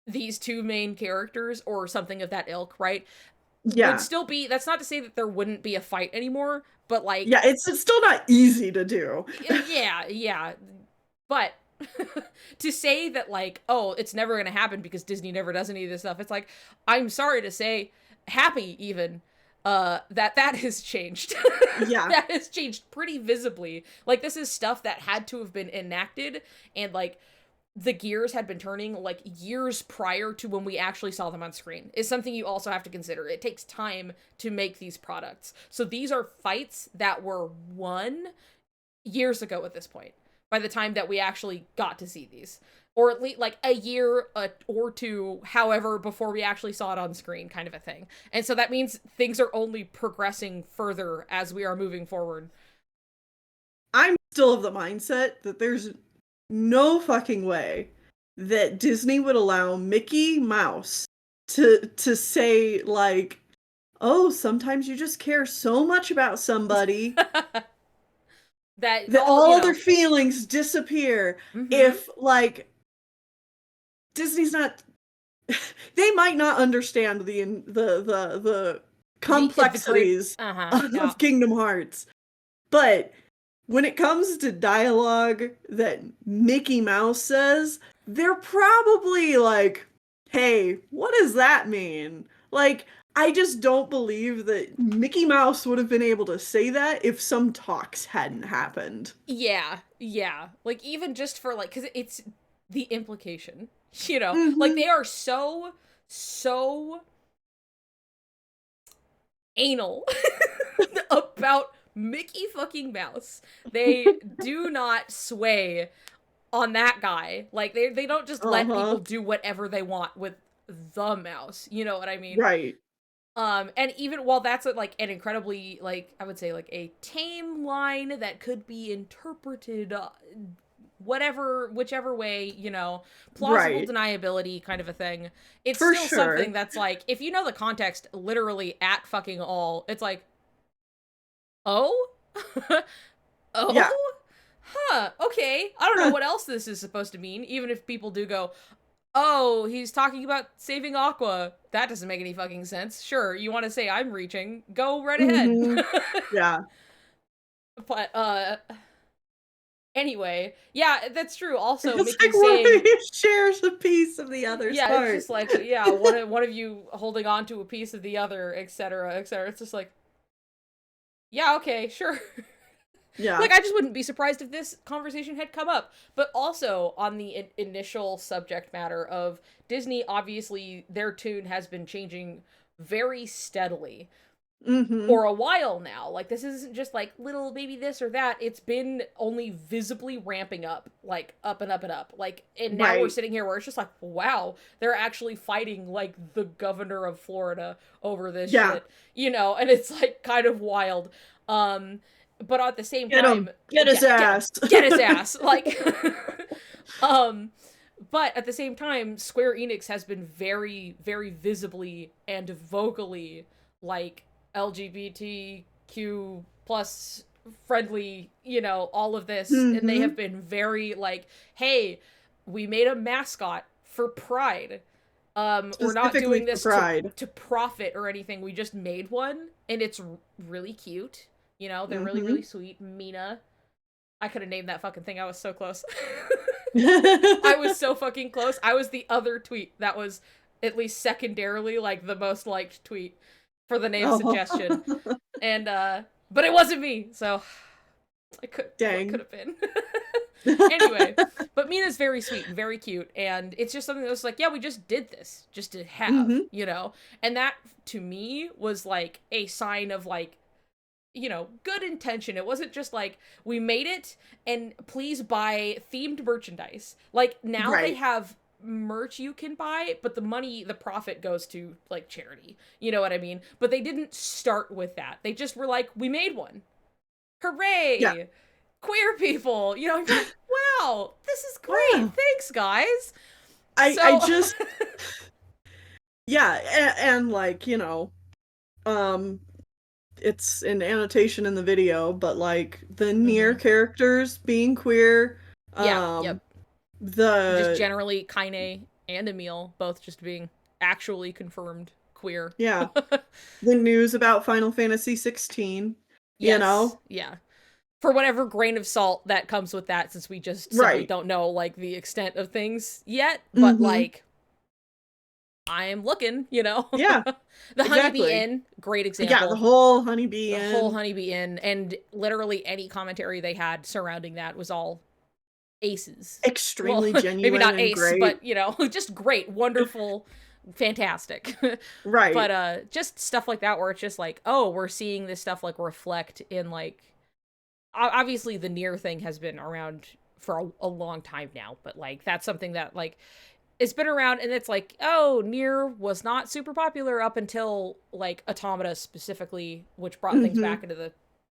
These two main characters or something of that ilk, right? Would Yeah. still be, that's not to say that there wouldn't be a fight anymore, but like Yeah, it's still not easy to do. yeah, yeah. But to say that like, oh, it's never going to happen because Disney never does any of this stuff. It's like, I'm sorry to say, happy even that has changed. Yeah. That has changed pretty visibly. Like this is stuff that had to have been enacted, and like the gears had been turning like years prior to when we actually saw them on screen, is something you also have to consider. It takes time to make these products. So these are fights that were won years ago at this point, by the time that we actually got to see these. Or at least like a year or two, however, before we actually saw it on screen, kind of a thing. And so that means things are only progressing further as we are moving forward. I'm still of the mindset that there's no fucking way that Disney would allow Mickey Mouse to say like, "Oh, sometimes you just care so much about somebody That that all, all you other know. feelings disappear." Mm-hmm. If like Disney's not they might not understand the The great complexities uh-huh. Yeah. of Kingdom Hearts. But when it comes to dialogue that Mickey Mouse says, they're probably like, hey, what does that mean? Like, I just don't believe that Mickey Mouse would have been able to say that if some talks hadn't happened. Yeah, yeah. Like even just for like, because it's the implication, you know, like Mm-hmm. they are so anal about Mickey fucking Mouse. They do not sway on that guy. Like they don't just let people Uh-huh. do whatever they want with the mouse. You know what I mean? Right. And even while that's like an incredibly like I would say like a tame line that could be interpreted whichever way, you know, plausible Right. deniability kind of a thing. It's For still something sure. that's like, if you know the context literally at fucking all, it's like, oh? Yeah. Oh? Huh, okay. I don't know what else this is supposed to mean, even if people do go, oh, he's talking about saving Aqua. That doesn't make any fucking sense. Sure, you want to say I'm reaching, go right ahead. Mhm. Yeah. But, anyway, yeah, that's true. Also, It's Mickey like one of saying, you shares a piece of the other's yeah, it's heart. just like, yeah, one of you holding on to a piece of the other, etc., etc. It's just like, yeah, okay, sure. Yeah. Like, I just wouldn't be surprised if this conversation had come up. But also, on the initial subject matter of Disney, obviously, their tune has been changing very steadily Mhm. for a while now. Like, this isn't just like little baby this or that. It's been only visibly ramping up, like, up and up and up. Like, and now we're Right. sitting here where it's just like, wow, they're actually fighting, like, the governor of Florida over this Yeah. shit, you know? And it's, like, kind of wild. But at the same Get time, him. Get his yeah, get him. ass. Get his ass. Like, um, but at the same time, Square Enix has been very, very visibly and vocally, like, LGBTQ plus friendly, you know, all of this. And they have Mhm. been very like, hey, we made a mascot for Pride. We're not Specifically doing for this to Pride. profit or anything. We just made one and it's really cute. You know, they're really, really Mhm. sweet. Mina. I could have named that fucking thing. I was so close. I was so fucking close. I was the other tweet that was at least secondarily like the most liked tweet for the name Oh. suggestion. And but it wasn't me, so I could what could Dang. have been. Anyway, but Mina's very sweet and very cute, and it's just something that was like, yeah, we just did this just to have, Mhm. you know? And that to me was like a sign of like, you know, good intention. It wasn't just like, we made it and please buy themed merchandise. Like, now they Right. have merch you can buy, but the money, the profit goes to like charity. You know what I mean? But they didn't start with that. They just were like, we made one. Yeah. Hooray! Queer people. You know, you're like, wow, this is great. Wow. Thanks, guys. I So, just yeah, and like, um it's an annotation in the video, but like the near mhm. characters being queer, Yeah, yep. um Just the generally, Kaine and Emil both just being actually confirmed queer. yeah, the news about Final Fantasy 16, you Yes, know? yeah. For whatever grain of salt that comes with that, since we just simply Right. don't know, like, the extent of things yet, but, Mhm. like, I'm looking, you know? Yeah, The Honeybee exactly. Inn, great Yeah, the example. whole Honeybee The whole Inn. Honeybee Inn, and literally any commentary they had surrounding that was all aces. Well, Extremely maybe genuine not and ace, great. but, you know, just great, wonderful, fantastic. But Right. just stuff like that where it's just like, oh, we're seeing this stuff like reflect in like obviously the near thing has been around for a long time now, but like that's something that like it's been around and it's like, oh, near was not super popular up until like Automata specifically, which brought things Mhm. back into the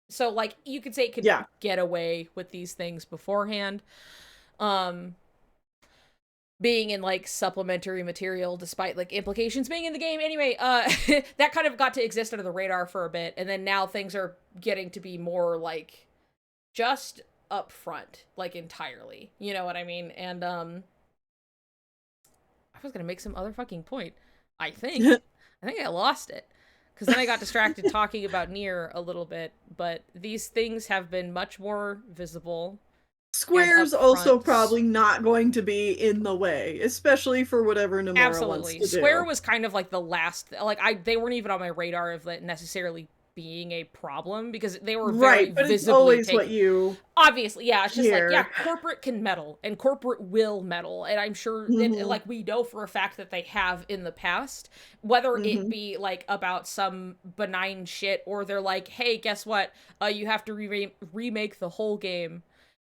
so like you could say it could Yeah. get away with these things beforehand. Um being in like supplementary material despite like implications being in the game anyway that kind of got to exist under the radar for a bit and then now things are getting to be more like just up front like entirely, you know what I mean? And I was gonna make some other fucking point. I think I lost it because then I got distracted talking about near a little bit, but these things have been much more visible and Square's also upfront. probably not going to be in the way, especially for whatever Nomura wants Absolutely. to Square do. was kind of like the last like I they weren't even on my radar of that necessarily being a problem because they were very Right, but it's visibly always what taking you obviously, yeah, it's just like, yeah, hear. corporate can meddle and corporate will meddle. And I'm sure that, Mhm. like, we know for a fact that they have in the past, whether it Mhm. be like about some benign shit or they're like, hey, guess what? You have to remake the whole game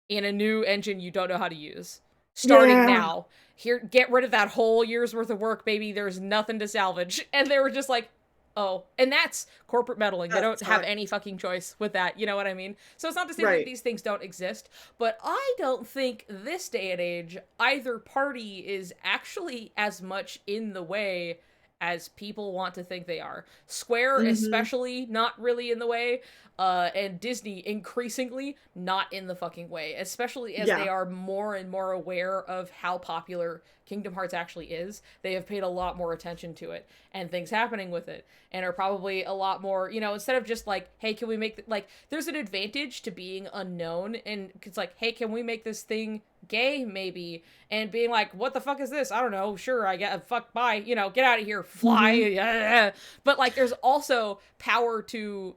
in a new engine you don't know how to use. Starting Yeah. now. Here, get rid of that whole year's worth of work, baby. There's nothing to salvage. And they were just like, Oh, and that's corporate meddling. They don't That's have not any fucking choice with that. You know what I mean? So it's not to say that right. these things don't exist, but I don't think this day and age either party is actually as much in the way as people want to think they are. Square, Mm-hmm. especially, not really in the way, and Disney increasingly not in the fucking way, especially as they Yeah. are more and more aware of how popular Kingdom Hearts actually is. They have paid a lot more attention to it and things happening with it, and are probably a lot more, instead of just like, hey, can we make like, there's an advantage to being unknown, and it's like, hey, can we make this thing gay maybe, and being like, what the fuck is this, I don't know, sure, I get, fuck, bye, get out of here, Mm-hmm. fly. But like there's also power to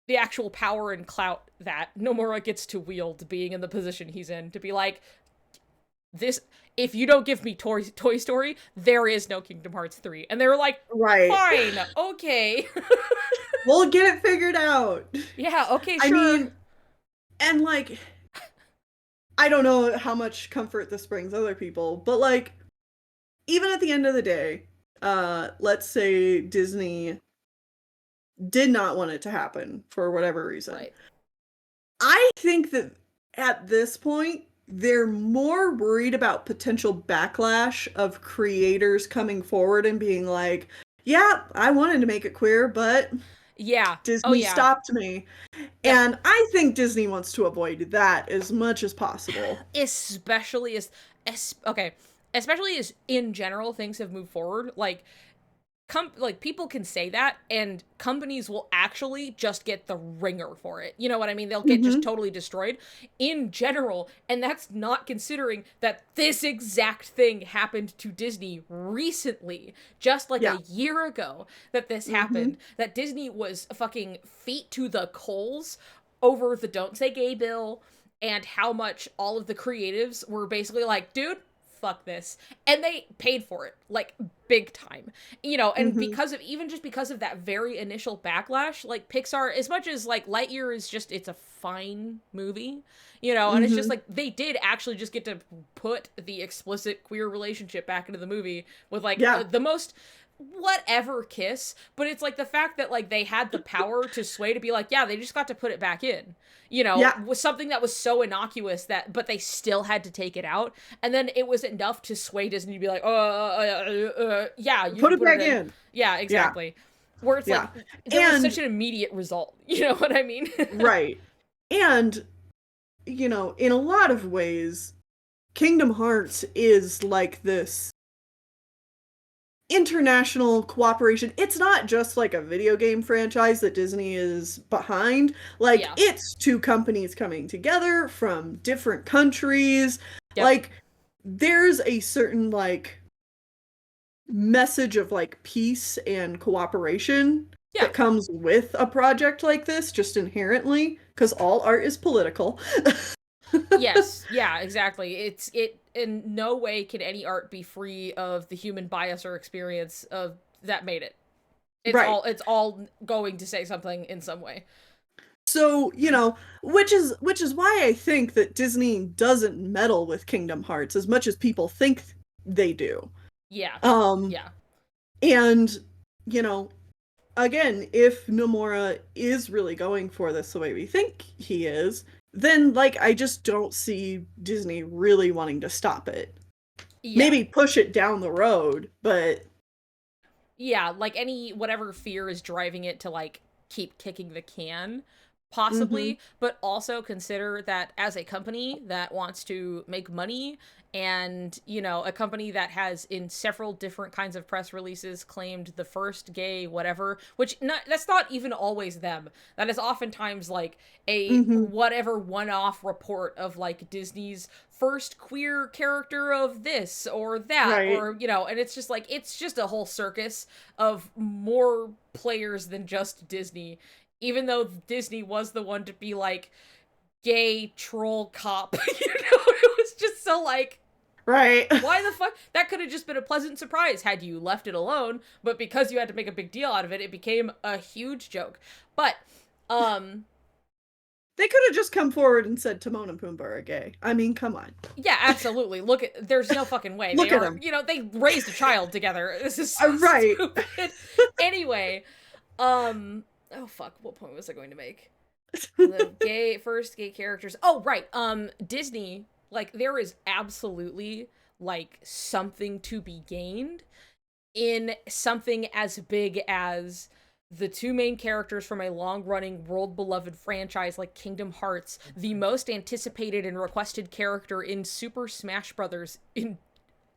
the actual power and clout that Nomura gets to wield, being in the position he's in, to be like, this, if you don't give me Toy Story, there is no Kingdom Hearts 3. And they were like, Right. fine, okay. We'll get it figured out. Yeah, okay, I sure. mean, and like, I don't know how much comfort this brings other people, but like, even at the end of the day, let's say Disney did not want it to happen for whatever reason. Right. I think that at this point, they're more worried about potential backlash of creators coming forward and being like, yeah, I wanted to make it queer, but Yeah. Oh, Disney yeah. stopped me. Yep. And I think Disney wants to avoid that as much as possible. Especially okay, especially as in general things have moved forward. Like, like people can say that and companies will actually just get the ringer for it. You know what I mean? They'll get just Hmm. totally destroyed in general, and that's not considering that this exact thing happened to Disney recently, just like Yeah. a year ago that this Hmm. happened, that Disney was fucking feet to the coals over the Don't Say Gay bill, and how much all of the creatives were basically like, dude, fuck this, and they paid for it like big time, and Hmm. because of, even just because of that very initial backlash, like Pixar, as much as like Lightyear is just, it's a fine movie, and it's just Hmm. like they did actually just get to put the explicit queer relationship back into the movie with like Yeah. the most whatever kiss, but it's like the fact that like they had the power to sway, to be like, yeah, they just got to put it back in, Yeah. was something that was so innocuous that, but they still had to take it out, and then it was enough to sway Disney to be like, yeah, you Put can it put it back in. in. Yeah, Yeah. exactly. Where it's like Yeah. there was such And an immediate result. You know what I mean? right. And in a lot of ways, Kingdom Hearts is like this international cooperation. It's not just like a video game franchise that Disney is behind. Like, Yeah. it's two companies coming together from different countries. Yep. Like, there's a certain like message of like peace and cooperation Yeah. that comes with a project like this just inherently, because all art is political. Yes. Yeah. Exactly. It in no way can any art be free of the human bias or experience of that made it. Right. It's all going to say something in some way. So, which is why I think that Disney doesn't meddle with Kingdom Hearts as much as people think they do. Yeah. Um Yeah. and you know, again, if Nomura is really going for this the way we think he is, then like I just don't see Disney really wanting to stop it. Yeah. Maybe push it down the road, but Yeah, like any whatever fear is driving it to like keep kicking the can, mhm. possibly, but also consider that as a company that wants to make money, and a company that has in several different kinds of press releases claimed the first gay whatever, which that's not even always them, that is oftentimes like a Mhm. whatever one-off report of like Disney's first queer character of this or that, Right. or and it's just like, it's just a whole circus of more players than just Disney, even though Disney was the one to be like gay troll cop. It was just so like, Right. why the fuck? That could have just been a pleasant surprise had you left it alone, but because you had to make a big deal out of it, it became a huge joke. But um They could have just come forward and said Timon and Pumbaa are gay. I mean, come on. yeah, absolutely. Look at, there's no fucking way. They Look at are, them. they raised a child together. This is so Right. stupid. Anyway, Oh fuck, what point was I going to make? The first gay characters. Oh, right. Disney, like, there is absolutely, like, something to be gained in something as big as the two main characters from a long-running world-beloved franchise like Kingdom Hearts, the most anticipated and requested character in Super Smash Brothers in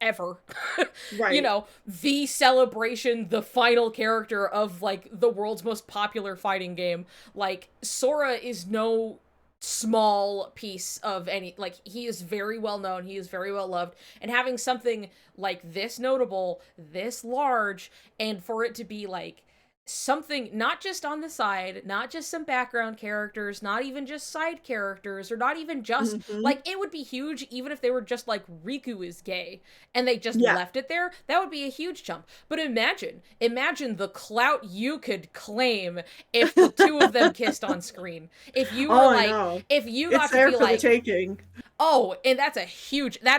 ever. You Right. know, the celebration, the final character of, like, the world's most popular fighting game. Like, Sora is no small piece of any, like, he is very well known, he is very well loved, and having something like this notable, this large, and for it to be like something not just on the side, not just some background characters, not even just side characters, or not even just, Hmm. like, it would be huge even if they were just like Riku is gay and they just Yeah. left it there. That would be a huge jump. But imagine the clout you could claim if the two of them kissed on screen. If you were Oh, I like, know. if you It's got to there be for the like, taking. oh, and that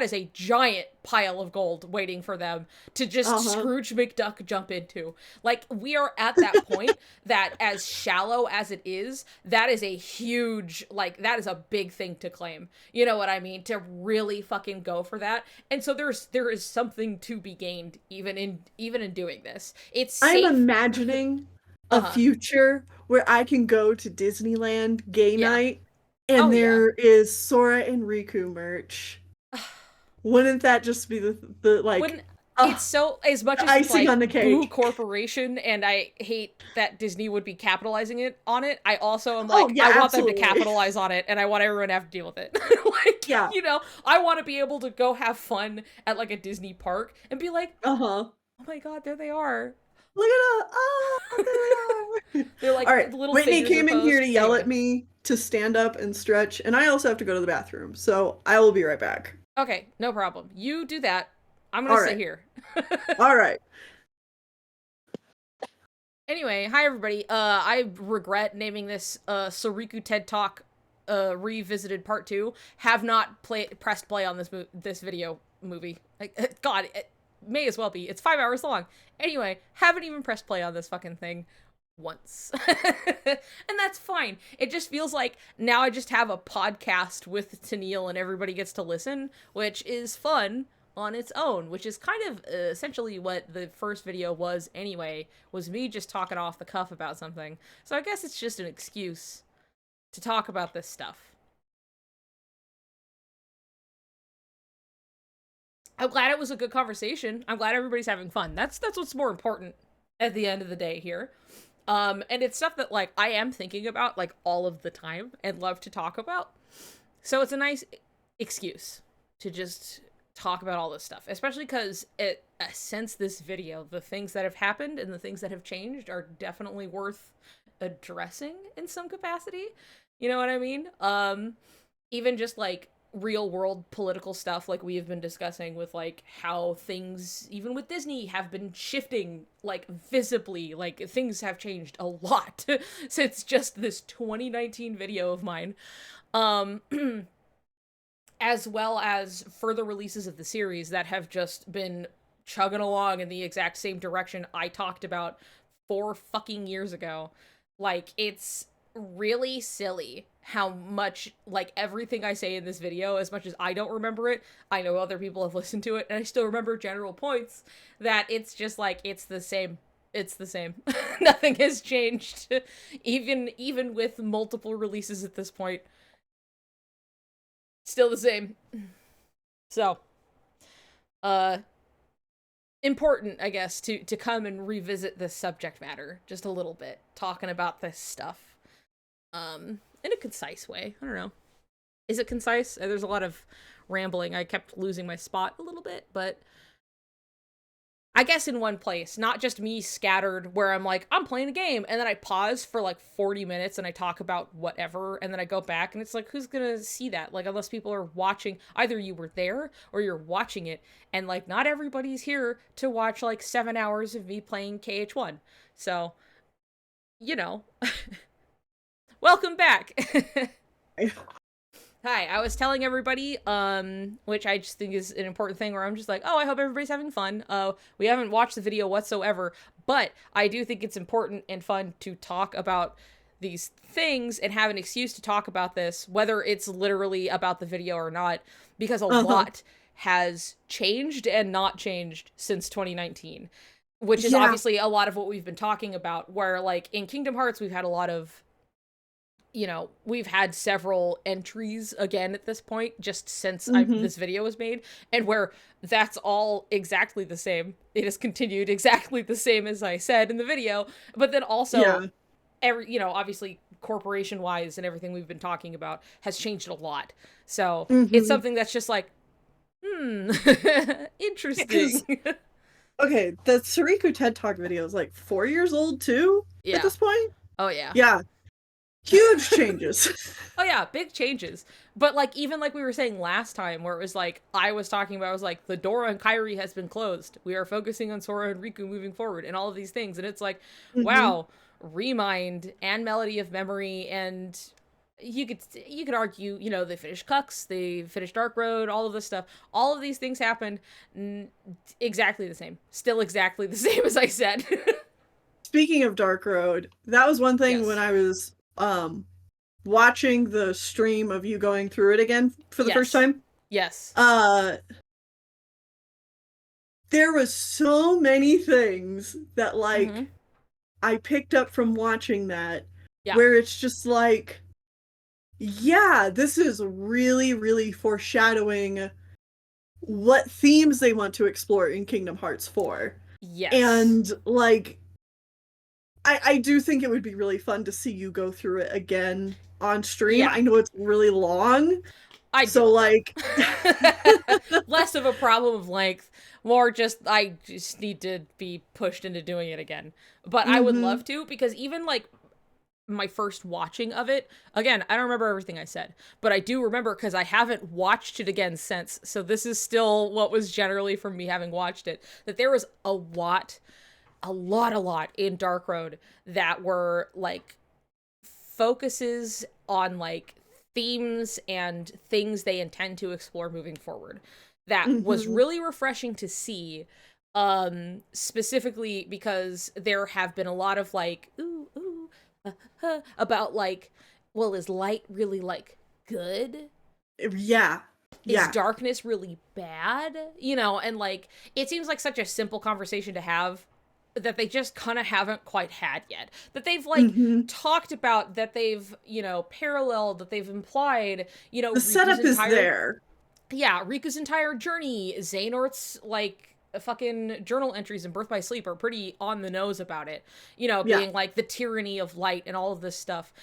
is a giant pile of gold waiting for them to just Uh-huh. Scrooge McDuck jump into. Like, we are at that point that, as shallow as it is, that is a huge, like, that is a big thing to claim. You know what I mean? To really fucking go for that. And so there is something to be gained even in doing this. It's I'm safe. imagining a Uh-huh. future where I can go to Disneyland gay Yeah. night and Oh yeah. there is Sora and Riku merch. Wouldn't that just be the like When it's so, as much the as it's icing like on the boo cake? corporation and I hate that Disney would be capitalizing it on it, I also am Oh like, yeah, I want them to absolutely. capitalize on it and I want everyone to have to deal with it. Like, Yeah. you know, I want to be able to go have fun at like a Disney park and be like, Uh-huh. oh my god, there they are. Look at us. Oh, there they are. They're All like, right. the little Whitney figures are came in here to posed. yell Anyway. at me to stand up and stretch, and I also have to go to the bathroom. So I will be right back. Okay, no problem. You do that. I'm gonna All sit right. here. All right. Anyway, hi everybody. I regret naming this Soriku TED Talk revisited part 2. Have not pressed play on this video movie. God, it may as well be. It's 5 hours long. Anyway, haven't even pressed play on this fucking thing once. And that's fine. It just feels like now I just have a podcast with Tennille and everybody gets to listen, which is fun on its own, which is kind of essentially what the first video was anyway, was me just talking off the cuff about something. So I guess it's just an excuse to talk about this stuff. I'm glad it was a good conversation. I'm glad everybody's having fun. That's what's more important at the end of the day here. And it's stuff that, like, I am thinking about, like, all of the time and love to talk about. So it's a nice excuse to just talk about all this stuff, especially because since this video, the things that have happened and the things that have changed are definitely worth addressing in some capacity. You know what I mean? Even just like real world political stuff like we have been discussing with like how things even with Disney have been shifting like visibly, like things have changed a lot since just this 2019 video of mine. Um as well as further releases of the series that have just been chugging along in the exact same direction I talked about 4 fucking years ago. Like, it's really silly how much, like, everything I say in this video, as much as I don't remember it, I know other people have listened to it, and I still remember general points, that it's just like, it's the same. It's the same. Nothing has changed. Even with multiple releases at this point. Still the same. So, uh, important, I guess, to come and revisit this subject matter just a little bit, talking about this stuff, in a concise way. I don't know. Is it concise? There's a lot of rambling. I kept losing my spot a little bit, but I guess in one place, not just me scattered where I'm like, I'm playing a game, and then I pause for like 40 minutes and I talk about whatever, and then I go back, and it's like, who's gonna see that? Like, unless people are watching, either you were there or you're watching it, and like, not everybody's here to watch like 7 hours of me playing KH1. So, you know, welcome back. Hi, I was telling everybody, which I just think is an important thing where I'm just like, oh, I hope everybody's having fun. We haven't watched the video whatsoever, but I do think it's important and fun to talk about these things and have an excuse to talk about this, whether it's literally about the video or not, because a Uh-huh. lot has changed and not changed since 2019, which is Yeah. obviously a lot of what we've been talking about, where like in Kingdom Hearts, we've had a lot of we've had several entries again at this point, just since Mm-hmm. this video was made, and where that's all exactly the same. It has continued exactly the same as I said in the video, but then also Yeah. obviously corporation wise and everything we've been talking about has changed a lot. So it's Mm-hmm. something that's just like, Because interesting. okay, the Soriku TED Talk video is like 4 years old too at Yeah. this point. Oh yeah. Yeah. Huge changes. Oh yeah, big changes. But like even like we were saying last time where it was like I was talking about, I was like the door on Kyrie has been closed. We are focusing on Sora and Riku moving forward and all of these things, and it's like, Mm-hmm. wow, Remind and Melody of Memory, and you could argue, they finished Cux, they finished Dark Road, all of this stuff. All of these things happened exactly the same. Still exactly the same as I said. Speaking of Dark Road, that was one thing when Yes. I was watching the stream of you going through it again for the first Yes. time. Yes. Uh there was so many things that Mhm. like I picked up from watching that Yeah. where it's just like, yeah, this is really, really foreshadowing what themes they want to explore in Kingdom Hearts 4. Yes. And like I do think it would be really fun to see you go through it again on stream. Yeah. I know it's really long, I do so it though. like Less of a problem of length, more just I just need to be pushed into doing it again. But I would mhm. love to, because even like my first watching of it, again, I don't remember everything I said, but I do remember because I haven't watched it again since. So this is still what was generally from me having watched it, that there was a lot in Dark Road that were like focuses on like themes and things they intend to explore moving forward. That was Mhm. really refreshing to see, specifically because there have been a lot of like about like, well, is light really like good? Yeah. Is Yeah. darkness really bad? And like it seems like such a simple conversation to have that they just kind of haven't quite had yet. That they've like Mhm. talked about, that they've, paralleled, that they've implied, The setup is there. Riku's entire journey, Xehanort's like fucking journal entries in Birth by Sleep are pretty on the nose about it. Yeah. Being like the tyranny of light and all of this stuff.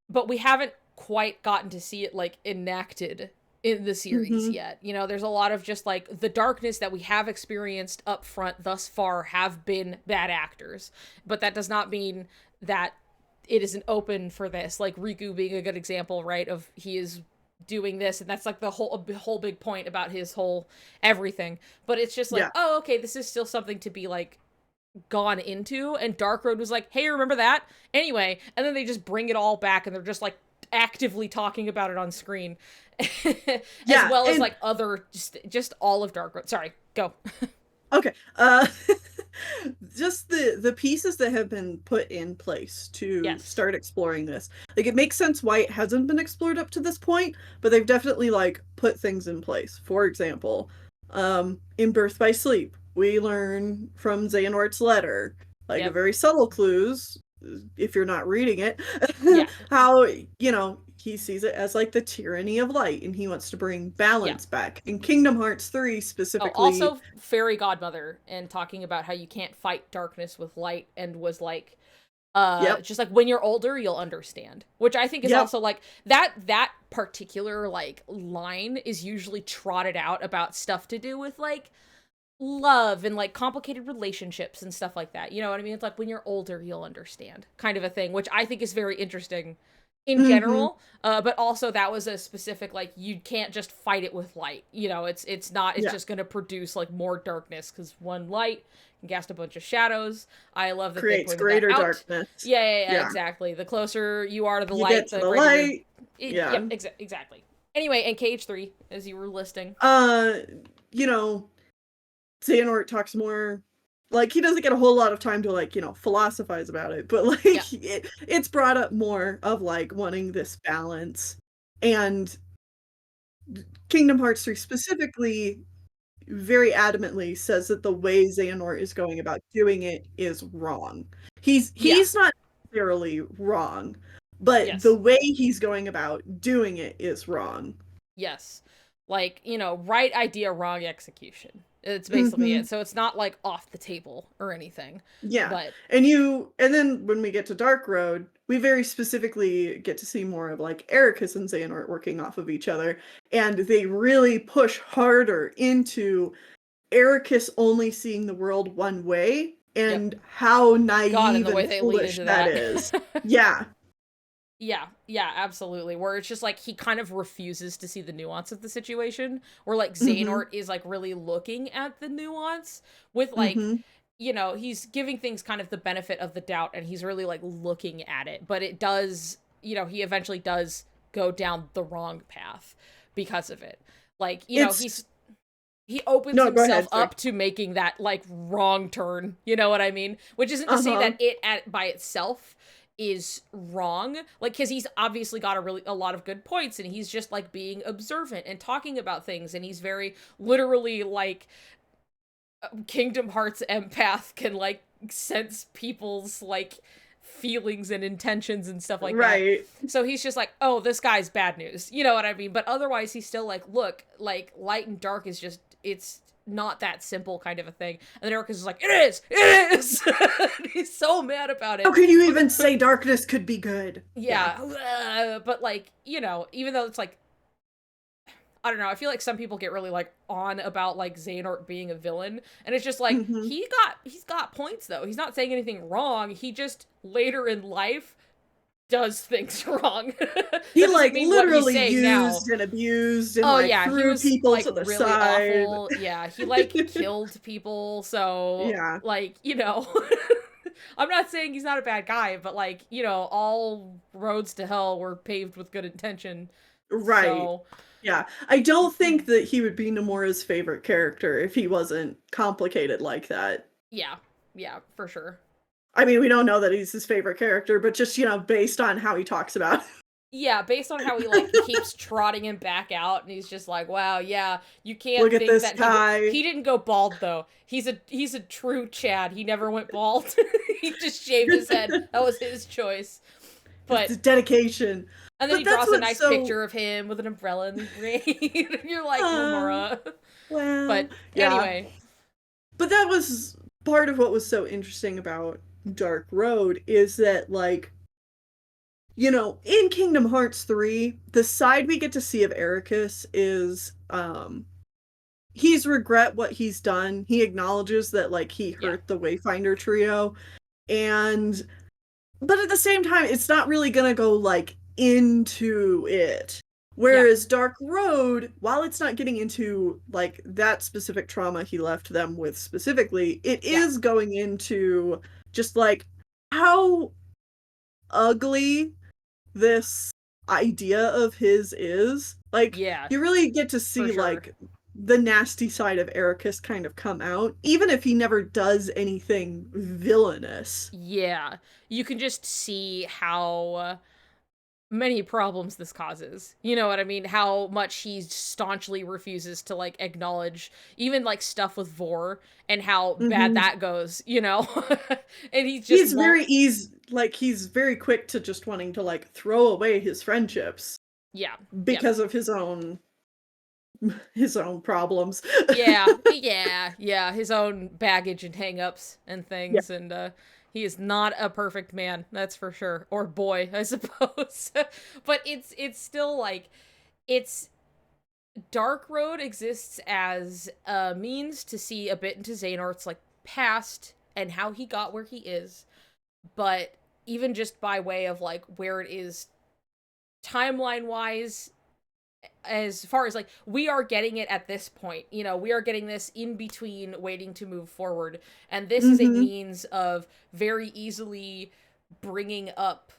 But we haven't quite gotten to see it like enacted in the series Mhm. yet. There's a lot of just like the darkness that we have experienced up front thus far have been bad actors. But that does not mean that it isn't open for this. Like Riku being a good example, right? Of he is doing this, and that's like the whole big point about his whole everything. But it's just like, Yeah. oh, okay, this is still something to be like gone into, and Dark Road was like, hey, remember that? Anyway, and then they just bring it all back and they're just like actively talking about it on screen. As Yeah. well as And like other just all of Dark Road. Sorry, go. okay. Just the pieces that have been put in place to Yes. start exploring this. Like it makes sense why it hasn't been explored up to this point, but they've definitely like put things in place. For example, in Birth by Sleep, we learn from Xehanort's letter, like a Yep. very subtle clues if you're not reading it, Yeah. how, he sees it as like the tyranny of light and he wants to bring Yeah. balance back. In Kingdom Hearts 3 Oh, specifically, also Fairy Godmother, and talking about how you can't fight darkness with light, and was like, yep, just like when you're older you'll understand, which I think is yep, also like that particular like line is usually trotted out about stuff to do with like love and like complicated relationships and stuff like that. You know what I mean? It's like when you're older you'll understand, kind of a thing, which I think is very interesting in mm-hmm, general. But also that was a specific like you can't just fight it with light. It's not, it's yeah, just going to produce like more darkness, because one light can cast a bunch of shadows. I love that they creates pointed that greater out. darkness. Yeah, Yeah, exactly. The closer you are to the you get light, to the the greater your light. it, Yeah, yep, exactly. Anyway, and KH3, as you were listing. Uh, you know, Xehanort talks more, like, he doesn't get a whole lot of time to, like, philosophize about it, but, like, Yeah. it's brought up more of, like, wanting this balance. And Kingdom Hearts 3 specifically very adamantly says that the way Xehanort is going about doing it is wrong. Yeah. He's not necessarily wrong, but the Yes. way he's going about doing it is wrong. Yes. Like, right idea, wrong execution. It's basically it. Mhm. So it's not like off the table or anything. Yeah. But And then when we get to Dark Road, we very specifically get to see more of like Ericus and Xehanort working off of each other, and they really push harder into Ericus only seeing the world one way yep. and how God, and naive the way and they lead foolish into that that. is. Yeah. Yeah, absolutely. Where it's just like he kind of refuses to see the nuance of the situation. Where like Mhm. Xehanort is like really looking at the nuance with like, Mhm. he's giving things kind of the benefit of the doubt and he's really like looking at it. But it does, he eventually does go down the wrong path because of it. Like, It's he opens No, go himself ahead, sorry. up to making that like wrong turn, you know what I mean? Which isn't to say Uh-huh. that it by itself is wrong, like, because he's obviously got a lot of good points and he's just like being observant and talking about things, and he's very literally like Kingdom Hearts empath, can like sense people's like feelings and intentions and stuff like that. Right. So he's just like, oh, this guy's bad news. You know what I mean? But otherwise he's still like, look, like light and dark is just, it's not that simple kind of a thing. And then Eric is like, it is. He's so mad about How it. can you But even say darkness could be good? Yeah. yeah, but like, even though it's like, I don't know, I feel like some people get really like on about like Xehanort being a villain, and it's just like Mhm. he's got points though. He's not saying anything wrong. He just later in life does things wrong. That He, doesn't like, mean what he's literally saying now. used and abused and, Oh like, yeah, he threw was people like to the really side. awful. Yeah, he like killed people. So Yeah. like, I'm not saying he's not a bad guy, but like, all roads to hell were paved with good intention. Right. So Yeah. I don't think that he would be Nomura's favorite character if he wasn't complicated like that. yeah, yeah, for sure. I mean, we don't know that he's his favorite character, but just, based on how he talks about Yeah, based on how he like keeps trotting him back out, and he's just like, "Wow, yeah, you can't look at think this that guy. he didn't go bald though. He's a true Chad. He never went bald. He just shaved his head. That was his choice." It's But a dedication. and then But he that's draws a what's nice so picture of him with an umbrella in the rain, and you're like, uh, Nomura. well, But yeah. anyway, But that was part of what was so interesting about Dark Road is that, like, in Kingdom Hearts 3, the side we get to see of Ericus is he's regret what he's done. He acknowledges that, like, he yeah, hurt the Wayfinder trio, and but at the same time it's not really going to go like into it. yeah, Whereas Dark Road, while it's not getting into like that specific trauma he left them with specifically, it yeah, is going into just like how ugly this idea of his is. Like, yeah, you really get to for see, sure. like, the nasty side of Ericus kind of come out, even if he never does anything villainous. Yeah, you can just see how many problems this causes. You know what I mean? How much he staunchly refuses to like acknowledge even like stuff with Vor and how bad Mhm. that goes, you know? And he just He's won't. very easy, like, he's very quick to just wanting to, like, throw away his friendships Yeah. Yep. because of his own problems. Yeah. His own baggage and hangups and Yeah. things, and he is not a perfect man, that's for sure. Or boy, I suppose. But it's still like it's Dark Road exists as a means to see a bit into Xehanort's like past and how he got where he is, but even just by way of like where it is timeline wise, as far as like we are getting it at this point, we are getting this in between waiting to move forward, and this is a Mhm. means of very easily bringing up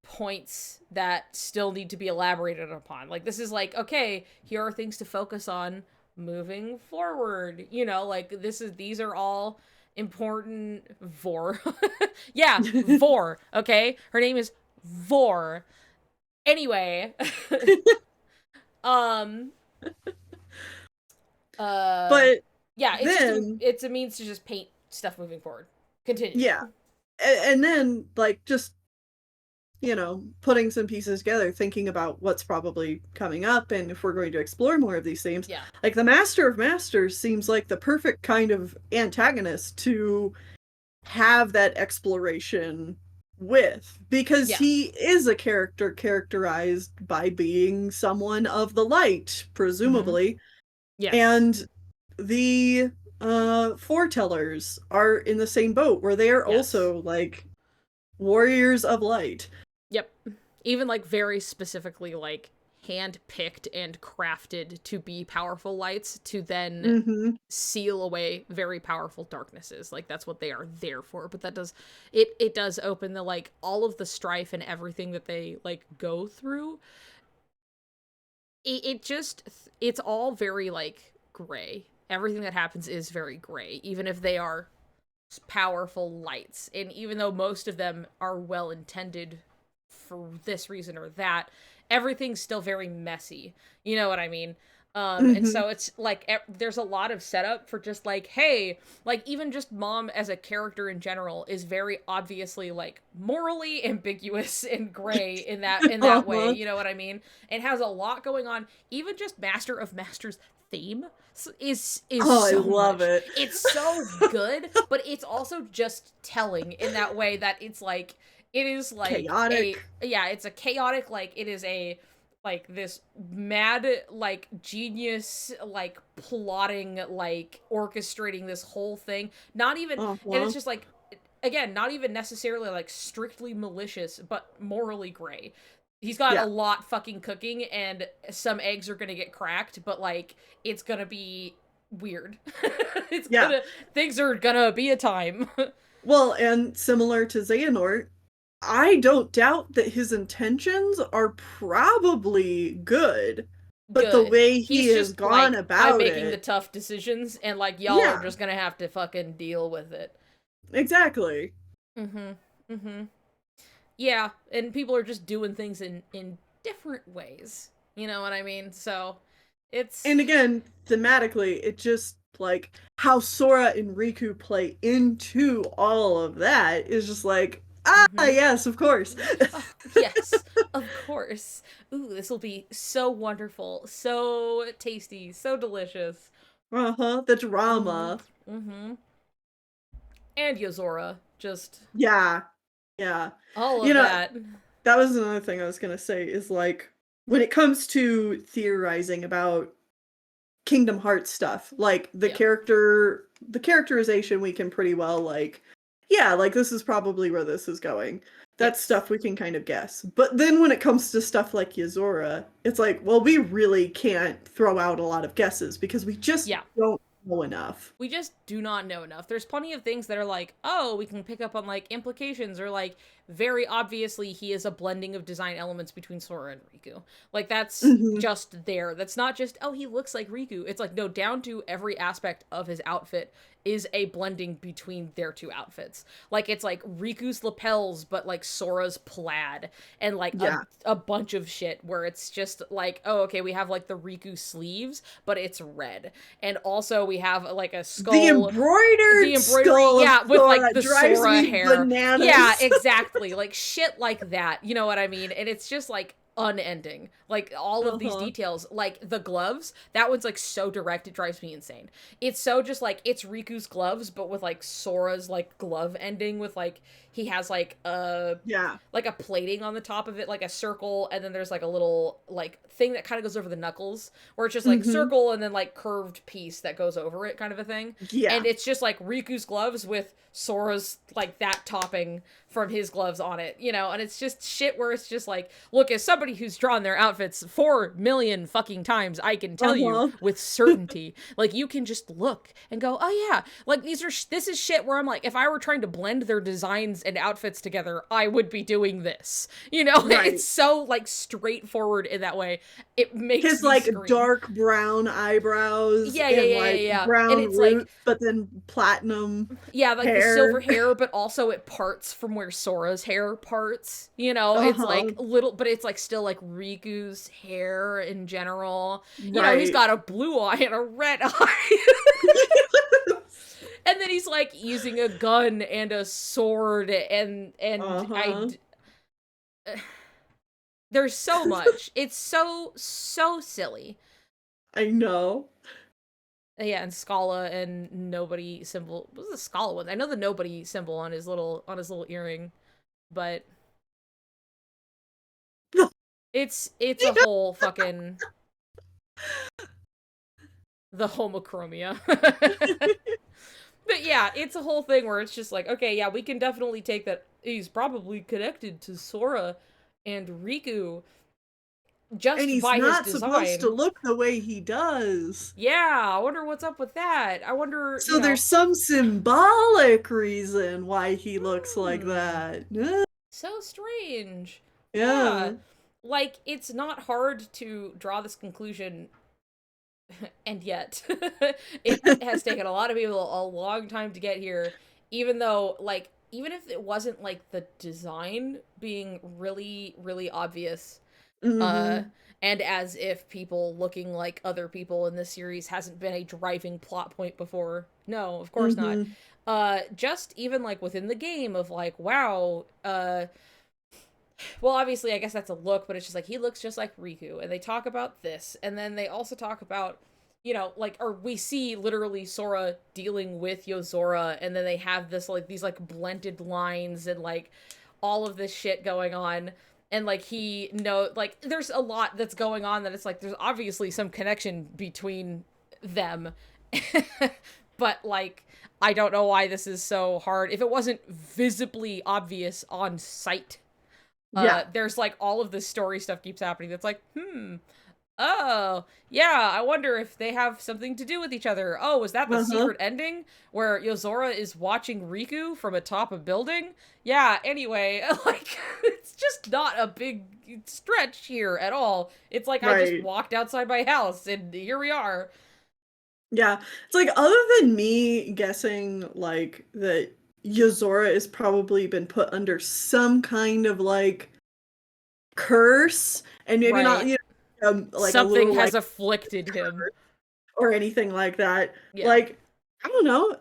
points that still need to be elaborated upon. Like, this is like, okay, here are things to focus on moving forward. You know, like, these are all important. Vor. Yeah, Vor, okay? Her name is Vor. Anyway, um, uh, But yeah, then, it's a means to just paint stuff moving forward. Continue. yeah. And then, like, just, you know, putting some pieces together, thinking about what's probably coming up and if we're going to explore more of these themes. Yeah. Like, the Master of Masters seems like the perfect kind of antagonist to have that exploration with, because Yeah. he is a character characterized by being someone of the light, Mm-hmm. presumably. Yes. And the foretellers are in the same boat where they are Yes. also like warriors of light. Yep. Even like very specifically like hand picked and crafted to be powerful lights to then Mm-hmm. seal away very powerful darknesses. Like that's what they are there for. But that does it does open the like all of the strife and everything that they like go through. It just it's all very like gray. Everything that happens is very gray, even if they are powerful lights. And even though most of them are well intended for this reason or that, everything's still very messy. You know what I mean? And Mm-hmm. so it's like there's a lot of setup for just like, hey, like even just mom as a character in general is very obviously like morally ambiguous and gray in that way. Uh-huh. You know what I mean? It has a lot going on. Even just Master of Masters theme is Oh, I so love much. it. It's so good, but it's also just telling in that way that it's like it is like Chaotic. a yeah, it's a chaotic like it is a like this mad like genius like plotting like orchestrating this whole thing. Not even and Uh-huh. it's just like again, not even necessarily like strictly malicious, but morally gray. He's got a Yeah. lot fucking cooking and some eggs are gonna get cracked, but like it's gonna be weird. It's Yeah. gonna things are gonna be a time. Well, and similar to Xehanort, I don't doubt that his intentions are probably good, but the Good. way he He's has just gone like, I'm about making the it, tough decisions and like y'all are yeah, just gonna have to fucking deal with it. exactly. Mm-hmm. Mm-hmm. Yeah, and people are just doing things in different ways. You know what I mean? So it's And again, thematically, it just like how Sora and Riku play into all of that is just like, ah, mm-hmm. yes, of course. Oh, yes, of course. Ooh, this will be so wonderful, so tasty, so delicious. Uh-huh, the Mm-hmm. drama. Mm-hmm. And Yozora, just Yeah, yeah. all You of know, that. that was another thing I was gonna say is like when it comes to theorizing about Kingdom Hearts stuff, like Yep. the characterization we can pretty well like, yeah, like this is probably where this is going. That's Yes. stuff we can kind of guess. But then when it comes to stuff like Yozora, it's like, well, we really can't throw out a lot of guesses because we just Yeah. don't know enough. We just do not know enough. There's plenty of things that are like, oh, we can pick up on like implications or like very obviously he is a blending of design elements between Sora and Riku. Like that's Hmm. just there. That's not just oh he looks like Riku. It's like no down to every aspect of his outfit is a blending between their two outfits. Like it's like Riku's lapels but like Sora's plaid and like Yeah. a bunch of shit where it's just like oh okay we have like the Riku sleeves but it's red and also we have like a The skull the embroidered embroidery skull of yeah with like Sora the drives Sora me hair yeah bananas. exactly like shit like that you know what I mean and it's just like unending like all of these Uh-huh. details like the gloves that one's like so direct it drives me insane it's so just like it's Riku's gloves but with like Sora's like glove ending with like he has Yeah. like a plating on the top of it, like a circle, and then there's like a little like thing that kind of goes over the knuckles, where it's just like Hmm. circle and then like curved piece that goes over it, kind of a thing. Yeah. And it's just like Riku's gloves with Sora's like that topping from his gloves on it, you know. And it's just shit where it's just like, look, as somebody somebody who's drawn their outfits 4 million fucking times, I can tell you Uh-huh. with certainty. Like, you can just look and go, oh yeah, like this is shit where I'm like, if I were trying to blend their designs and outfits together, I would be doing this. You know, Right. it's so like straightforward in that way. It makes His me like scream. dark brown eyebrows Yeah, yeah, and yeah, yeah, like yeah. And brown it's like, roots, but then platinum yeah, like the silver hair. hair, but also it parts from where Sora's hair parts. You know, it's like Uh-huh. little, but it's like still like Riku's hair in general. You know, he's Right. got a blue eye and a red eye. And then he's like using a gun and a sword and Uh-huh. there's so much. It's so silly. I know. Yeah, and Scala and nobody symbol. What was the Scala one? I know the nobody symbol on his little earring, but it's a whole fucking the homochromia. But yeah, it's a whole thing where it's just like, okay, yeah, we can definitely take that he's probably connected to Sora and Riku And just he's by his not supposed to design. look the way he does. Yeah, I wonder what's up with that. I wonder, So there's some symbolic reason why he looks like hmm, that. so strange. Yeah. Yeah. Like, it's not hard to draw this conclusion, and yet it has taken a lot of people a long time to get here, even though, like, even if it wasn't, like, the design being really, really obvious, uh, Hmm. and as if people looking like other people in this series hasn't been a driving plot point before. No, of course not. Hmm. Just even, like, within the game of, like, wow, well, obviously, I guess that's a look, but it's just like he looks just like Riku, and they talk about this, and then they also talk about, like, or we see literally Sora dealing with Yozora, and then they have this like these like blended lines and like all of this shit going on, and like like there's a lot that's going on that it's like there's obviously some connection between them, but like I don't know why this is so hard. If it wasn't visibly obvious on sight, Yeah. there's like all of this story stuff keeps happening that's like, oh, yeah, I wonder if they have something to do with each other. Oh, is that the Uh-huh. secret ending where Yozora is watching Riku from atop a building? Yeah, anyway, like, it's just not a big stretch here at all. It's like I just Right. walked outside my house and here we are. Yeah. It's like other than me guessing like that Yozora has probably been put under some kind of like curse and maybe not, Right. like a Something little has like afflicted him. or anything like that. Yeah. Like, I don't know.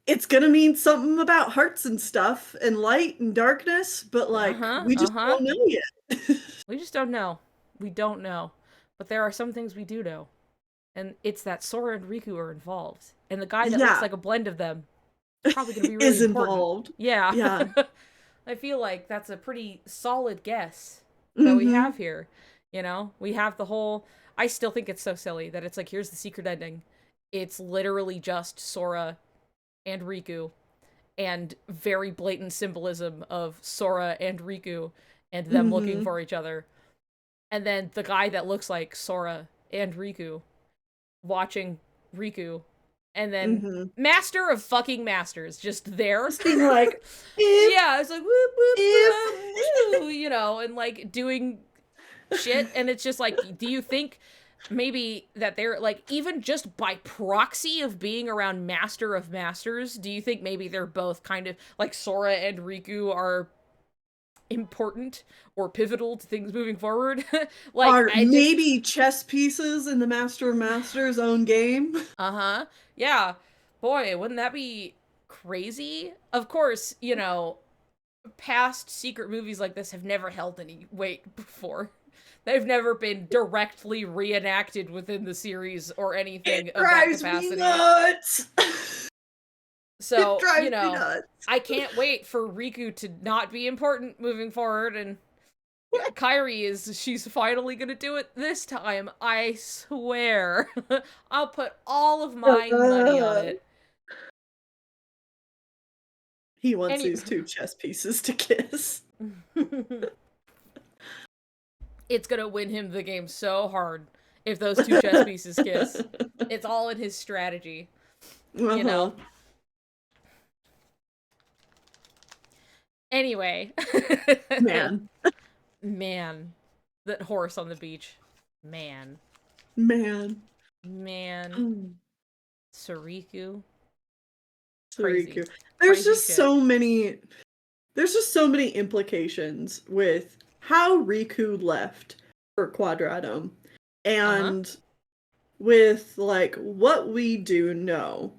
It's gonna mean something about hearts and stuff and light and darkness, but like Uh-huh, we just uh-huh. don't know yet. We just don't know. We don't know. But there are some things we do know. And it's that Sora and Riku are involved. And the guy that looks Yeah, like a blend of them is probably going to be really is important. involved. Yeah. Yeah. I feel like that's a pretty solid guess that we Mhm. have here. We have the whole. I still think it's so silly that it's like, here's the secret ending. It's literally just Sora and Riku, and very blatant symbolism of Sora and Riku and them looking Mhm. for each other. And then the guy that looks like Sora and Riku watching Riku, and then Mhm. Master of fucking Masters just there. Just being like, if Yeah, it's like whoop whoop if woo, and like doing shit, and it's just like, do you think maybe that they're like, even just by proxy of being around Master of Masters, do you think maybe they're both kind of like Sora and Riku are important or pivotal to things moving forward? Like, are I just maybe chess pieces in the Master of Masters own game. uh-huh. Yeah. Boy, wouldn't that be crazy? Of course, past secret movies like this have never held any weight before. They've never been directly reenacted within the series or It anything of that drives me capacity. nuts. It So, drives me nuts. I can't wait for Riku to not be important moving forward, and she's finally gonna do it this time. I swear. I'll put all of my money on Uh, it. he wants Any these two chess pieces to kiss. It's gonna win him the game so hard if those two chess pieces kiss. It's all in his strategy, you Uh-huh. know? Anyway. Man. Man. That horse on the beach. Man. Man. Man. Mm. Soriku. Crazy. Soriku. There's Crazy just shit. so many there's just so many implications with how Riku left for Quadratum Uh-huh. and with like what we do know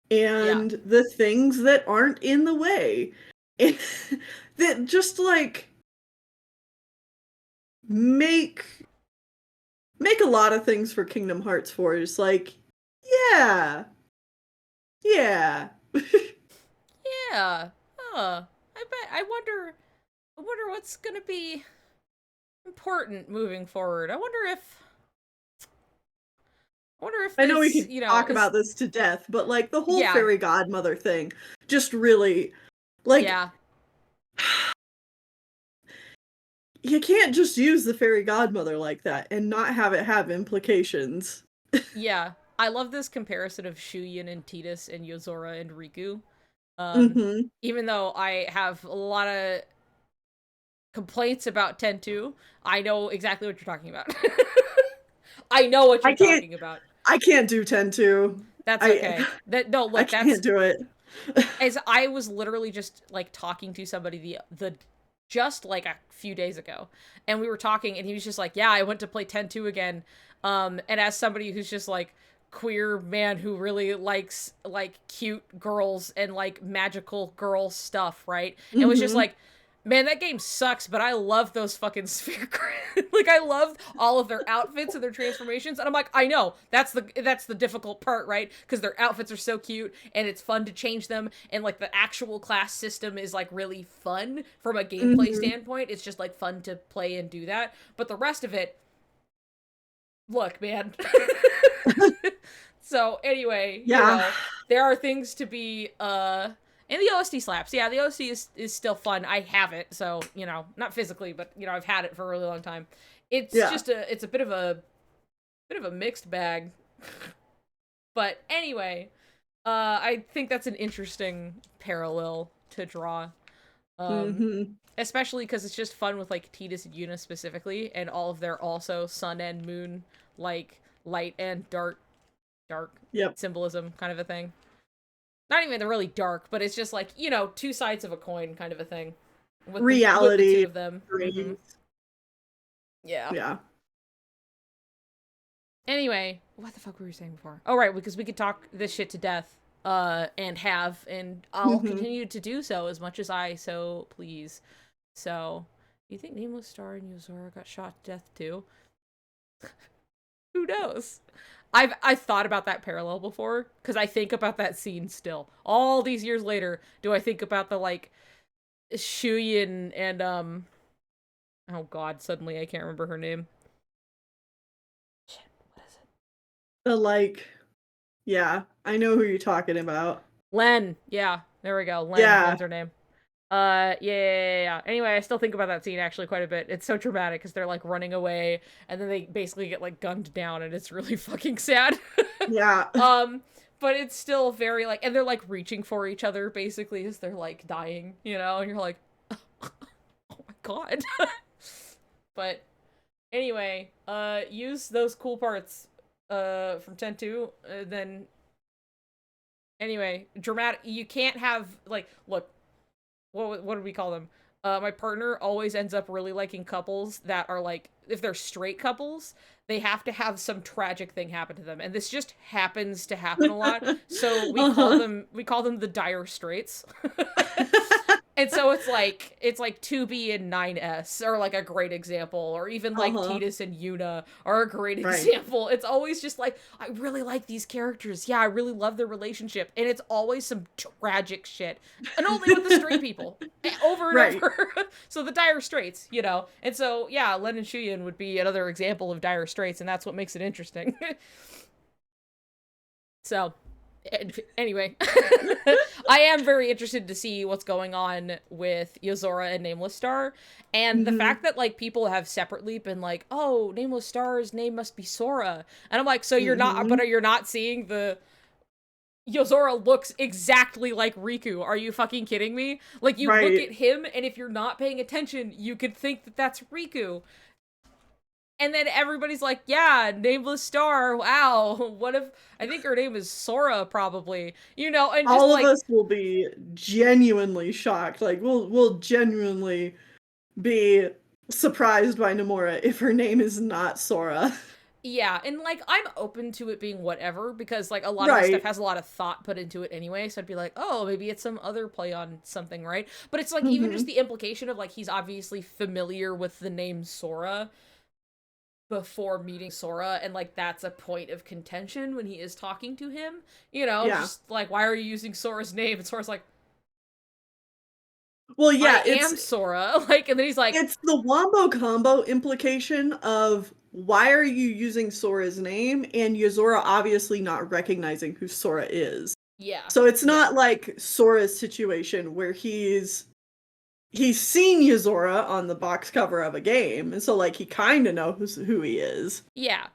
Yeah. and the things that aren't in the way and that just like make make a lot of things for Kingdom Hearts 4 is like yeah yeah Yeah. I wonder what's gonna be important moving forward. I wonder if I know we this, could talk is about this to death, but like the whole yeah. fairy godmother thing just really like Yeah. you can't just use the fairy godmother like that and not have it have implications. Yeah. I love this comparison of Shuyin and Tidus and Yozora and Riku. Um Mhm. Even though I have a lot of complaints about Ten2, I know exactly what you're talking about. I know what I you're can't talking about. I can't do 10-2. That's I okay. That no, I look, can't that's do it. as I was literally just like talking to somebody the just like a few days ago, and we were talking, and he was just like, "Yeah, I went to play 10-2 again." And as somebody who's just like queer man who really likes like cute girls and like magical girl stuff, right? And was just Mhm. like, man, that game sucks, but I love those fucking sphere like I love all of their outfits and their transformations. And I'm like, I know, that's the difficult part, right? Because their outfits are so cute and it's fun to change them, and like the actual class system is like really fun from a gameplay Mhm. standpoint. It's just like fun to play and do that. But the rest of it, look, man. So anyway, Yeah. there are things to be and the OST slaps. Yeah, the OST is still fun. I have it, so, not physically, but I've had it for a really long time. It's Yeah. just it's a bit of a mixed bag. But anyway, I think that's an interesting parallel to draw. Um Mhm. Especially because it's just fun with like Tidus and Yuna specifically, and all of their also sun and moon, like light and dark Yep. symbolism kind of a thing. Not even really dark, but it's just like, two sides of a coin kind of a thing. With the two Reality of them. Mm-hmm. dreams. Yeah. Yeah. Anyway, what the fuck were we saying before? Oh right, because we could talk this shit to death. And I'll Mhm. continue to do so as much as I so please. So, do you think Nameless Star and Yozora got shot to death too? Who knows? I've thought about that parallel before because I think about that scene still. All these years later, do I think about the like Shuyin and oh god, suddenly I can't remember her name. Shit, what is it? The like yeah, I know who you're talking about. Len. Yeah, there we go. Yeah. Len's her name. Yeah. Anyway, I still think about that scene actually quite a bit. It's so dramatic because they're like running away and then they basically get like gunned down and it's really fucking sad. Yeah. um, but it's still very like, and they're like reaching for each other basically as they're like dying, and you're like, oh my god. But anyway, use those cool parts, from 10-2, then anyway, dramatic. You can't have like, look, what do we call them? My partner always ends up really liking couples that are like, if they're straight couples, they have to have some tragic thing happen to them, and this just happens to happen a lot. So Uh-huh. we call them the dire straits. And so it's like 2B and 9S are like a great example, or even like Uh-huh. Tidus and Yuna are a great Right. example. It's always just like, I really like these characters. Yeah, I really love their relationship, and it's always some tragic shit, and only with the straight people, over and Right. over. So the dire straits. And so yeah, Len and Shuyin would be another example of dire straits, and that's what makes it interesting. So Anyway, I am very interested to see what's going on with Yozora and Nameless Star, and the Mm-hmm. fact that like people have separately been like, "Oh, Nameless Star's name must be Sora," and I'm like, "So you're not, Mm-hmm. but you're not seeing the Yozora looks exactly like Riku. Are you fucking kidding me? Like, you look Right. at him, and if you're not paying attention, you could think that that's Riku." And then everybody's like, yeah, Nameless Star, wow. What if, I think her name is Sora, probably, and just All of like, us will be genuinely shocked. Like we'll genuinely be surprised by Nomura if her name is not Sora. yeah, and like, I'm open to it being whatever, because like, a lot of this stuff Right. has a lot of thought put into it anyway, so I'd be like, oh, maybe it's some other play on something, right? But it's like, even just Mm-hmm. the implication of like, he's obviously familiar with the name Sora before meeting Sora, and like that's a point of contention when he is talking to him. Yeah. Just like, why are you using Sora's name? And Sora's like, Well, I yeah, am Sora. Like, and then he's like, it's the wombo combo implication of why are you using Sora's name and Yozora obviously not recognizing who Sora is. yeah, So it's yeah, not like Sora's situation where he's seen Yozora on the box cover of a game, and so like he kind of knows who he is. yeah.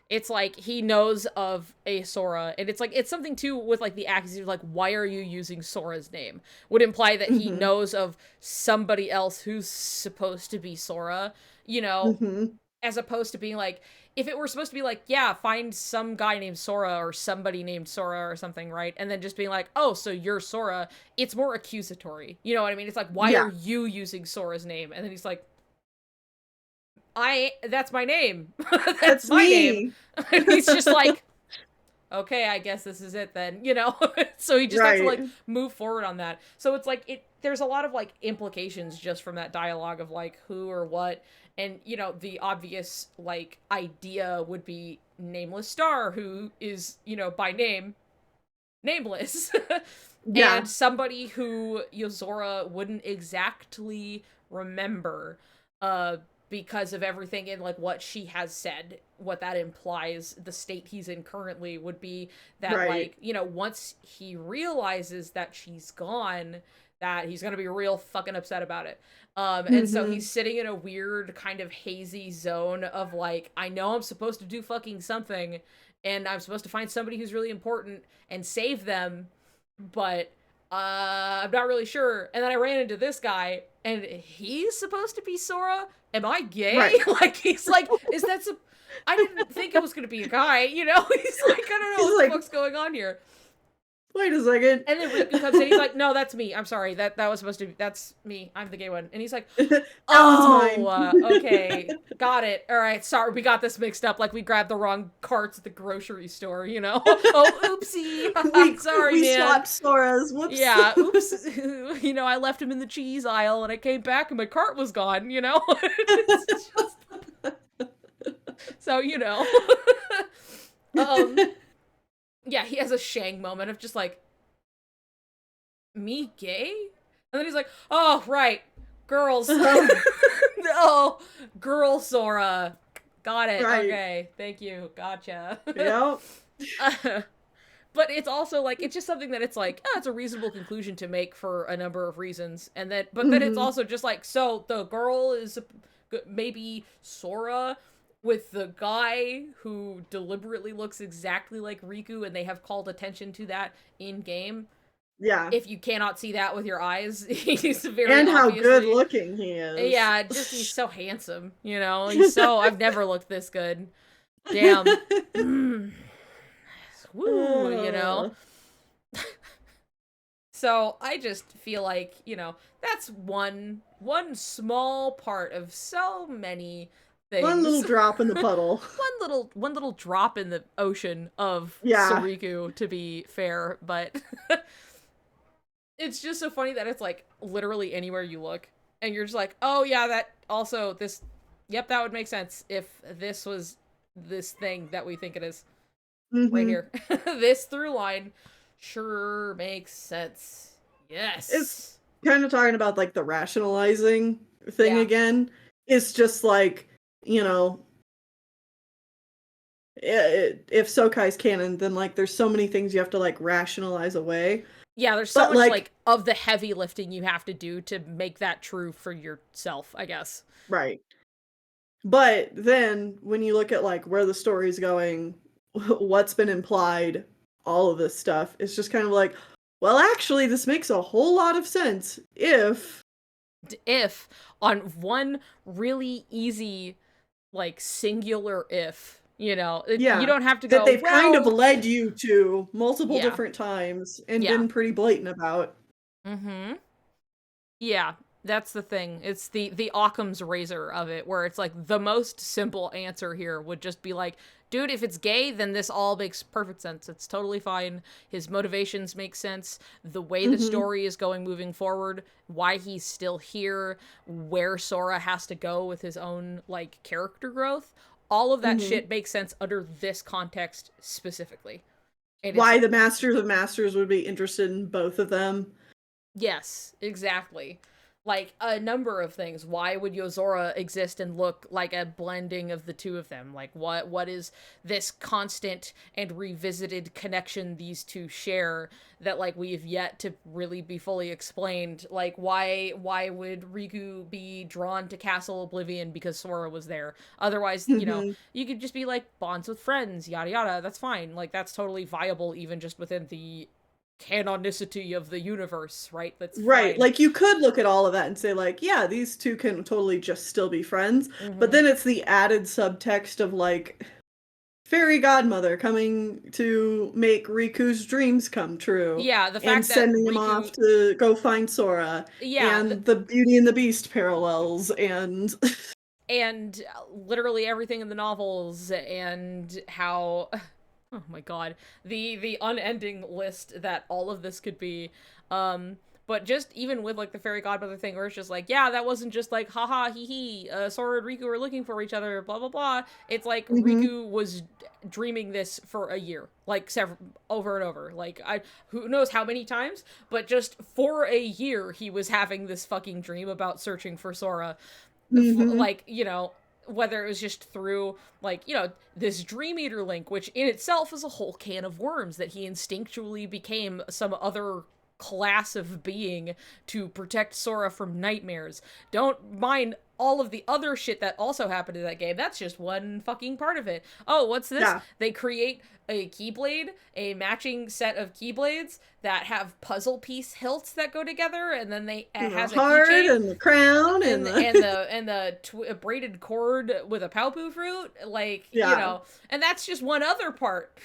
It's like he knows of a Sora, and it's like it's something too with like the accuracy of like, why are you using Sora's name? Would imply that he Mhm. knows of somebody else who's supposed to be Sora, you know, Mhm. as opposed to being like, if it were supposed to be like, yeah, find some guy named Sora or somebody named Sora or something, right? And then just being like, oh, so you're Sora, it's more accusatory. You know what I mean? It's like, why Yeah, are you using Sora's name? And then he's like, that's my name. That's that's my name. me. And he's just like, okay, I guess this is it then, so he just has to Right. like move forward on that. So it's like there's a lot of like implications just from that dialogue of like who or what, and the obvious like idea would be Nameless Star, who is, by name nameless. Yeah. And somebody who Yozora wouldn't exactly remember, uh because of everything in like what she has said. What that implies, the state he's in currently, would be that Right. like, once he realizes that she's gone, that he's gonna be real fucking upset about it. And so he's Mhm. sitting in a weird kind of hazy zone of like, I know I'm supposed to do fucking something, and I'm supposed to find somebody who's really important and save them, but I'm not really sure. And then I ran into this guy, and he's supposed to be Sora. Am I gay? Right. Like, he's like, is that some? I didn't think it was gonna be a guy. He's like, I don't know He's what the like, fuck's going on here. wait a second. And then Riku comes in. He's like, no, that's me. I'm sorry. That was supposed to be. That's me. I'm the gay one. And he's like, That one's oh, mine. okay, got it. All right, sorry, we got this mixed up. Like, we grabbed the wrong carts at the grocery store. Oh, we oopsie. Sorry, we man. swapped Soras. Whoops. Yeah, oops. I left him in the cheese aisle, and I came back, and my cart was gone. It's just so um, yeah, he has a Shang moment of just like, me gay? And then he's like, oh, right, girls. No, girl Sora. Got it. Right. Okay, thank you. Gotcha. Yep. uh, but it's also like, it's just something that it's like, oh, it's a reasonable conclusion to make for a number of reasons. And then, but then it's Mhm. also just like, so the girl is maybe Sora with the guy who deliberately looks exactly like Riku, and they have called attention to that in game. Yeah. If you cannot see that with your eyes, he's very And how good obviously, looking he is. yeah, just he's so handsome, he's so, I've never looked this good. Damn. Woo, Uh, So I just feel like, that's one small part of so many one little things. drop in the puddle. One little drop in the ocean of Yeah. Soriku, to be fair, but it's just so funny that it's like literally anywhere you look, and you're just like, oh yeah, that also this, yep, that would make sense if this was this thing that we think it is right Mhm. here. This through line sure makes sense. It's Yes. kind of talking about like the rationalizing thing Yeah. again. It's just like, you know, if Sokai's canon, then like there's so many things you have to like rationalize away. Yeah, there's so But much like, like of the heavy lifting you have to do to make that true for yourself, I guess. right. But then when you look at like where the story's going, what's been implied, all of this stuff, it's just kind of like, well, actually, this makes a whole lot of sense If on one really easy like singular if, you yeah, don't have to that go, they've kind of well, led you to multiple yeah. different times and Yeah. been pretty blatant about. Mhm. Yeah, that's the thing. It's the Occam's razor of it, where it's like the most simple answer here would just be like, dude, if it's gay, then this all makes perfect sense. It's totally fine. His motivations make sense. The way the Hmm. story is going moving forward, why he's still here, where Sora has to go with his own like character growth, all of that Hmm. shit makes sense under this context specifically. And it's Why the Masters of Masters would be interested in both of them. yes, exactly. Like a number of things. Why would Yozora exist and look like a blending of the two of them? Like what is this constant and revisited connection these two share that like we've yet to really be fully explained? Like why would Riku be drawn to Castle Oblivion because Sora was there? Otherwise, Hmm. you could just be like bonds with friends, yada yada. That's fine. Like that's totally viable even just within the canonicity of the universe, right? That's Right. fine. Like you could look at all of that and say like, yeah, these two can totally just still be friends. But Mm-hmm. then it's the added subtext of like fairy godmother coming to make Riku's dreams come true Yeah, the and fact that sending him off Riku, to go find Sora yeah, and the Beauty and the Beast parallels and and literally everything in the novels and how oh my god, the unending list that all of this could be. But just even with like the fairy godmother thing, where it's just like, yeah, that wasn't just like, haha, hee hee, Sora and Riku were looking for each other, blah blah blah. It's like Mhm. Riku was dreaming this for a year, like several over and over. Like I, who knows how many times, but just for a year he was having this fucking dream about searching for Sora, Mhm. like whether it was just through like this dream eater link, which in itself is a whole can of worms, that he instinctually became some other class of being to protect Sora from nightmares. Don't mind all of the other shit that also happened in that game. That's just one fucking part of it. Oh, what's this? Yeah. They create a Keyblade, a matching set of Keyblades that have puzzle piece hilts that go together, and then it And the has a heart keychain and the crown and and the braided cord with a paupu fruit, like yeah. and that's just one other part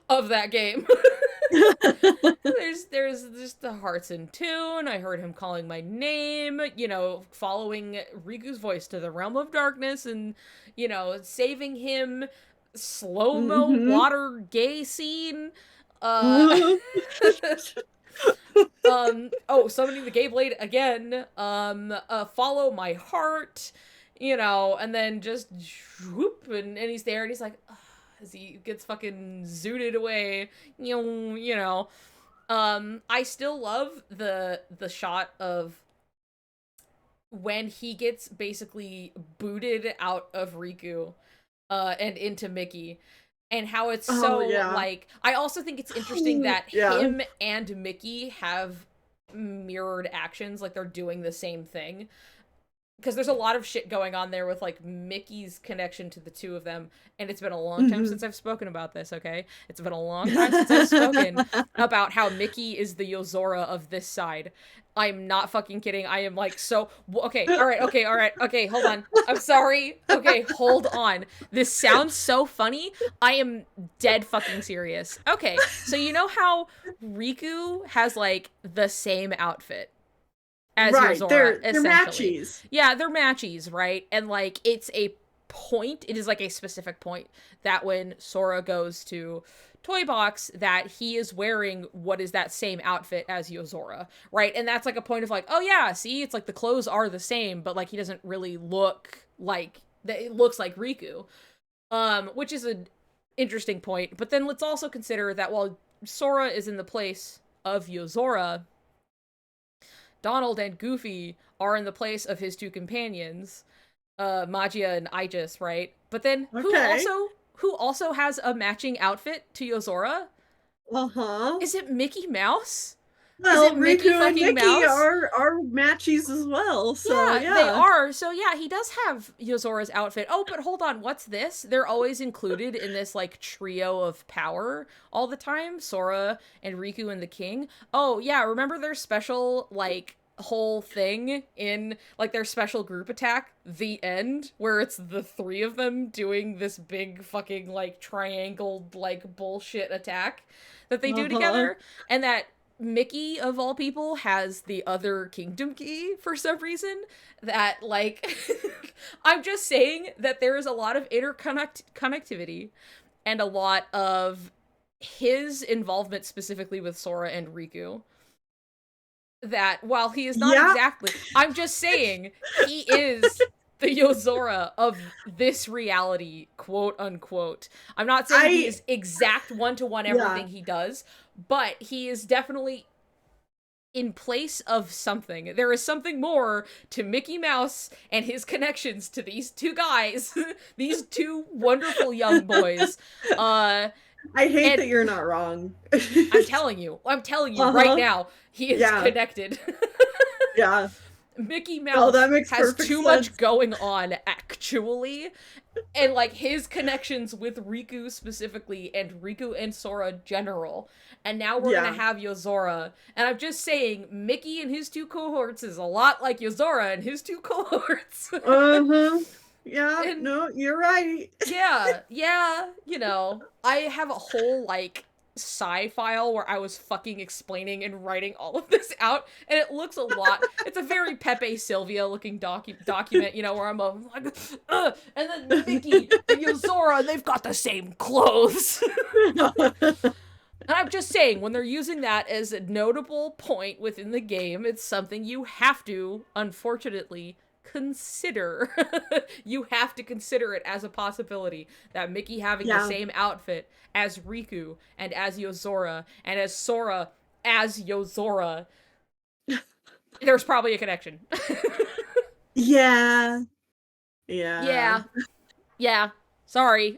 of that game. There's just the hearts in tune. I heard him calling my name, following Riku's voice to the realm of darkness, and saving him. Slow mo Mhm. water gay scene. Uh, oh, summoning the gay blade again. Follow my heart. And then just whoop, and he's there, and he's like, ugh, as he gets fucking zooted away. I still love the shot of when he gets basically booted out of Riku, and into Mickey, and how it's Oh so yeah. like, I also think it's interesting that Yeah. him and Mickey have mirrored actions, like they're doing the same thing, because there's a lot of shit going on there with like Mickey's connection to the two of them, and it's been a long time Mhm. since I've spoken about this. Okay, it's been a long time since I've spoken about how Mickey is the Yozora of this side. I'm not fucking kidding. I am like, so okay, all right, okay, all right, okay, hold on. I'm sorry. Okay, hold on. This sounds so funny. I am dead fucking serious. Okay, so you know how Riku has like the same outfit as Right. Yozora, They're essentially. matchies. Yeah, they're matchies, right? And like it's a point, it is like a specific point that when Sora goes to Toy Box, that he is wearing what is that same outfit as Yozora, right? And that's like a point of like, oh yeah, see, it's like the clothes are the same, but like he doesn't really look like that. It looks like Riku, which is an interesting point. But then let's also consider that while Sora is in the place of Yozora, Donald and Goofy are in the place of his two companions, Magia and Aegis, right? But then who Okay. also who also has a matching outfit to Yozora? Uh-huh. Is it Mickey Mouse? Is Well, it Mickey Riku and fucking Mickey Mouse? are matchies as well, so Yeah, they yeah. are. So yeah, he does have Yozora's outfit. Oh, but hold on, what's this? They're always included in this like trio of power all the time. Sora and Riku and the King. Oh yeah, remember their special like whole thing in like their special group attack, The End, where it's the three of them doing this big fucking like triangled like bullshit attack that they do Uh-huh. together, and that Mickey, of all people, has the other kingdom key for some reason. That, like, I'm just saying that there is a lot of connectivity and a lot of his involvement specifically with Sora and Riku. That while he is not Yeah. exactly, I'm just saying, he is the Yozora of this reality, quote unquote. I'm not saying he I is exact one to one yeah. everything he does, but he is definitely in place of something. There is something more to Mickey Mouse and his connections to these two guys, these two wonderful young boys. I hate And that you're not wrong. I'm telling you right Uh-huh. now, he is Yeah. connected. Yeah. Mickey Oh, that Mouse makes has perfect too much sense. going on, actually. And, like, his connections with Riku specifically, and Riku and Sora general. And now we're gonna Yeah. have Yozora. And I'm just saying, Mickey and his two cohorts is a lot like Yozora and his two cohorts. Uh-huh. Yeah, And no, you're right. yeah, you know, I have a whole, like, file where I was fucking explaining and writing all of this out, and it looks a lot. It's a very Pepe Sylvia looking document, you know, where I'm like, and then Mickey and Yozora, they've got the same clothes. And I'm just saying, when they're using that as a notable point within the game, it's something you have to, unfortunately, consider. You have to consider it as a possibility that Mickey having the Yeah. same outfit as Riku and as Yozora and as Sora as Yozora, there's probably a connection. Yeah. Yeah. Yeah, yeah. Sorry.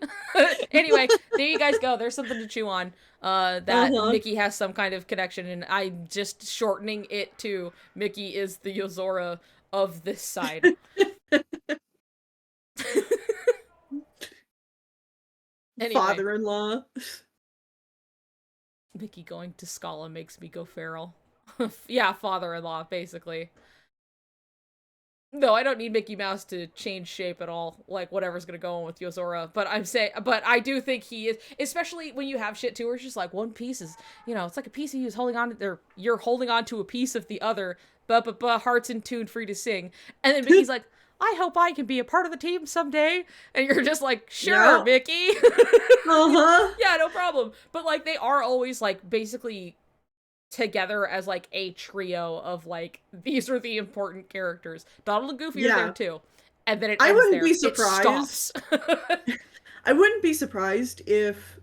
Anyway, there you guys go. There's something to chew on. That Uh-huh. Mickey has some kind of connection, and I'm just shortening it to Mickey is the Yozora of this side. Anyway, Father-in-law. Mickey going to Scala makes me go feral. Yeah, father-in-law, basically. No, I don't need Mickey Mouse to change shape at all. Like whatever's gonna go on with Yozora, but I do think he is, especially when you have shit too, where it's just like one piece is, you know, it's like a piece of you is holding on to there. You're holding on to a piece of the other, but hearts in tune, free to sing. And then Mickey's like, I hope I can be a part of the team someday. And you're just like, sure, Yeah. Mickey. Uh-huh. Yeah, no problem. But like they are always like basically together as like a trio of like these are the important characters. Donald and Goofy are there Yeah. too. And then it I ends wouldn't there. be It surprised. stops. I wouldn't be surprised if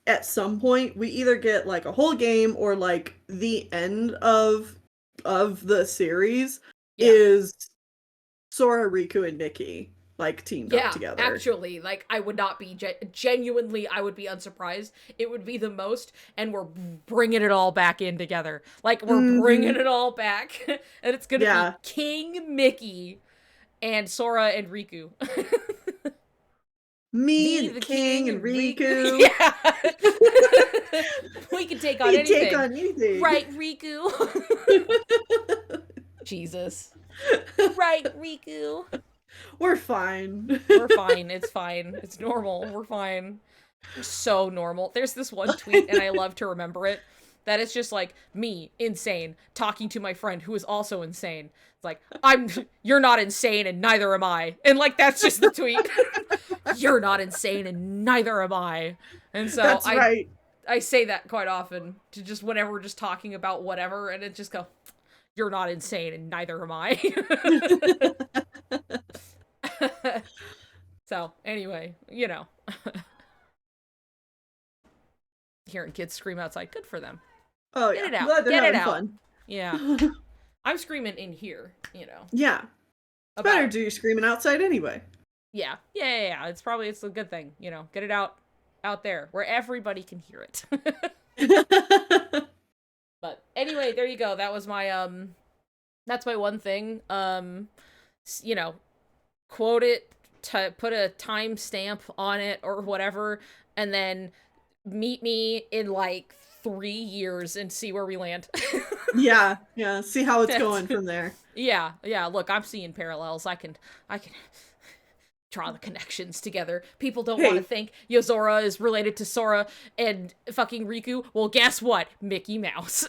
at some point we either get like a whole game or like the end of the series Yeah. is Sora, Riku, and Mickey like teamed up Yeah, together. actually, like I would not be genuinely, I would be unsurprised. It would be the most, and we're bringing it all back in together. Like we're bringing Mm-hmm. it all back, and it's gonna be Yeah. King Mickey and Sora and Riku. Me, Me, the the king, king, and and Riku. Riku. Yeah. We can take on We can take anything. on anything. Right, Riku? Jesus. Right, Riku? We're fine. We're fine. It's fine. It's normal. We're fine. So normal. There's this one tweet, and I love to remember it, that it's just like me, insane, talking to my friend who is also insane. It's like, you're not insane, and neither am I. And like, that's just the tweet. You're not insane, and neither am I. And so That's right. I say that quite often to just whenever we're just talking about whatever, and it just go, you're not insane, and neither am I. So, anyway, you know, hearing kids scream outside, good for them. Oh Get yeah, it I'm out. glad they're Get it having out. fun. Yeah. I'm screaming in here, you know, Yeah, it's better about to do screaming outside anyway. Yeah. Yeah. It's a good thing, you know. Get it out there where everybody can hear it. But anyway, there you go. That was my that's my one thing. You know, quote it, put a timestamp on it or whatever, and then meet me in like 3 years and see where we land. Yeah, yeah. See how it's going from there. Yeah, yeah. Look, I'm seeing parallels. I can draw the connections together. People don't want to Hey, think Yozora is related to Sora and fucking Riku. Well, guess what? Mickey Mouse.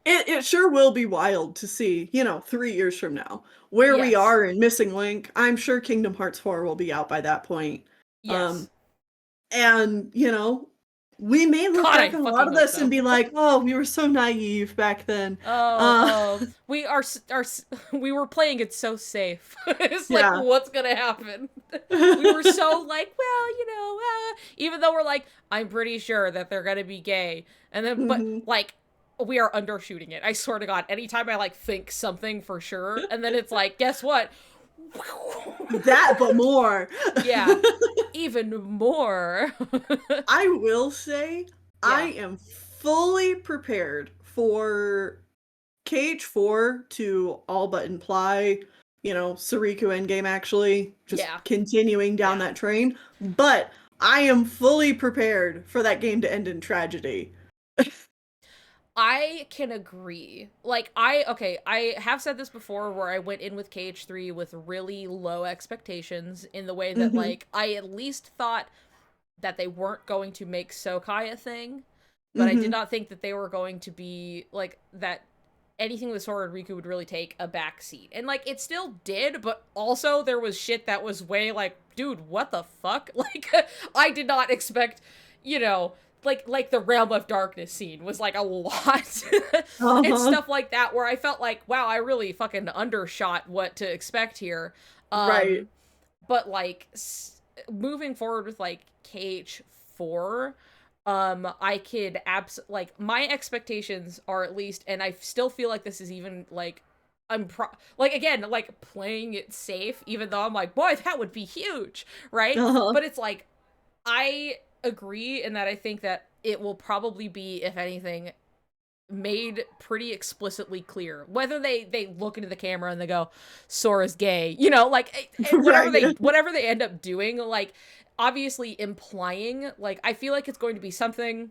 it sure will be wild to see, 3 years from now, where we Yes. are in Missing Link. I'm sure Kingdom Hearts 4 will be out by that point. Yes. Um, and, we may look God, I back on a lot fucking of hope this and so. be like, oh, we were so naive back then. Oh, Uh, oh, we were playing it so safe. It's like, yeah. what's gonna happen? We were so like, well, even though we're like, I'm pretty sure that they're gonna be gay, and then, but Mhm. like, we are undershooting it. I swear to God, anytime I like think something for sure, and then it's like, guess what? That, but more. Yeah, even more. I will say, I Yeah, am fully prepared for KH4 to all but imply, Soriku endgame actually, just yeah, continuing down yeah. that train. But I am fully prepared for that game to end in tragedy. I can agree. Like okay, I have said this before where I went in with KH3 with really low expectations in the way that Hmm. like I at least thought that they weren't going to make Sokai a thing, but I did Hmm. not think that they were going to be like that anything with Sora and Riku would really take a back seat. And like it still did, but also there was shit that was way like, dude, what the fuck? Like I did not expect, you know, like the Realm of Darkness scene was like a lot. And Uh-huh. stuff like that where I felt like, wow, I really fucking undershot what to expect here. Right. Um but like moving forward with like KH4, I could like my expectations are at least, and I still feel like this is even like like again like playing it safe, even though I'm like, boy, that would be huge, right? Uh-huh. But it's like I agree in that I think that it will probably be, if anything, made pretty explicitly clear whether they look into the camera and they go Sora's gay, like Right. whatever they end up doing, like obviously implying, like I feel like it's going to be something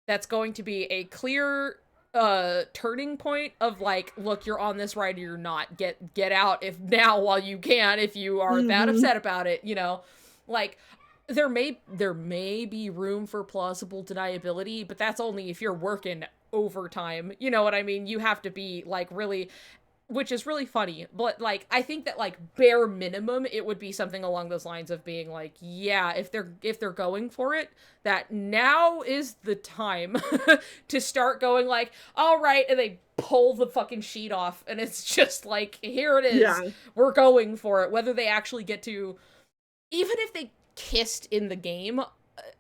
that's going to be a clear turning point of like, look, you're on this ride or you're not, get out if now while you can, if you are that Hmm. upset about it, like there may be room for plausible deniability, but that's only if you're working overtime. You know what I mean? You have to be like really, which is really funny, but like I think that like bare minimum it would be something along those lines of being like, yeah, if they're going for it, that now is the time to start going like, all right, and they pull the fucking sheet off and it's just like, here it is, Yeah. we're going for it. Whether they actually get to, even if they kissed in the game,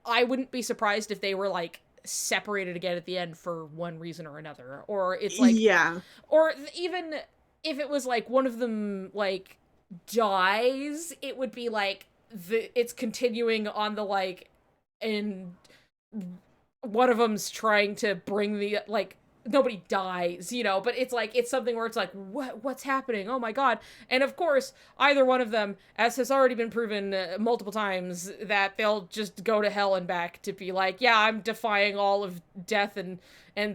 I wouldn't be surprised if they were like separated again at the end for one reason or another, or it's like, Yeah. or even if it was like one of them like dies, it would be like it's continuing on the like, and one of them's trying to bring the like, nobody dies, but it's like it's something where it's like, what's happening, oh my god. And of course either one of them, as has already been proven multiple times, that they'll just go to hell and back to be like, yeah, I'm defying all of death and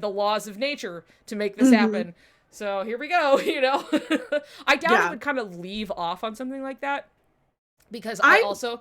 the laws of nature to make this Hmm. happen. So here we go. I doubt it Yeah. would kind of leave off on something like that, because I I also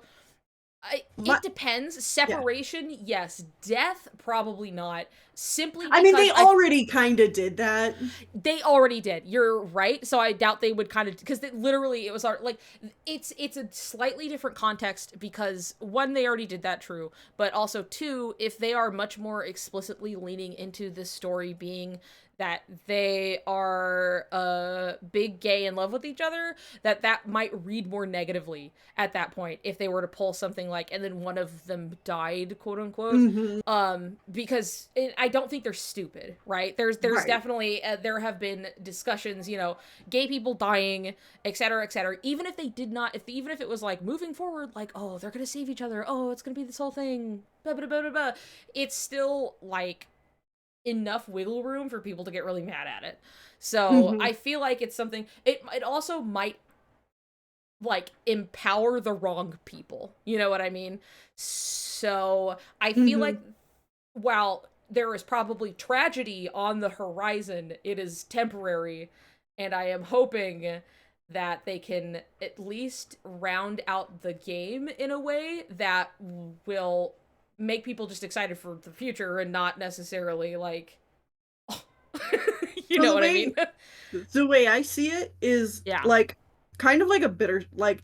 my it depends. yeah. Separation, yes. Death, probably not. Simply I mean, because they already kind of did that. they already did. You're right. So I doubt they would kind of, because literally it was like it's a slightly different context because one, they already did that, true, but also two, if they are much more explicitly leaning into this story being that they are big gay in love with each other, that might read more negatively at that point if they were to pull something like, and then one of them died, quote unquote. Mm-hmm. Because I don't think they're stupid, right? There's Right. definitely there have been discussions, gay people dying, etc., etc. Even if they did not, even if it was like moving forward, like, oh, they're gonna save each other, oh, it's gonna be this whole thing, blah blah blah blah blah. It's still like enough wiggle room for people to get really mad at it. So Mm-hmm. I feel like it's something. It also might like empower the wrong people. You know what I mean? So I feel Mm-hmm. like while there is probably tragedy on the horizon, it is temporary, and I am hoping that they can at least round out the game in a way that will make people just excited for the future and not necessarily like you So know what I mean? the way I see it is Yeah. like kind of like a bitter like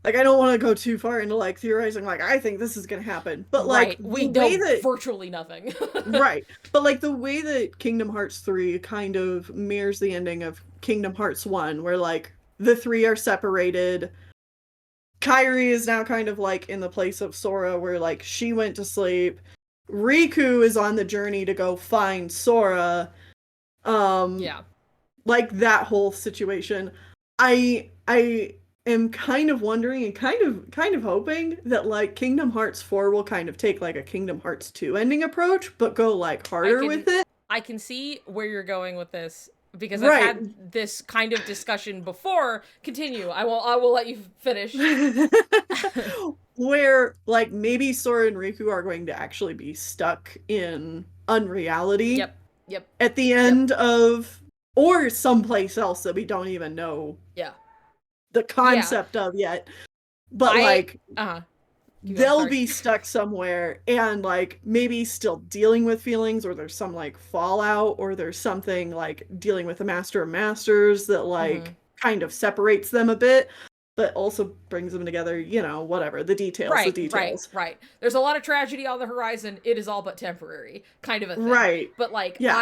I don't want to go too far into like theorizing like I think this is going to happen, but like Right. the We way know that virtually nothing. right, but like the way that Kingdom Hearts 3 kind of mirrors the ending of Kingdom Hearts 1 where like the three are separated. Kairi is now kind of like in the place of Sora where like she went to sleep. Riku is on the journey to go find Sora. Um Yeah. like that whole situation. I am kind of wondering and kind of hoping that like Kingdom Hearts 4 will kind of take like a Kingdom Hearts 2 ending approach, but go like I harder can with it. I can see where you're going with this because I've Right. had this kind of discussion before. Continue. I will let you finish. Where like maybe Sora and Riku are going to actually be stuck in unreality Yep. Yep. at the Yep. end of or someplace else that we don't even know Yeah. the Yeah. concept of yet. But I like uh-huh. Keep going, they'll sorry. be stuck somewhere and like maybe still dealing with feelings or there's some like fallout or there's something like dealing with the master of masters that Mhm. like kind of separates them a bit but also brings them together, whatever, the Right, right, details. right. There's a lot of tragedy on the horizon. It is all but temporary, kind of a thing. Right. But like Yeah.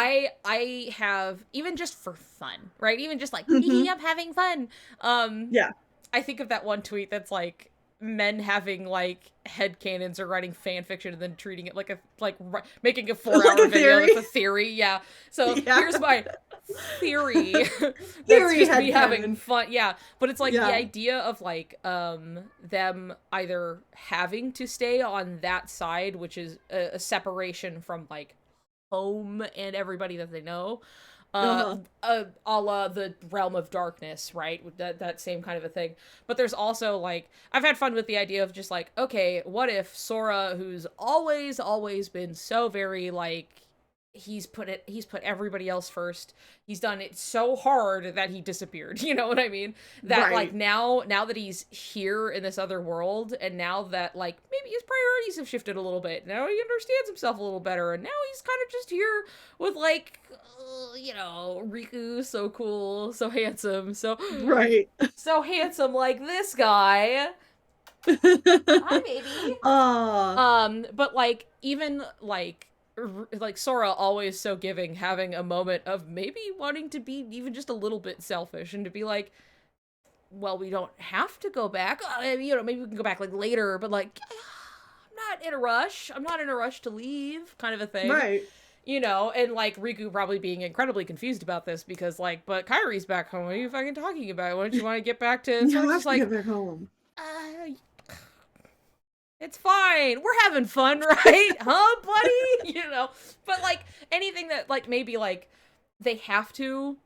I have even just for fun, right? Even just like hee Hmm. I'm having fun. Um Yeah. I think of that one tweet that's like men having like headcanons or writing fan fiction and then treating it like making a Like 4 hour a video theory. that's a theory. Yeah. So Yeah. here's my theory. That's Theory just me having headcanon. fun. Yeah. But it's like the Yeah. idea of like them either having to stay on that side, which is a separation from like home and everybody that they know, Uh-huh. a la the realm of darkness, right? With that same kind of a thing. But there's also like I've had fun with the idea of just like, okay, what if Sora, who's always been so very like he's put everybody else first. He's done it so hard that he disappeared. You know what I mean? That like Right. now that he's here in this other world, and now that like maybe his priorities have shifted a little bit. Now he understands himself a little better, and now he's kind of just here with like Riku, so cool, so handsome, Right. so handsome like this guy. Hi, baby. Ah. But like even like Sora always so giving, having a moment of maybe wanting to be even just a little bit selfish and to be like, well, we don't have to go back. Maybe we can go back like later, but like I'm not in a rush. I'm not in a rush to leave, kind of a thing. Right. And like Riku probably being incredibly confused about this because like, but Kairi's back home. What are you fucking talking about? Why don't you want to get back to? So You it's have just to get like, back home. uh, it's fine. We're having fun, right? Huh, buddy? But like anything that like maybe like they have to,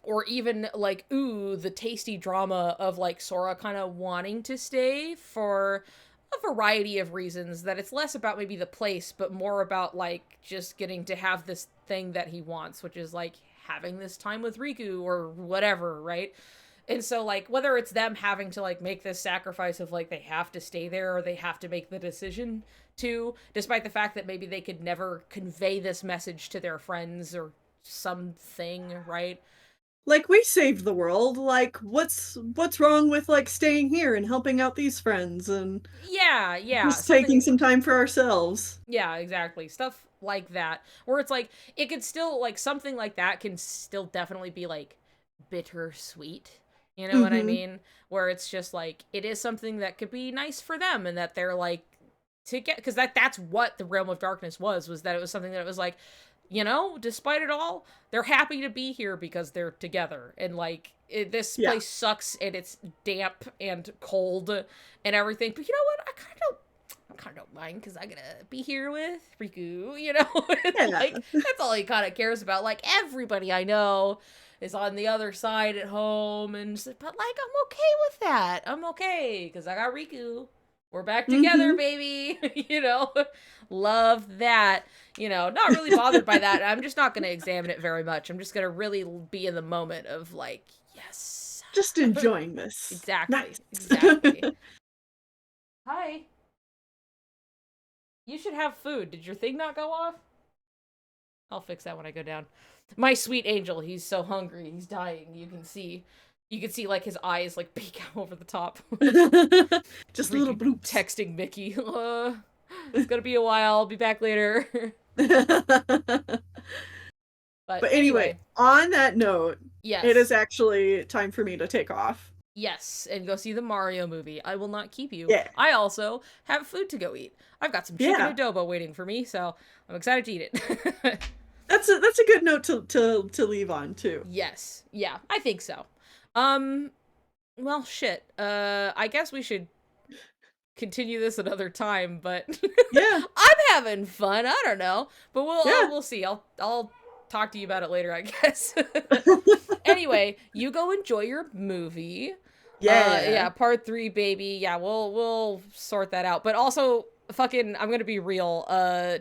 or even like, ooh, the tasty drama of like Sora kind of wanting to stay for a variety of reasons, that it's less about maybe the place, but more about like just getting to have this thing that he wants, which is like having this time with Riku or whatever, right? And so like whether it's them having to like make this sacrifice of like they have to stay there or they have to make the decision to, despite the fact that maybe they could never convey this message to their friends or something, right? like we saved the world. Like what's wrong with like staying here and helping out these friends and Yeah, yeah, just taking something. some time for ourselves? Yeah, exactly. Stuff like that. Where it's like, it could still, like, something like that can still definitely be, like, bittersweet. You know what I Mm-hmm. mean? Where it's just like, it is something that could be nice for them and that they're like, to get, because that's what the Realm of Darkness was that it was something that it was like, despite it all, they're happy to be here because they're together. And like, this Yeah. place sucks and it's damp and cold and everything. But you know what? I kind of don't mind because I'm gonna be here with Riku, Yeah. like, that's all he kind of cares about. Like, everybody I know is on the other side at home, but like, I'm okay with that. I'm okay because I got Riku. We're back together, Mm-hmm. baby. Love that. Not really bothered by that. I'm just not gonna examine it very much. I'm just gonna really be in the moment of like, yes. Just enjoying this. Exactly. Nice. Exactly. Hi. You should have food. Did your thing not go off? I'll fix that when I go down. My sweet angel, he's so hungry. He's dying. You can see like his eyes like peek out over the top. Just little Freaking bloops. texting Mickey. It's gonna be a while. I'll be back later. But But anyway, anyway, on that note, it is yes. actually time for me to take off. Yes, and go see the Mario movie. I will not keep you. Yeah. I also have food to go eat. I've got some chicken Yeah. adobo waiting for me, so I'm excited to eat it. That's a good note to leave on too. Yes. Yeah, I think so. Um, well, shit. I guess we should continue this another time, but Yeah. I'm having fun. I don't know, but Yeah. we'll see. I'll talk to you about it later, I guess. Anyway, you go enjoy your movie. Yeah. Yeah, part 3, baby. Yeah, we'll sort that out. But also, fucking, I'm gonna be real.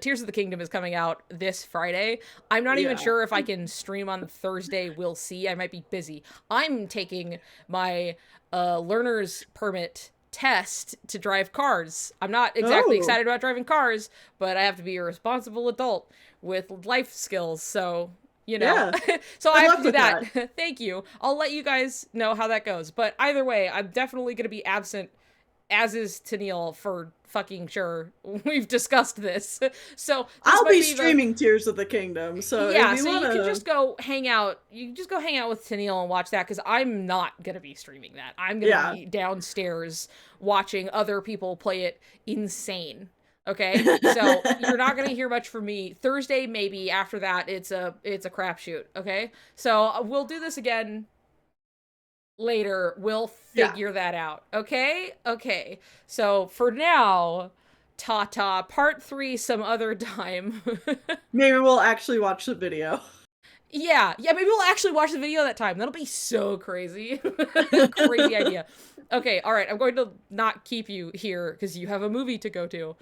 Tears of the Kingdom is coming out this Friday. I'm not even Yeah. sure if I can stream on Thursday. We'll see. I might be busy. I'm taking my learner's permit test to drive cars. I'm not exactly Oh. excited about driving cars, but I have to be a responsible adult with life skills. So, Yeah. so I Good have to luck do with that. that. Thank you. I'll let you guys know how that goes. But either way, I'm definitely going to be absent, as is Tennille, for fucking sure. We've discussed this. So this I'll might be be the streaming Tears of the Kingdom, so if yeah, you so you can wanna, just go hang out. You can just go hang out with Tennille and watch that because I'm not gonna be streaming that. I'm gonna yeah. be downstairs watching other people play it insane. Okay, so you're not gonna hear much from me Thursday. Maybe after that, it's a crapshoot. Okay, so we'll do this again later. We'll Yeah. figure that out. Okay, okay. So for now, ta part 3 some other time. Maybe we'll actually watch the video. Yeah, maybe we'll actually watch the video that time. That'll be so crazy. Crazy idea. Okay, all right, I'm going to not keep you here because you have a movie to go to.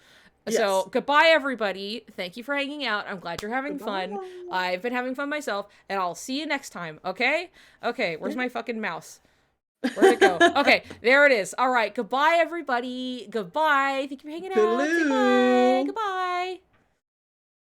So, Yes. goodbye, everybody. Thank you for hanging out. I'm glad you're having fun. Goodbye. I've been having fun myself, and I'll see you next time, okay? Okay, where's my fucking mouse? Where'd it go? Okay, there it is. All right, goodbye, everybody. Goodbye. Thank you for hanging out. Say bye. Toodaloo. Goodbye.